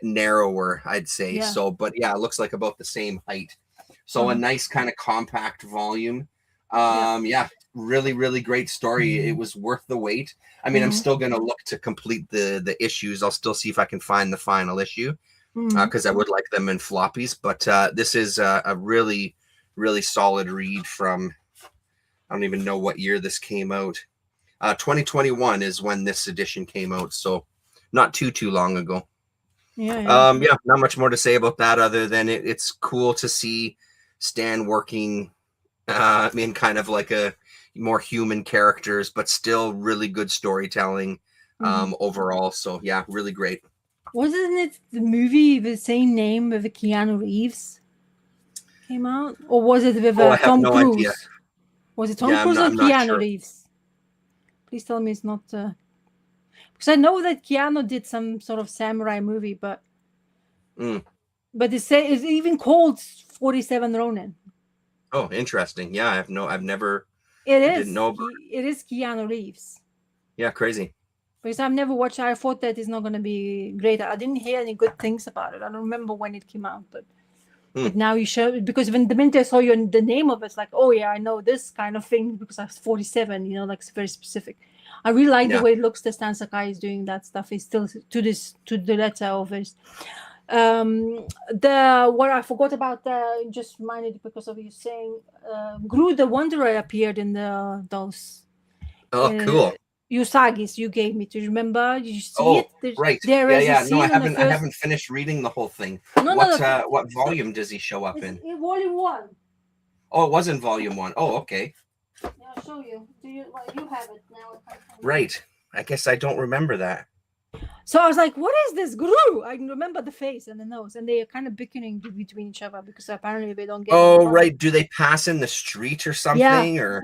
Speaker 2: narrower, I'd say. Yeah. So, but yeah, it looks like about the same height. So a nice kind of compact volume. Yeah, really, really great story. It was worth the wait. I mean, I'm still gonna look to complete the issues. I'll still see if I can find the final issue, because I would like them in floppies. But this is a really, really solid read from, I don't even know what year this came out. 2021 is when this edition came out, so not too long ago. Yeah, not much more to say about that other than it's cool to see Stan working in kind of like a more human characters, but still really good storytelling overall. So yeah, really great.
Speaker 1: Wasn't it the movie the same name with Keanu Reeves came out, or was it with Tom Cruise? Idea. Was it Tom Cruise or Keanu Reeves? Please tell me it's not. Because I know that Keanu did some sort of samurai movie, but it's even called 47 Ronin.
Speaker 2: Oh, interesting. Yeah, I've never.
Speaker 1: Didn't know. It is Keanu Reeves.
Speaker 2: Yeah, crazy.
Speaker 1: Because I've never watched it. I thought that it's not going to be great. I didn't hear any good things about it. I don't remember when it came out, but now you show, because when the minute I saw the name of it, it's like, oh yeah, I know this kind of thing because I was 47. Like it's very specific. I really like the way it looks that Stan Sakai is doing that stuff. He's still to the letter of his. What I forgot about, just reminded because of you saying, Gru the Wanderer appeared in those.
Speaker 2: Oh, cool.
Speaker 1: Usagis you gave me. Do you remember? Did you see it?
Speaker 2: Right. Yeah. No, I haven't finished reading the whole thing. What volume does he show up in?
Speaker 1: In volume 1.
Speaker 2: Oh, it was in volume 1. Oh, okay.
Speaker 1: Yeah, I'll show you. You have it now.
Speaker 2: Right. I guess I don't remember that.
Speaker 1: So I was like, what is this Gru? I can remember the face and the nose, and they are kind of bickering between each other because apparently they don't get.
Speaker 2: Oh, right. Do they pass in the street or something?
Speaker 1: Yeah.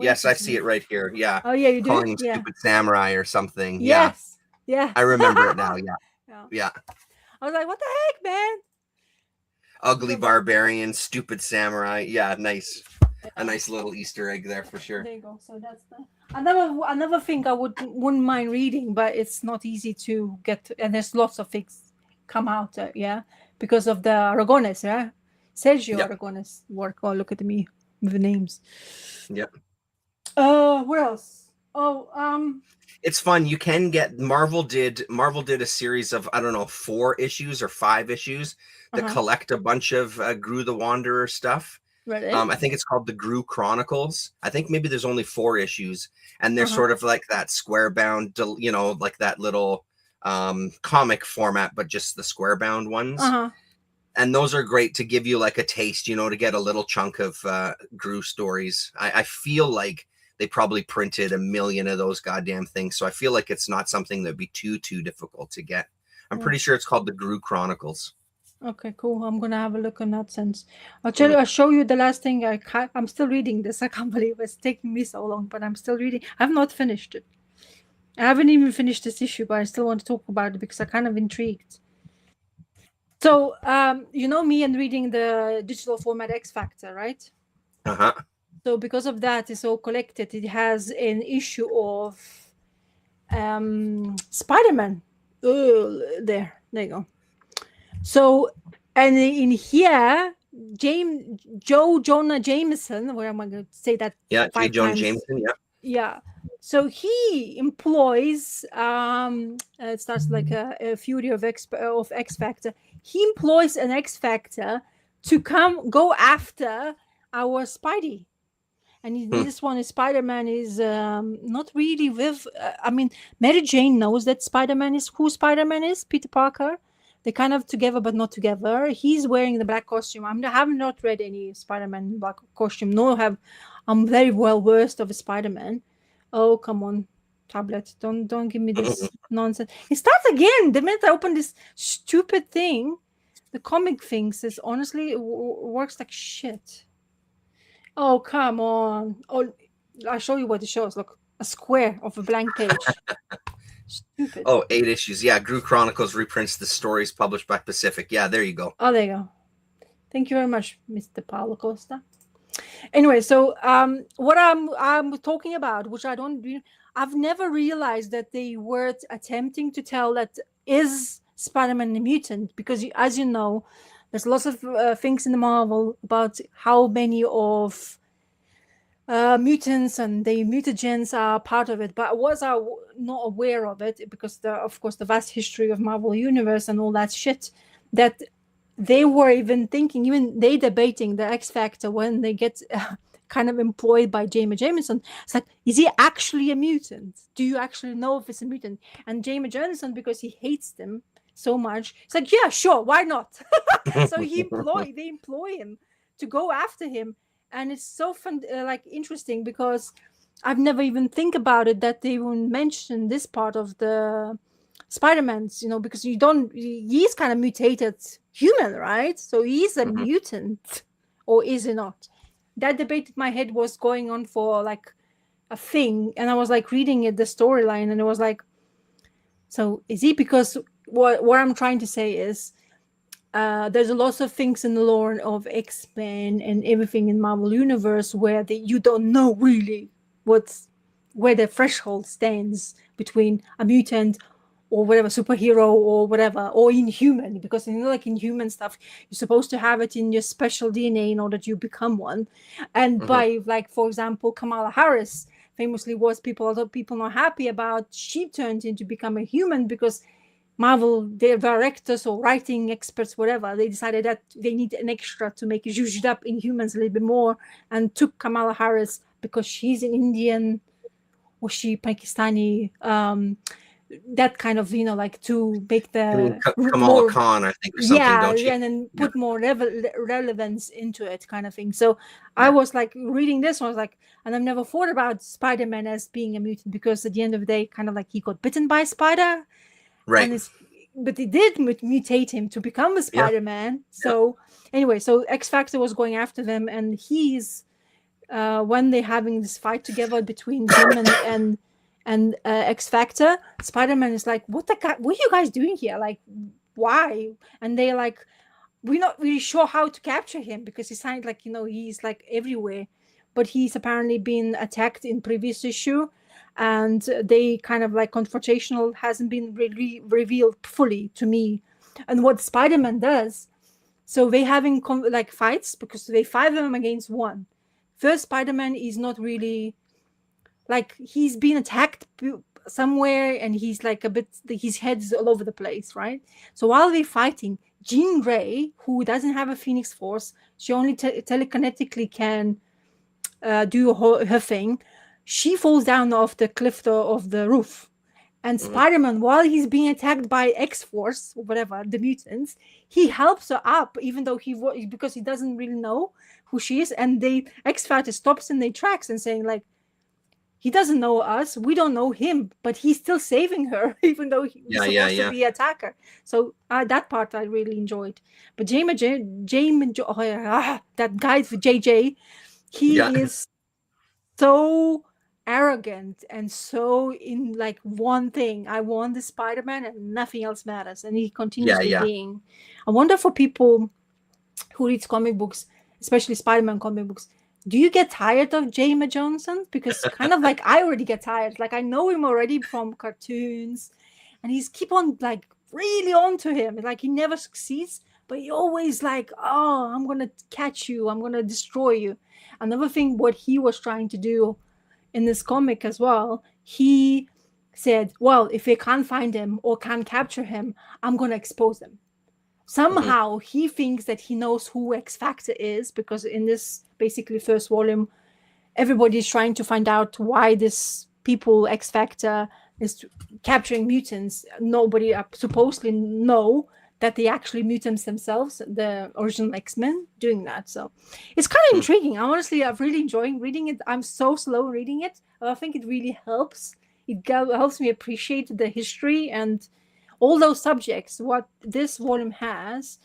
Speaker 2: Yes, I see it right here. Yeah.
Speaker 1: Oh, yeah, you do?
Speaker 2: Calling him stupid samurai or something.
Speaker 1: Yes. Yeah.
Speaker 2: I remember it now. Yeah.
Speaker 1: I was like, what the heck, man?
Speaker 2: Ugly barbarian, stupid samurai. Yeah, nice. A nice little Easter egg there for sure.
Speaker 1: There you go. So that's the another thing I wouldn't mind reading, but it's not easy to get to, and there's lots of things come out, yeah, because of the Aragones, yeah, Sergio
Speaker 2: Yep.
Speaker 1: Aragones work. Oh, look at me with the names.
Speaker 2: Yep.
Speaker 1: What else? Oh,
Speaker 2: It's fun. You can get Marvel did a series of, I don't know, 4 issues or 5 issues that collect a bunch of Gru the Wanderer stuff.
Speaker 1: Really?
Speaker 2: I think it's called the Gru Chronicles. I think maybe there's only 4 issues, and they're sort of like that square bound, you know, like that little comic format, but just the square bound ones. And those are great to give you like a taste, you know, to get a little chunk of Gru stories. I feel like they probably printed 1 million of those goddamn things, so I feel like it's not something that'd be too difficult to get. I'm pretty sure it's called the Gru Chronicles.
Speaker 1: Okay, cool. I'm gonna have a look in that sense. I'll show you the last thing. I'm still reading this. I can't believe it's taking me so long, but I'm still reading. I've not finished it. I haven't even finished this issue, but I still want to talk about it because I'm kind of intrigued. So, you know me and reading the digital format X Factor, right? So because of that, it's all collected. It has an issue of Spider-Man. There you go. So, and in here, Joe Jonah Jameson, where am I going to say that?
Speaker 2: Yeah, J. Jonah Jameson, yeah.
Speaker 1: Yeah. So he employs, it starts like a Fury of X Factor. He employs an X Factor to go after our Spidey. And in this one, Spider-Man is not really with, I mean, Mary Jane knows that Spider-Man is who Spider-Man is, Peter Parker. They're kind of together, but not together. He's wearing the black costume. I have not read any Spider-Man black costume, I'm very well versed of a Spider-Man. Oh, come on, tablet. Don't give me this nonsense. It starts again. The minute I open this stupid thing, the comic thing says, honestly, it works like shit. Oh, come on. Oh, I'll show you what it shows. Look, a square of a blank page. Stupid.
Speaker 2: Oh, 8 issues. Yeah, Gru Chronicles reprints the stories published by Pacific. Yeah, there you go.
Speaker 1: Oh, there you go. Thank you very much, Mr. Paulo Costa. Anyway, so what I'm talking about, which I've never realized that they were attempting to tell that is Spider-Man a mutant, because as you know, there's lots of things in the Marvel about how many of mutants and the mutagens are part of it, but I was not aware of it because of course the vast history of Marvel Universe and all that shit, that they were even they debating the X Factor when they get kind of employed by J. Jameson. It's like, is he actually a mutant? Do you actually know if it's a mutant? And J. Jameson, because he hates them so much, it's like, yeah, sure, why not? So they employ him to go after him. And it's so fun, like interesting, because I've never even think about it that they even mention this part of the Spider-Man's, you know, because he's kind of mutated human, right? So he's a mutant, or is he not? That debate in my head was going on for like a thing, and I was like reading the storyline, and it was like, so is he? Because what I'm trying to say is, there's a lot of things in the lore of X-Men and everything in Marvel Universe where you don't know really where the threshold stands between a mutant or whatever, superhero or whatever, or inhuman, because you know, like inhuman stuff, you're supposed to have it in your special DNA in order to become one. And by, like, for example, Kamala Harris famously was other people not happy about, she turned into become a human because Marvel, their directors or writing experts, whatever, they decided that they need an extra to make it zhuzhed up in humans a little bit more, and took Kamala Harris because she's an Indian or she Pakistani, that kind of, you know, like to make the
Speaker 2: Kamala Khan, I think, or something, don't you?
Speaker 1: And then put more relevance into it, kind of thing. So I was like reading this, I was like, and I've never thought about Spider-Man as being a mutant, because at the end of the day, kind of like he got bitten by a spider,
Speaker 2: right?
Speaker 1: But it did mutate him to become a Spider-Man. So anyway, so X Factor was going after them, and he's when they're having this fight together between him and X Factor, Spider-Man is like, what are you guys doing here? Like, why? And they're like, we're not really sure how to capture him because he sounds like, he's like everywhere. But he's apparently been attacked in previous issue, and they kind of like confrontational hasn't been really revealed fully to me. And what Spider-Man does, so they having like fights because they 5 of them against 1. First Spider-Man is not really like, he's been attacked somewhere and he's like a bit, his head's all over the place, right? So while they're fighting, Jean Grey, who doesn't have a Phoenix Force, she only telekinetically can do her thing. She falls down off the cliff of the roof. And Spider-Man, while he's being attacked by X-Force or whatever, the mutants, he helps her up, even though because he doesn't really know who she is. And X-Factor stops in their tracks and saying like, he doesn't know us, we don't know him, but he's still saving her, even though he's supposed to be an attacker. So that part I really enjoyed. But that guy for JJ, he is so arrogant and so in like one thing. I want the Spider-Man and nothing else matters. And he continues being. I wonder for people who reads comic books, especially Spider-Man comic books, do you get tired of J. Jonah Jameson? Because kind of like I already get tired. Like I know him already from cartoons, and he's keep on like really on to him. Like he never succeeds, but he always like, oh, I'm gonna catch you, I'm gonna destroy you. Another thing, what he was trying to do in this comic as well, he said, well, if they can't find him or can't capture him, I'm gonna expose him. Somehow he thinks that he knows who X-Factor is, because in this basically first volume, everybody's trying to find out why this people X-Factor is capturing mutants. Nobody supposedly know that they actually mutants themselves, the original X-Men doing that. So it's kind of intriguing. I've really enjoying reading it. I'm so slow reading it. I think it really helps. It helps me appreciate the history and all those subjects, what this volume has.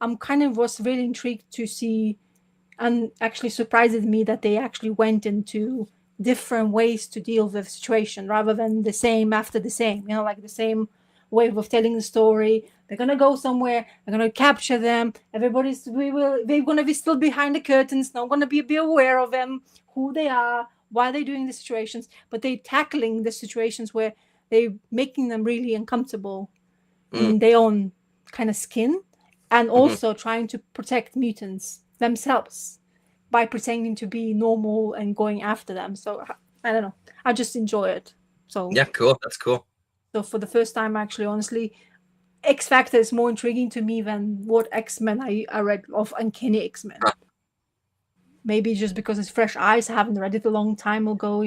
Speaker 1: I'm kind of was really intrigued to see, and actually surprised me that they actually went into different ways to deal with the situation rather than the same after the same, like the same way of telling the story. They're going to go somewhere, they're going to capture them, they're going to be still behind the curtains, not going to be aware of them, who they are, why they're doing the situations, but they're tackling the situations where they're making them really uncomfortable in their own kind of skin, and also trying to protect mutants themselves by pretending to be normal and going after them. So I don't know, I just enjoy it. So
Speaker 2: yeah, cool. That's cool.
Speaker 1: So for the first time, actually, honestly, X-Factor is more intriguing to me than what X-Men I read of Uncanny X-Men. Maybe just because it's fresh eyes. I haven't read it a long time ago,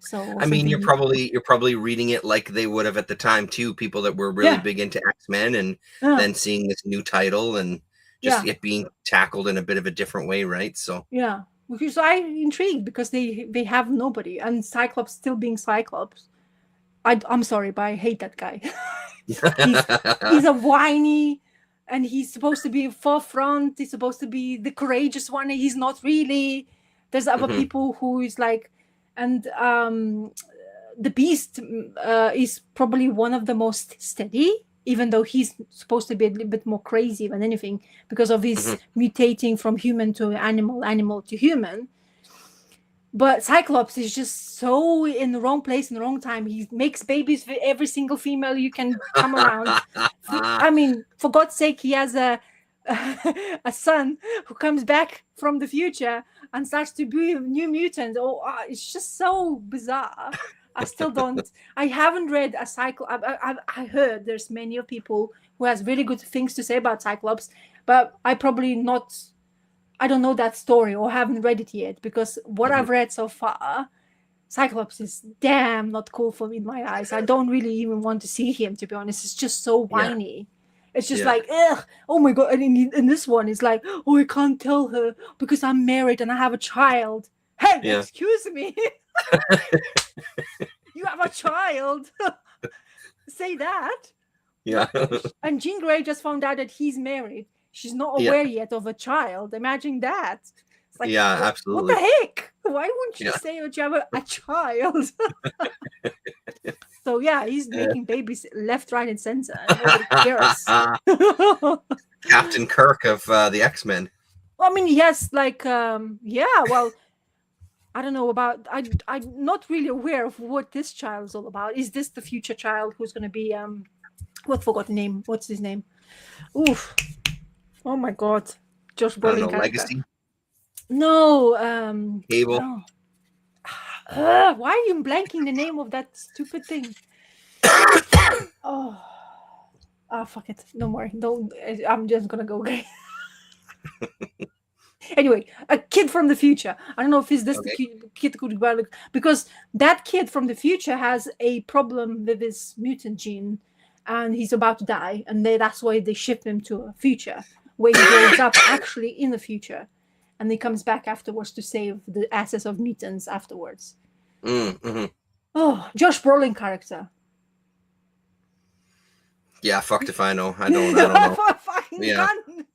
Speaker 1: So
Speaker 2: I mean, you're probably reading it like they would have at the time too. People that were really big into X-Men, and then seeing this new title and just it being tackled in a bit of a different way, right? So
Speaker 1: because I'm intrigued because they have nobody, and Cyclops still being Cyclops. I'm sorry, but I hate that guy. he's a whiny, and he's supposed to be forefront. He's supposed to be the courageous one. He's not really. There's other people who is like, and the Beast is probably one of the most steady, even though he's supposed to be a little bit more crazy than anything because of his mutating from human to animal to human. But Cyclops is just so in the wrong place in the wrong time. He makes babies for every single female you can come around. I mean, for God's sake, he has a son who comes back from the future and starts to be a new mutant. It's just so bizarre. I haven't read a Cyclops. I heard there's many of people who has really good things to say about Cyclops, but I don't know that story or haven't read it yet, because what I've read so far, Cyclops is damn not cool for me in my eyes. I don't really even want to see him, to be honest. It's just so whiny. It's just like, ugh, oh my God. And in this one, it's like, oh, I can't tell her because I'm married and I have a child. Hey, excuse me. You have a child. Say that.
Speaker 2: Yeah.
Speaker 1: And Jean Grey just found out that he's married. She's not aware yet of a child. Imagine that. It's like,
Speaker 2: absolutely.
Speaker 1: What the heck? Why wouldn't you
Speaker 2: Yeah.
Speaker 1: say that you have a child? So yeah, he's making babies left, right, and center, and nobody cares.
Speaker 2: Captain Kirk of the X-Men.
Speaker 1: I mean, yes, like yeah, well, I don't know about I'm not really aware of what this child is all about. Is this the future child who's gonna be what forgot the name? What's his name? Oof. Oh my god. Josh
Speaker 2: I don't
Speaker 1: Brolin
Speaker 2: know,
Speaker 1: character.
Speaker 2: Legacy,
Speaker 1: No,
Speaker 2: Cable.
Speaker 1: no. Why are you blanking the name of that stupid thing? Oh, fuck it. No more. Don't. I'm just gonna go away. Anyway, a kid from the future. I don't know if is this
Speaker 2: Okay.
Speaker 1: the kid could be, because that kid from the future has a problem with his mutant gene, and he's about to die, and that's why they ship him to a future where he grows up actually in the future, and he comes back afterwards to save the asses of mutants afterwards.
Speaker 2: Mm-hmm.
Speaker 1: Oh, Josh Brolin character.
Speaker 2: Yeah, fucked if I know. I don't know.
Speaker 1: Fucking
Speaker 2: Yeah.
Speaker 1: gun.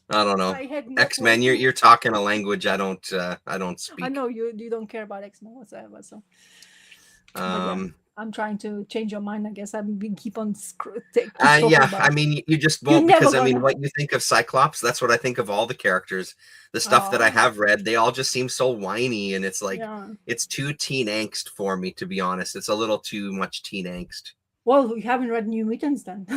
Speaker 2: I don't know.
Speaker 1: My head not
Speaker 2: X-Men,
Speaker 1: working.
Speaker 2: you're talking a language I don't speak.
Speaker 1: I know you don't care about X-Men whatsoever, so but yeah, I'm trying to change your mind. I guess I'm keep on keep talking
Speaker 2: yeah,
Speaker 1: about
Speaker 2: I
Speaker 1: it.
Speaker 2: mean, you just
Speaker 1: You're
Speaker 2: won't,
Speaker 1: never
Speaker 2: because I mean,
Speaker 1: gonna.
Speaker 2: what you think of Cyclops, that's what I think of all the characters. The stuff that I
Speaker 1: Oh,
Speaker 2: have read, they all just seem so whiny, and it's like
Speaker 1: yeah.
Speaker 2: it's too teen angst for me, to be honest. It's a little too much teen angst.
Speaker 1: Well, you haven't read New Mutants then.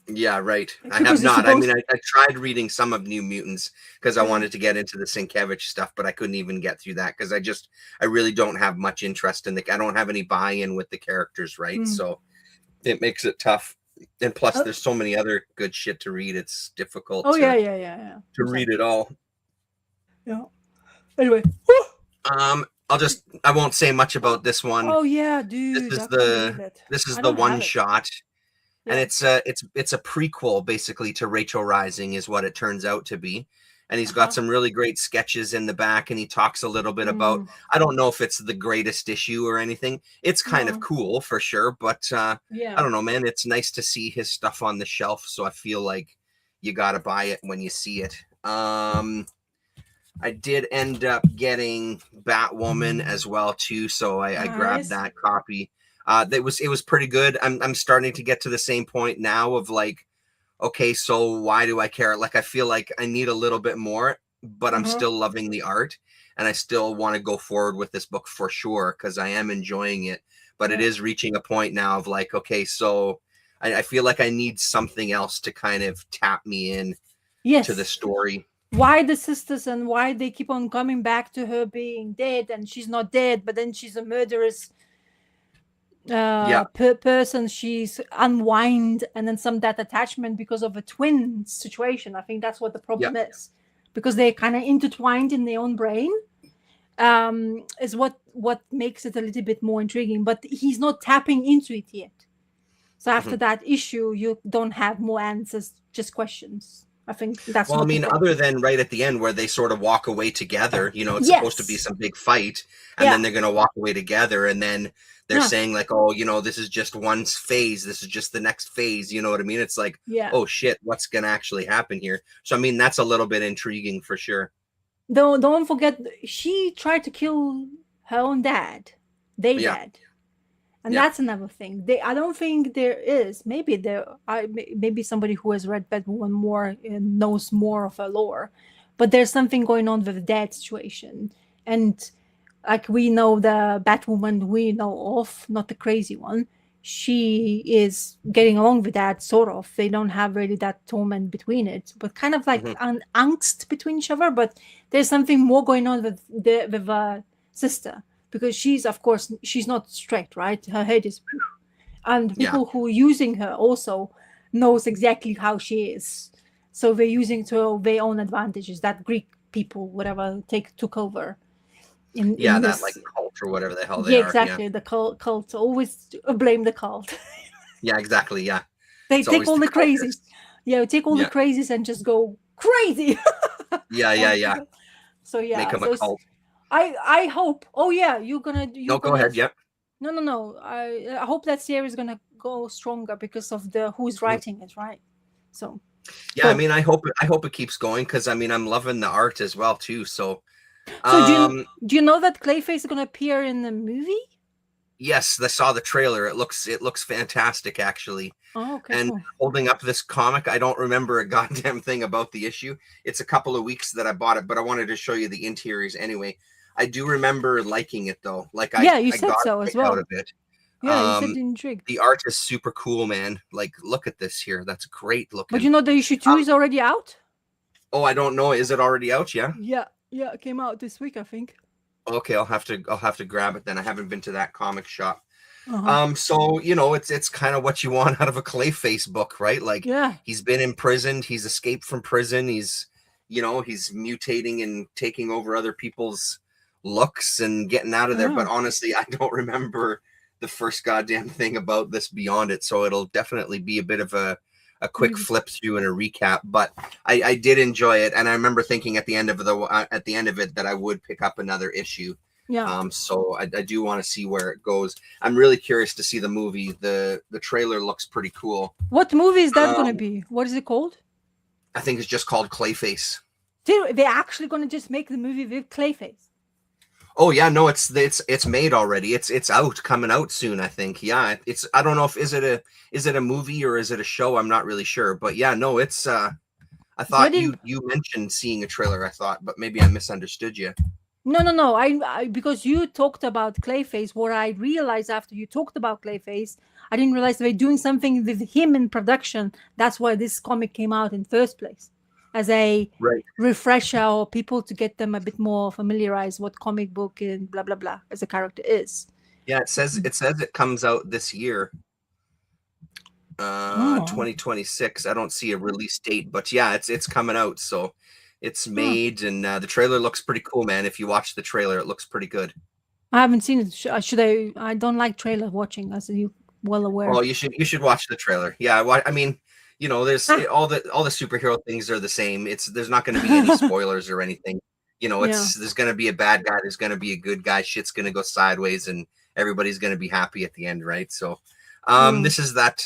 Speaker 2: Yeah, right. I
Speaker 1: Because
Speaker 2: have
Speaker 1: you're
Speaker 2: not. I mean,
Speaker 1: supposed.
Speaker 2: I tried reading some of New Mutants because I
Speaker 1: Yeah.
Speaker 2: wanted to get into the Sienkiewicz stuff, but I couldn't even get through that because I really don't have much interest in I don't have any buy-in with the characters, right?
Speaker 1: Mm.
Speaker 2: So it makes it tough. And plus,
Speaker 1: Oh.
Speaker 2: there's so many other good shit to read. It's difficult
Speaker 1: Oh
Speaker 2: to
Speaker 1: yeah.
Speaker 2: to read it all.
Speaker 1: Yeah. Anyway.
Speaker 2: I won't say much about this one.
Speaker 1: Oh yeah, dude.
Speaker 2: This is
Speaker 1: I can't believe it.
Speaker 2: this is
Speaker 1: I
Speaker 2: the
Speaker 1: don't have
Speaker 2: one
Speaker 1: it.
Speaker 2: shot.
Speaker 1: Yeah.
Speaker 2: And it's a prequel basically to Rachel Rising is what it turns out to be. And he's got some really great sketches in the back, and he talks a little bit about, I don't know if it's the greatest issue or anything. It's kind of cool for sure, but
Speaker 1: yeah.
Speaker 2: I don't know, man. It's nice to see his stuff on the shelf, so I feel like you got to buy it when you see it. I did end up getting Batwoman as well too, so I grabbed that copy. It was pretty good. I'm starting to get to the same point now of like, okay, so why do I care? Like, I feel like I need a little bit more, but I'm still loving the art, and I still want to go forward with this book for sure because I am enjoying it. But it is reaching a point now of like, okay, so I feel like I need something else to kind of tap me in to the story.
Speaker 1: Why the sisters and why they keep on coming back to her being dead, and she's not dead, but then she's a murderous person. She's unwind, and then some that attachment because of a twin situation. I think that's what the problem is, because they're kind of intertwined in their own brain. Is what makes it a little bit more intriguing, but he's not tapping into it yet. So after that issue, you don't have more answers, just questions. I think that's
Speaker 2: well, I mean, other than right at the end where they sort of walk away together, you know, it's supposed to be some big fight, and then they're going to walk away together, and then they're saying like, oh, you know, this is just one phase, this is just the next phase, you know what I mean? It's like, oh shit, what's going to actually happen here? So I mean, that's a little bit intriguing for sure.
Speaker 1: Don't forget, she tried to kill her own dad. They did. And that's another thing. I don't think there is. Maybe maybe somebody who has read Batwoman more and knows more of her lore, but there's something going on with the dad situation. And like we know the Batwoman we know of, not the crazy one. She is getting along with that sort of. They don't have really that torment between it, but kind of like an angst between each other. But there's something more going on with sister. Because she's, of course, she's not strict, right? Her head is, and people who are using her also knows exactly how she is. So they're using to their own advantages. That Greek people, whatever, took over. In
Speaker 2: that
Speaker 1: this,
Speaker 2: like cult or whatever the hell they are.
Speaker 1: Exactly. The cult. Always blame the cult.
Speaker 2: Yeah, exactly. Yeah.
Speaker 1: They take all the crazies. Yeah, take all the crazies and just go crazy.
Speaker 2: Yeah.
Speaker 1: So
Speaker 2: make them a cult.
Speaker 1: I hope. Oh yeah, you're gonna.
Speaker 2: Go ahead. Yep.
Speaker 1: No. I hope that series is gonna go stronger because of who's writing it, right? So.
Speaker 2: Yeah, I mean, I hope it keeps going because I mean, I'm loving the art as well too. So,
Speaker 1: So
Speaker 2: Um,
Speaker 1: do you know that Clayface is going to appear in the movie?
Speaker 2: yes, I saw the trailer. It looks fantastic, actually.
Speaker 1: Oh, okay,
Speaker 2: And
Speaker 1: cool.
Speaker 2: holding up this comic, I don't remember a goddamn thing about the issue. It's a couple of weeks that I bought it, but I wanted to show you the interiors anyway. I do remember liking it though. Like
Speaker 1: Yeah, you
Speaker 2: I
Speaker 1: said
Speaker 2: got
Speaker 1: so
Speaker 2: a
Speaker 1: as
Speaker 2: kick out
Speaker 1: well.
Speaker 2: of it.
Speaker 1: Yeah, you said
Speaker 2: Um,
Speaker 1: intrigued.
Speaker 2: the art is super cool, man. Like, look at this here. That's great
Speaker 1: But
Speaker 2: looking.
Speaker 1: you know the issue 2 is already out?
Speaker 2: Oh, I don't know. Is it already out? Yeah.
Speaker 1: Yeah, yeah, it came out this week, I think.
Speaker 2: Okay, I'll have to grab it then. I haven't been to that comic shop.
Speaker 1: Uh-huh.
Speaker 2: So it's kind of what you want out of a Clayface book, right? Like,
Speaker 1: Yeah.
Speaker 2: he's been imprisoned, he's escaped from prison, he's mutating and taking over other people's looks and getting out of there. But
Speaker 1: Oh.
Speaker 2: honestly, I don't remember the first goddamn thing about this beyond it. So it'll definitely be a bit of a quick flip through and a recap. But I did enjoy it, and I remember thinking at the end of it that I would pick up another issue.
Speaker 1: Yeah.
Speaker 2: So I do want to see where it goes. I'm really curious to see the movie. The trailer looks pretty cool.
Speaker 1: What movie is that going to
Speaker 2: Um,
Speaker 1: be? What is it called?
Speaker 2: I think it's just called Clayface.
Speaker 1: They're actually going to just make the movie with Clayface.
Speaker 2: Oh yeah, no, it's made already. It's out, coming out soon, I think. Yeah, I don't know if is it a movie or is it a show? I'm not really sure. But yeah, no, it's I thought you mentioned seeing a trailer, I thought, but maybe I misunderstood you.
Speaker 1: No. I because you talked about Clayface. What I realized after you talked about Clayface, I didn't realize they were doing something with him in production. That's why this comic came out in first place, as a
Speaker 2: Right.
Speaker 1: refresher or people to get them a bit more familiarized what comic book and blah blah blah as a character is.
Speaker 2: Yeah, it says it comes out this year. 2026. I don't see a release date, but yeah, it's coming out, so it's made, and the trailer looks pretty cool, man. If you watch the trailer, it looks pretty good.
Speaker 1: I haven't seen it. Should I? I don't like trailer watching, as you well aware.
Speaker 2: Oh, you should watch the trailer. Yeah, I mean, there's all the superhero things are the same. There's not going to be any spoilers or anything. There's going to be a bad guy, there's going to be a good guy. Shit's going to go sideways, and everybody's going to be happy at the end, right? So, this is that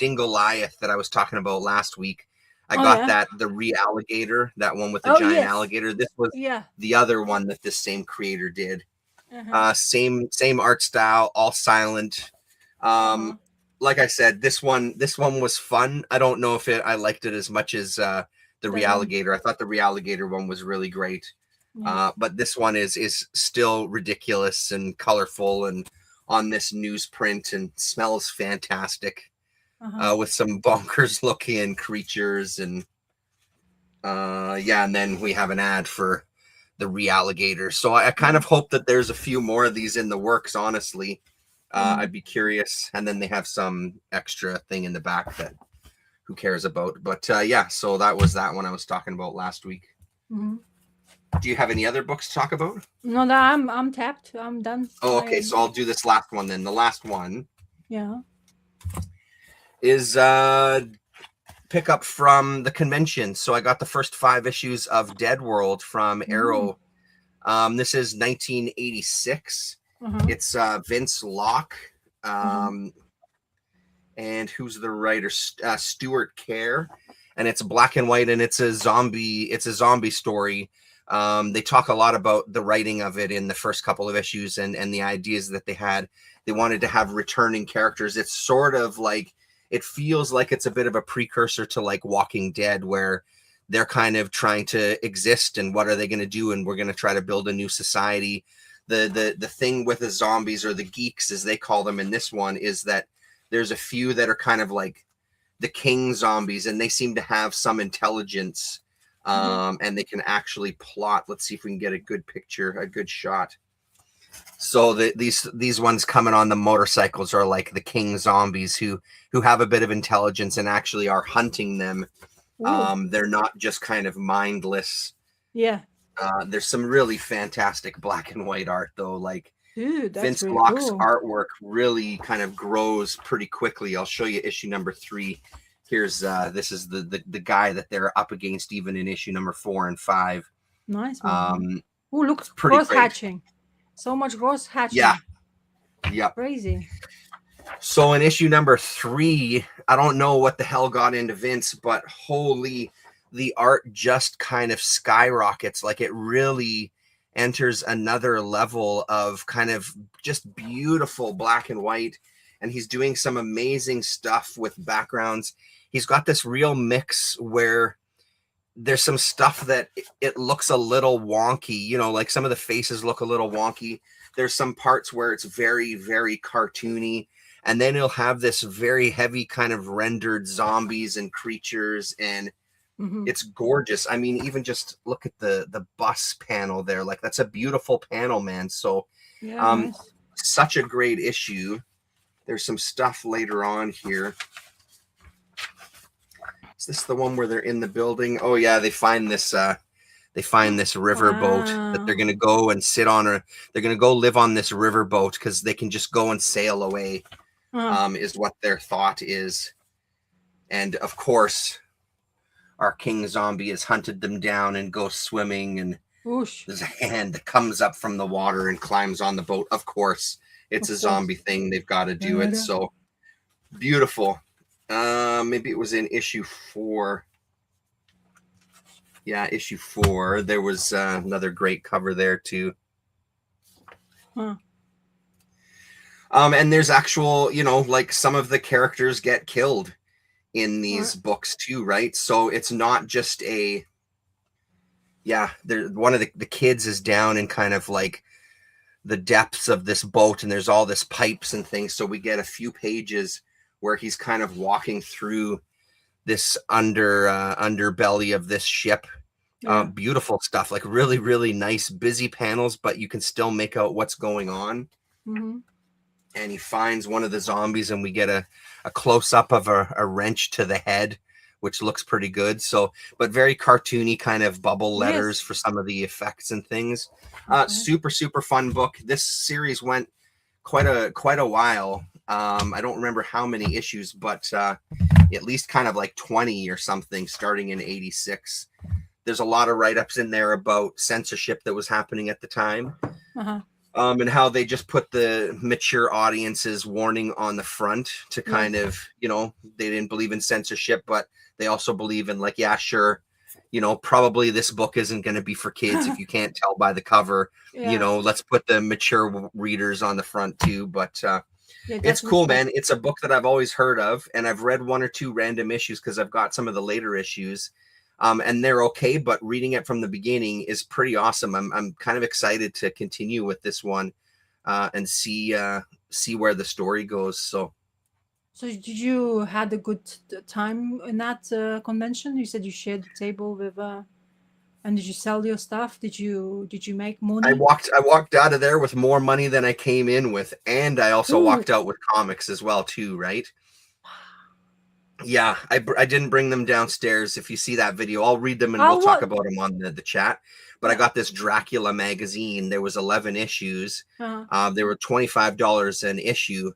Speaker 2: Dingoliath that I was talking about last week. I got that, the Realligator, that one with the giant alligator. This was the other one that this same creator did. Same art style, all silent. Like I said, this one was fun. I don't know if I liked it as much as the Realligator. I thought the Realligator one was really great. But this one is still ridiculous and colorful and on this newsprint and smells fantastic. With some bonkers looking creatures and and then we have an ad for the Realligator. So I kind of hope that there's a few more of these in the works, honestly. I'd be curious. And then they have some extra thing in the back that who cares about. But so that was that one I was talking about last week. Do you have any other books to talk about?
Speaker 1: No, I'm tapped. I'm done.
Speaker 2: Oh, okay. So I'll do this last one then. The last one is pick up from the convention. So I got the first 5 issues of Dead World from Arrow. This is 1986. It's Vince Locke. And who's the writer? Stuart Kerr. And it's black and white, and it's a zombie story. They talk a lot about the writing of it in the first couple of issues and the ideas that they had. They wanted to have returning characters. It's sort of like, it feels like it's a bit of a precursor to like Walking Dead, where they're kind of trying to exist and what are they going to do, and we're going to try to build a new society. The thing with the zombies, or the geeks as they call them in this one, is that there's a few that are kind of like the king zombies, and they seem to have some intelligence, and they can actually plot. Let's see if we can get a good picture, a good shot. So these ones coming on the motorcycles are like the king zombies who have a bit of intelligence and actually are hunting them. They're not just kind of mindless. There's some really fantastic black and white art though. Like,
Speaker 1: dude,
Speaker 2: Vince Locke's artwork really kind of grows pretty quickly. I'll show you issue number 3. Here's this is the guy that they're up against even in issue number 4 and 5.
Speaker 1: Nice. Look,
Speaker 2: pretty
Speaker 1: growth hatching. So much growth hatching.
Speaker 2: Yeah.
Speaker 1: Crazy.
Speaker 2: So in issue number 3, I don't know what the hell got into Vince, but holy, the art just kind of skyrockets. Like, it really enters another level of kind of just beautiful black and white. And he's doing some amazing stuff with backgrounds. He's got this real mix where there's some stuff that it looks a little wonky, you know, like some of the faces look a little wonky. There's some parts where it's very, very cartoony. And then he'll have this very heavy kind of rendered zombies and creatures, and it's gorgeous. I mean, even just look at the bus panel there. Like, that's a beautiful panel, man. So nice. Such a great issue. There's some stuff later on here. Is this the one where they're in the building? Oh yeah, they find this river boat that they're gonna go and sit on, or they're gonna go live on this river boat because they can just go and sail away. Is what their thought is. And of course, our king zombie has hunted them down and goes swimming, and there's a hand that comes up from the water and climbs on the boat. Of course, it's a zombie thing. They've got to do it. So beautiful. Maybe it was in issue 4. Yeah, issue 4. There was another great cover there too. And there's actual, you know, like some of the characters get killed in these books too, right? So it's not just one of the kids is down in kind of like the depths of this boat, and there's all this pipes and things. So we get a few pages where he's kind of walking through this underbelly of this ship. Beautiful stuff, like really, really nice, busy panels, but you can still make out what's going on. And he finds one of the zombies, and we get a close-up of a wrench to the head, which looks pretty good. So, but very cartoony kind of bubble letters for some of the effects and things. Super, super fun book. This series went quite a while. I don't remember how many issues, but at least kind of like 20 or something, starting in 86. There's a lot of write-ups in there about censorship that was happening at the time. And how they just put the mature audiences warning on the front to kind of, you know, they didn't believe in censorship, but they also believe in, like, yeah, sure, you know, probably this book isn't going to be for kids if you can't tell by the cover. You know, let's put the mature readers on the front too. But it's cool, man. It's a book that I've always heard of, and I've read 1 or 2 random issues because I've got some of the later issues. And they're okay, but reading it from the beginning is pretty awesome. I'm kind of excited to continue with this one and see where the story goes. So
Speaker 1: did you had a good time in that convention? You said you shared the table with and did you sell your stuff? Did you make money?
Speaker 2: I walked out of there with more money than I came in with, and I also walked out with comics as well too, right? Yeah, I didn't bring them downstairs. If you see that video, I'll read them and we'll talk about them on the chat. But I got this Dracula magazine. There was 11 issues. They were $25 an issue.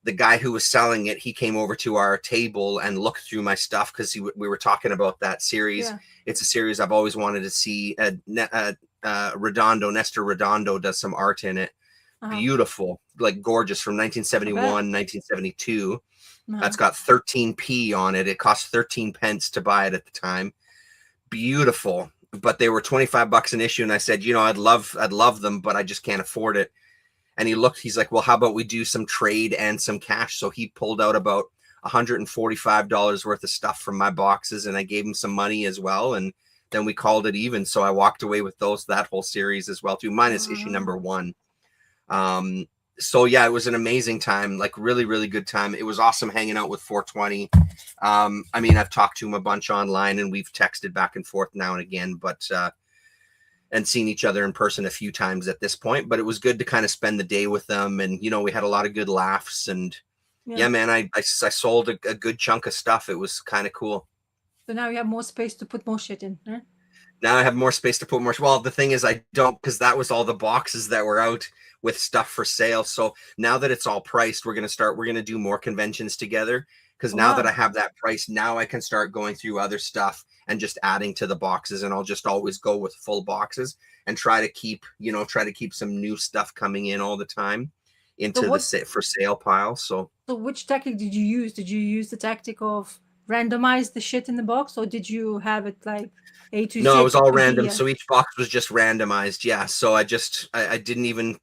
Speaker 2: The guy who was selling it, he came over to our table and looked through my stuff because we were talking about that series. It's a series I've always wanted to see. Redondo, Nestor Redondo does some art in it. Beautiful, like gorgeous, from 1971, 1972. That's got 13p on it. It cost 13 pence to buy it at the time. Beautiful, but they were $25 an issue, and I said, you know, I'd love them, but I just can't afford it. And he's like, well, how about we do some trade and some cash? So he pulled out about $145 worth of stuff from my boxes, and I gave him some money as well, and then we called it even. So I walked away with that whole series as well too, minus issue number 1. So yeah, it was an amazing time, like really, really good time. It was awesome hanging out with 420. I mean, I've talked to him a bunch online, and we've texted back and forth now and again, but and seen each other in person a few times at this point. But it was good to kind of spend the day with them, and you know, we had a lot of good laughs. And yeah man, I sold a good chunk of stuff. It was kind of cool.
Speaker 1: So now you have more space to put more shit in, huh?
Speaker 2: Now I have more space to put more. Well, the thing is, I don't, because that was all the boxes that were out with stuff for sale. So now that it's all priced, we're going to do more conventions together. Because now that I have that price, now I can start going through other stuff and just adding to the boxes. And I'll just always go with full boxes and try to keep some new stuff coming in all the time into the for sale pile. So
Speaker 1: which tactic did you use? Did you use the tactic of randomize the shit in the box, or did you have it like A to
Speaker 2: No,
Speaker 1: Z
Speaker 2: it was all
Speaker 1: to
Speaker 2: random.
Speaker 1: D?
Speaker 2: So each box was just randomized. Yeah. So I didn't even,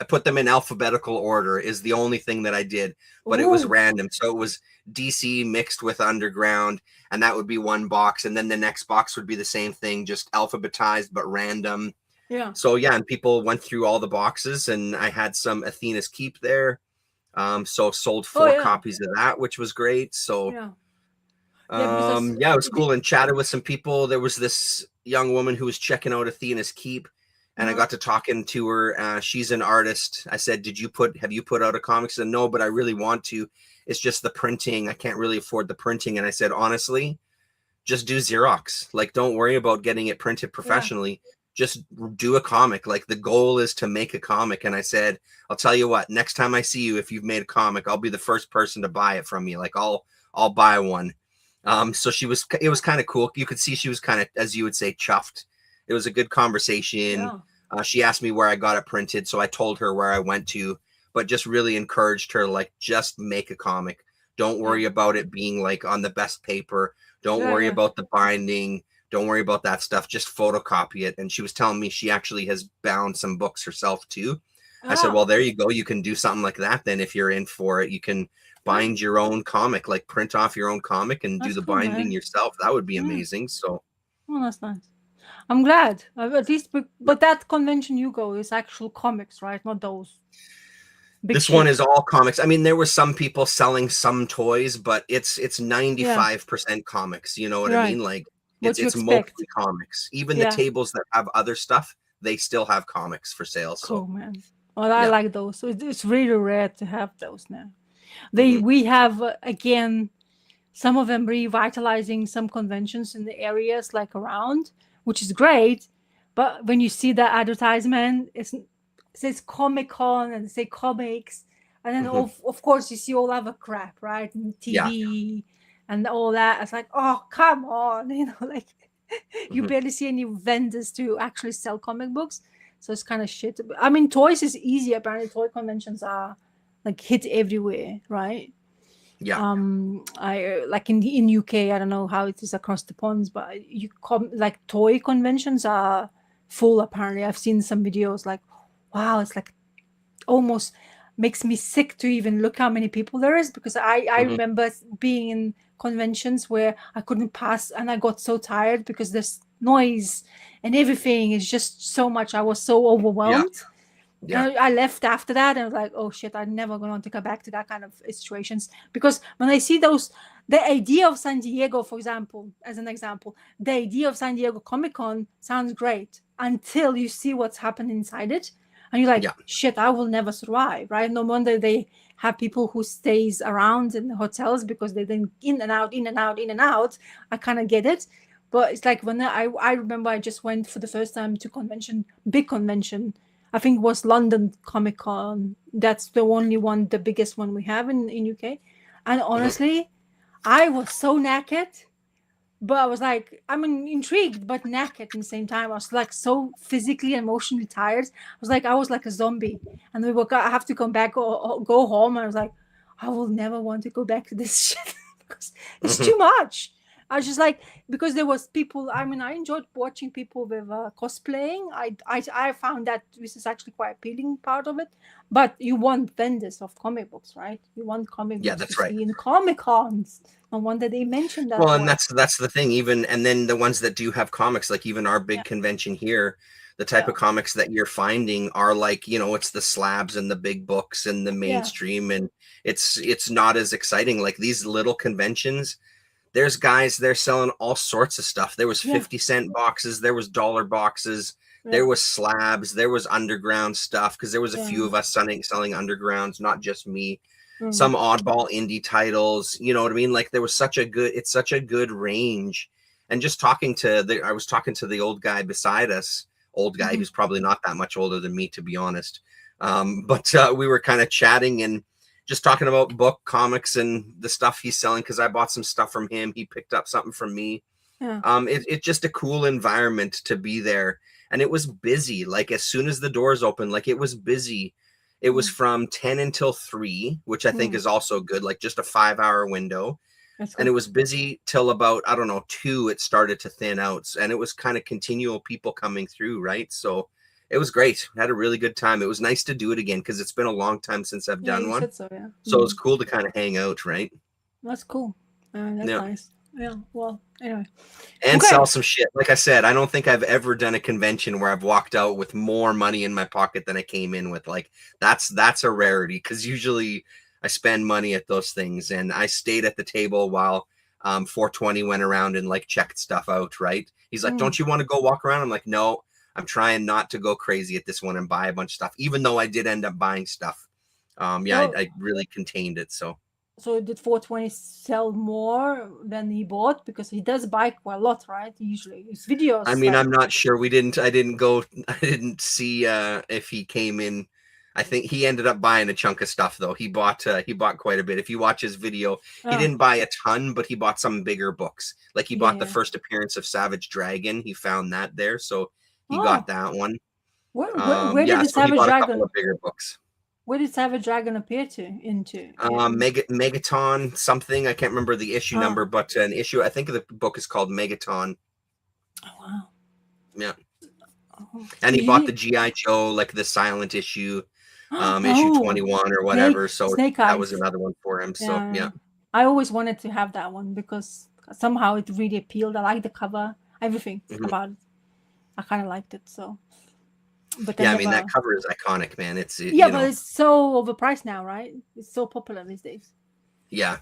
Speaker 2: I put them in alphabetical order is the only thing that I did, but it was
Speaker 1: Ooh,
Speaker 2: random. So it was DC mixed with underground, and that would be one box. And then the next box would be the same thing, just alphabetized, but random.
Speaker 1: yeah.
Speaker 2: So yeah, and people went through all the boxes, and I had some Athena's Keep there. So sold
Speaker 1: Oh
Speaker 2: 4
Speaker 1: yeah,
Speaker 2: copies of that, which was great. So
Speaker 1: yeah, yeah. Because
Speaker 2: yeah, it was cool, and chatted with some people. There was this young woman who was checking out Athena's Keep, and I got to talking to her. She's an artist. I said, have you put out a comic? She said, no, but I really want to. It's just the printing. I can't really afford the printing. And I said, honestly, just do Xerox. Like, don't worry about getting it printed professionally. Just do a comic. Like, the goal is to make a comic. And I said, I'll tell you what, next time I see you, if you've made a comic, I'll be the first person to buy it from you. Like, I'll buy one. So it was kind of cool. You could see she was kind of, as you would say, chuffed. It was a good conversation.
Speaker 1: yeah,
Speaker 2: She asked me where I got it printed, so I told her where I went to, but just really encouraged her, like, just make a comic. Don't worry about it being like on the best paper. Don't worry
Speaker 1: yeah.
Speaker 2: about the binding. Don't worry about that stuff. Just photocopy it. And she was telling me she actually has bound some books herself too. I said, well, there you go. You can do something like that then if you're in for it. You can bind your own comic, like print off your own comic and do
Speaker 1: That's
Speaker 2: the
Speaker 1: cool,
Speaker 2: binding
Speaker 1: man.
Speaker 2: yourself. That would be
Speaker 1: Yeah.
Speaker 2: amazing. So
Speaker 1: Oh, that's nice. I'm glad. At least, but that convention you go is actual comics, right? Not those big
Speaker 2: this
Speaker 1: shit.
Speaker 2: one is all comics. I mean, there were some people selling some toys, but it's 95% comics. You know what I mean? Like
Speaker 1: What you
Speaker 2: it's
Speaker 1: expect.
Speaker 2: mostly comics. Even the
Speaker 1: Yeah.
Speaker 2: tables that have other stuff, they still have comics for sale.
Speaker 1: Cool,
Speaker 2: So
Speaker 1: man. Well, I
Speaker 2: yeah.
Speaker 1: like those. So it's really rare to have those now.
Speaker 2: Mhm.
Speaker 1: We have again some of them revitalizing some conventions in the areas like around, which is great. But when you see that advertisement, it says Comic Con and say comics, and then
Speaker 2: Mhm.
Speaker 1: of course you see all other crap, right? And
Speaker 2: Yeah.
Speaker 1: TV and all that. It's like, oh come on, you know, like you
Speaker 2: Mhm.
Speaker 1: barely see any vendors to actually sell comic books. So it's kind of shit. I mean, toys is easy. Apparently, toy conventions are like hit everywhere, right?
Speaker 2: Yeah.
Speaker 1: I like in UK, I don't know how it is across the ponds, but like toy conventions are full. Apparently, I've seen some videos. Like, wow, it's like almost makes me sick to even look how many people there is, because I
Speaker 2: Mhm.
Speaker 1: remember being in conventions where I couldn't pass and I got so tired because there's noise and everything is just so much. I was so overwhelmed.
Speaker 2: Yeah.
Speaker 1: And I left after that and I was like, oh shit, I'm never going to come back to that kind of situations. Because when I see those, the idea of San Diego, for example, as an example, the idea of San Diego Comic Con sounds great until you see what's happened inside it. And you're like,
Speaker 2: Yeah.
Speaker 1: shit, I will never survive, right? No wonder they have people who stays around in the hotels because they then in and out, in and out, in and out. I kind of get it. But it's like when I remember I just went for the first time to convention, big convention, I think it was London Comic Con. That's the only one, the biggest one we have in UK. And honestly, I was so knackered, but I was like, I'm intrigued, but knackered at the same time. I was like so physically and emotionally tired. I was like a zombie. And we were, I have to come back or go home. And I was like, I will never want to go back to this shit because it's
Speaker 2: Mhm.
Speaker 1: too much. I was just like, because there was people. I mean, I enjoyed watching people with cosplaying. I found that this is actually quite appealing part of it. But you want vendors of comic books, right? You want comic
Speaker 2: Yeah,
Speaker 1: books to
Speaker 2: that's right.
Speaker 1: see in Comic Cons. No wonder they mentioned that
Speaker 2: Well, and
Speaker 1: word.
Speaker 2: that's the thing. Even and then the ones that do have comics, like even our big
Speaker 1: Yeah.
Speaker 2: convention here, the type
Speaker 1: Yeah.
Speaker 2: of comics that you're finding are like, it's the slabs and the big books and the
Speaker 1: Yeah.
Speaker 2: mainstream, and it's not as exciting. Like these little conventions, there's guys they're selling all sorts of stuff. There was
Speaker 1: Yeah.
Speaker 2: 50-cent boxes, there was dollar boxes,
Speaker 1: Yeah.
Speaker 2: there was slabs, there was underground stuff, because there was a few
Speaker 1: Yeah.
Speaker 2: of us selling undergrounds, not just me.
Speaker 1: Mm.
Speaker 2: Some oddball indie titles, you know what I mean? Like there was such a good range. And just I was talking to the old guy beside us, old guy who's probably not that much older than me, to be honest. But we were kind of chatting and just talking about book comics and the stuff he's selling, because I bought some stuff from him. He picked up something from me.
Speaker 1: Yeah.
Speaker 2: It's just a cool environment to be there. And it was busy. Like as soon as the doors opened, like it was busy. It was from 10 until 3, which I think is also good, like just a 5-hour window.
Speaker 1: That's
Speaker 2: And
Speaker 1: cool.
Speaker 2: it was busy till about, I don't know, 2, it started to thin out. And it was kind of continual people coming through, right? So it was great. I had a really good time. It was nice to do it again because it's been a long time since I've
Speaker 1: Yeah,
Speaker 2: done
Speaker 1: you
Speaker 2: one.
Speaker 1: said so. Yeah.
Speaker 2: So it was cool to kind of hang out, right?
Speaker 1: That's cool. That's
Speaker 2: Yeah.
Speaker 1: nice. Yeah. Well, anyway.
Speaker 2: And
Speaker 1: Okay.
Speaker 2: sell some shit. Like I said, I don't think I've ever done a convention where I've walked out with more money in my pocket than I came in with. Like that's a rarity because usually I spend money at those things. And I stayed at the table while 420 went around and like checked stuff out, right? He's like, don't you want to go walk around? I'm like, no, I'm trying not to go crazy at this one and buy a bunch of stuff, even though I did end up buying stuff. I really contained it.
Speaker 1: So did 420 sell more than he bought? Because he does buy quite a lot, right? Usually his videos.
Speaker 2: I mean, I'm not sure. I didn't see if he came in. I think he ended up buying a chunk of stuff though. He bought quite a bit. If you watch his video, he didn't buy a ton, but he bought some bigger books. Like he bought the first appearance of Savage Dragon. He found that there, so he got that one.
Speaker 1: Where did the
Speaker 2: so he
Speaker 1: Savage
Speaker 2: bought a
Speaker 1: Dragon?
Speaker 2: couple of bigger books.
Speaker 1: Where did Savage Dragon appear into?
Speaker 2: Megaton something. I can't remember the issue number, but an issue. I think the book is called Megaton.
Speaker 1: Oh wow.
Speaker 2: Yeah. And he bought the G.I. Joe, like the silent issue, issue 21 or whatever. So that was another one for him. So yeah.
Speaker 1: I always wanted to have that one because somehow it really appealed. I like the cover, everything about it. I kind of liked it. So, but
Speaker 2: yeah, I mean that cover is iconic, man. But
Speaker 1: it's so overpriced now, right? It's so popular these days.
Speaker 2: Yeah.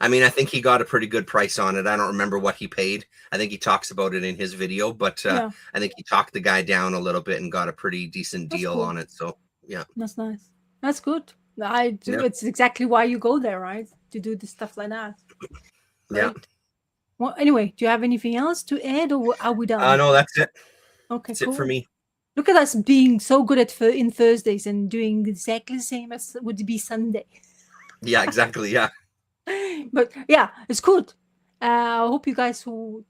Speaker 2: I mean, I think he got a pretty good price on it. I don't remember what he paid. I think he talks about it in his video, but I think he talked the guy down a little bit and got a pretty decent deal on it. So yeah,
Speaker 1: that's nice. That's good. It's exactly why you go there, right? To do the stuff like that. Great.
Speaker 2: Yeah.
Speaker 1: Well, anyway, do you have anything else to add, or are we done?
Speaker 2: No, that's it.
Speaker 1: Okay,
Speaker 2: that's it for me.
Speaker 1: Look at us being so good in Thursdays and doing exactly the same as would be Sunday.
Speaker 2: Yeah, exactly. Yeah.
Speaker 1: But yeah, it's good. I hope you guys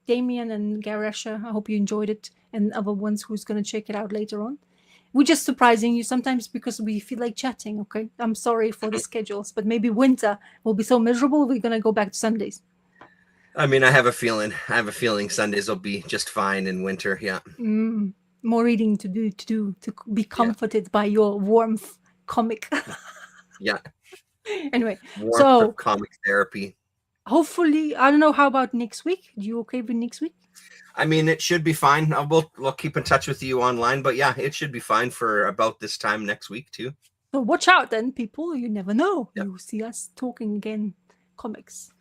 Speaker 1: Damien and Garesha, I hope you enjoyed it, and other ones who's going to check it out later on. We're just surprising you sometimes because we feel like chatting, okay? I'm sorry for the schedules, but maybe winter will be so miserable we're going to go back to Sundays.
Speaker 2: I mean, I have a feeling Sundays will be just fine in winter, yeah.
Speaker 1: More reading to do to be comforted by your warmth comic.
Speaker 2: Yeah.
Speaker 1: Anyway,
Speaker 2: so comic therapy.
Speaker 1: Hopefully, I don't know. How about next week? Are you okay with next week?
Speaker 2: I mean, it should be fine. We'll keep in touch with you online, but yeah, it should be fine for about this time next week too.
Speaker 1: So watch out then, people. You never know. Yep. You see us talking again, comics,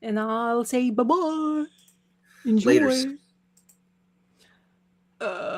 Speaker 1: and I'll say bye-bye. Enjoy.
Speaker 2: Laters.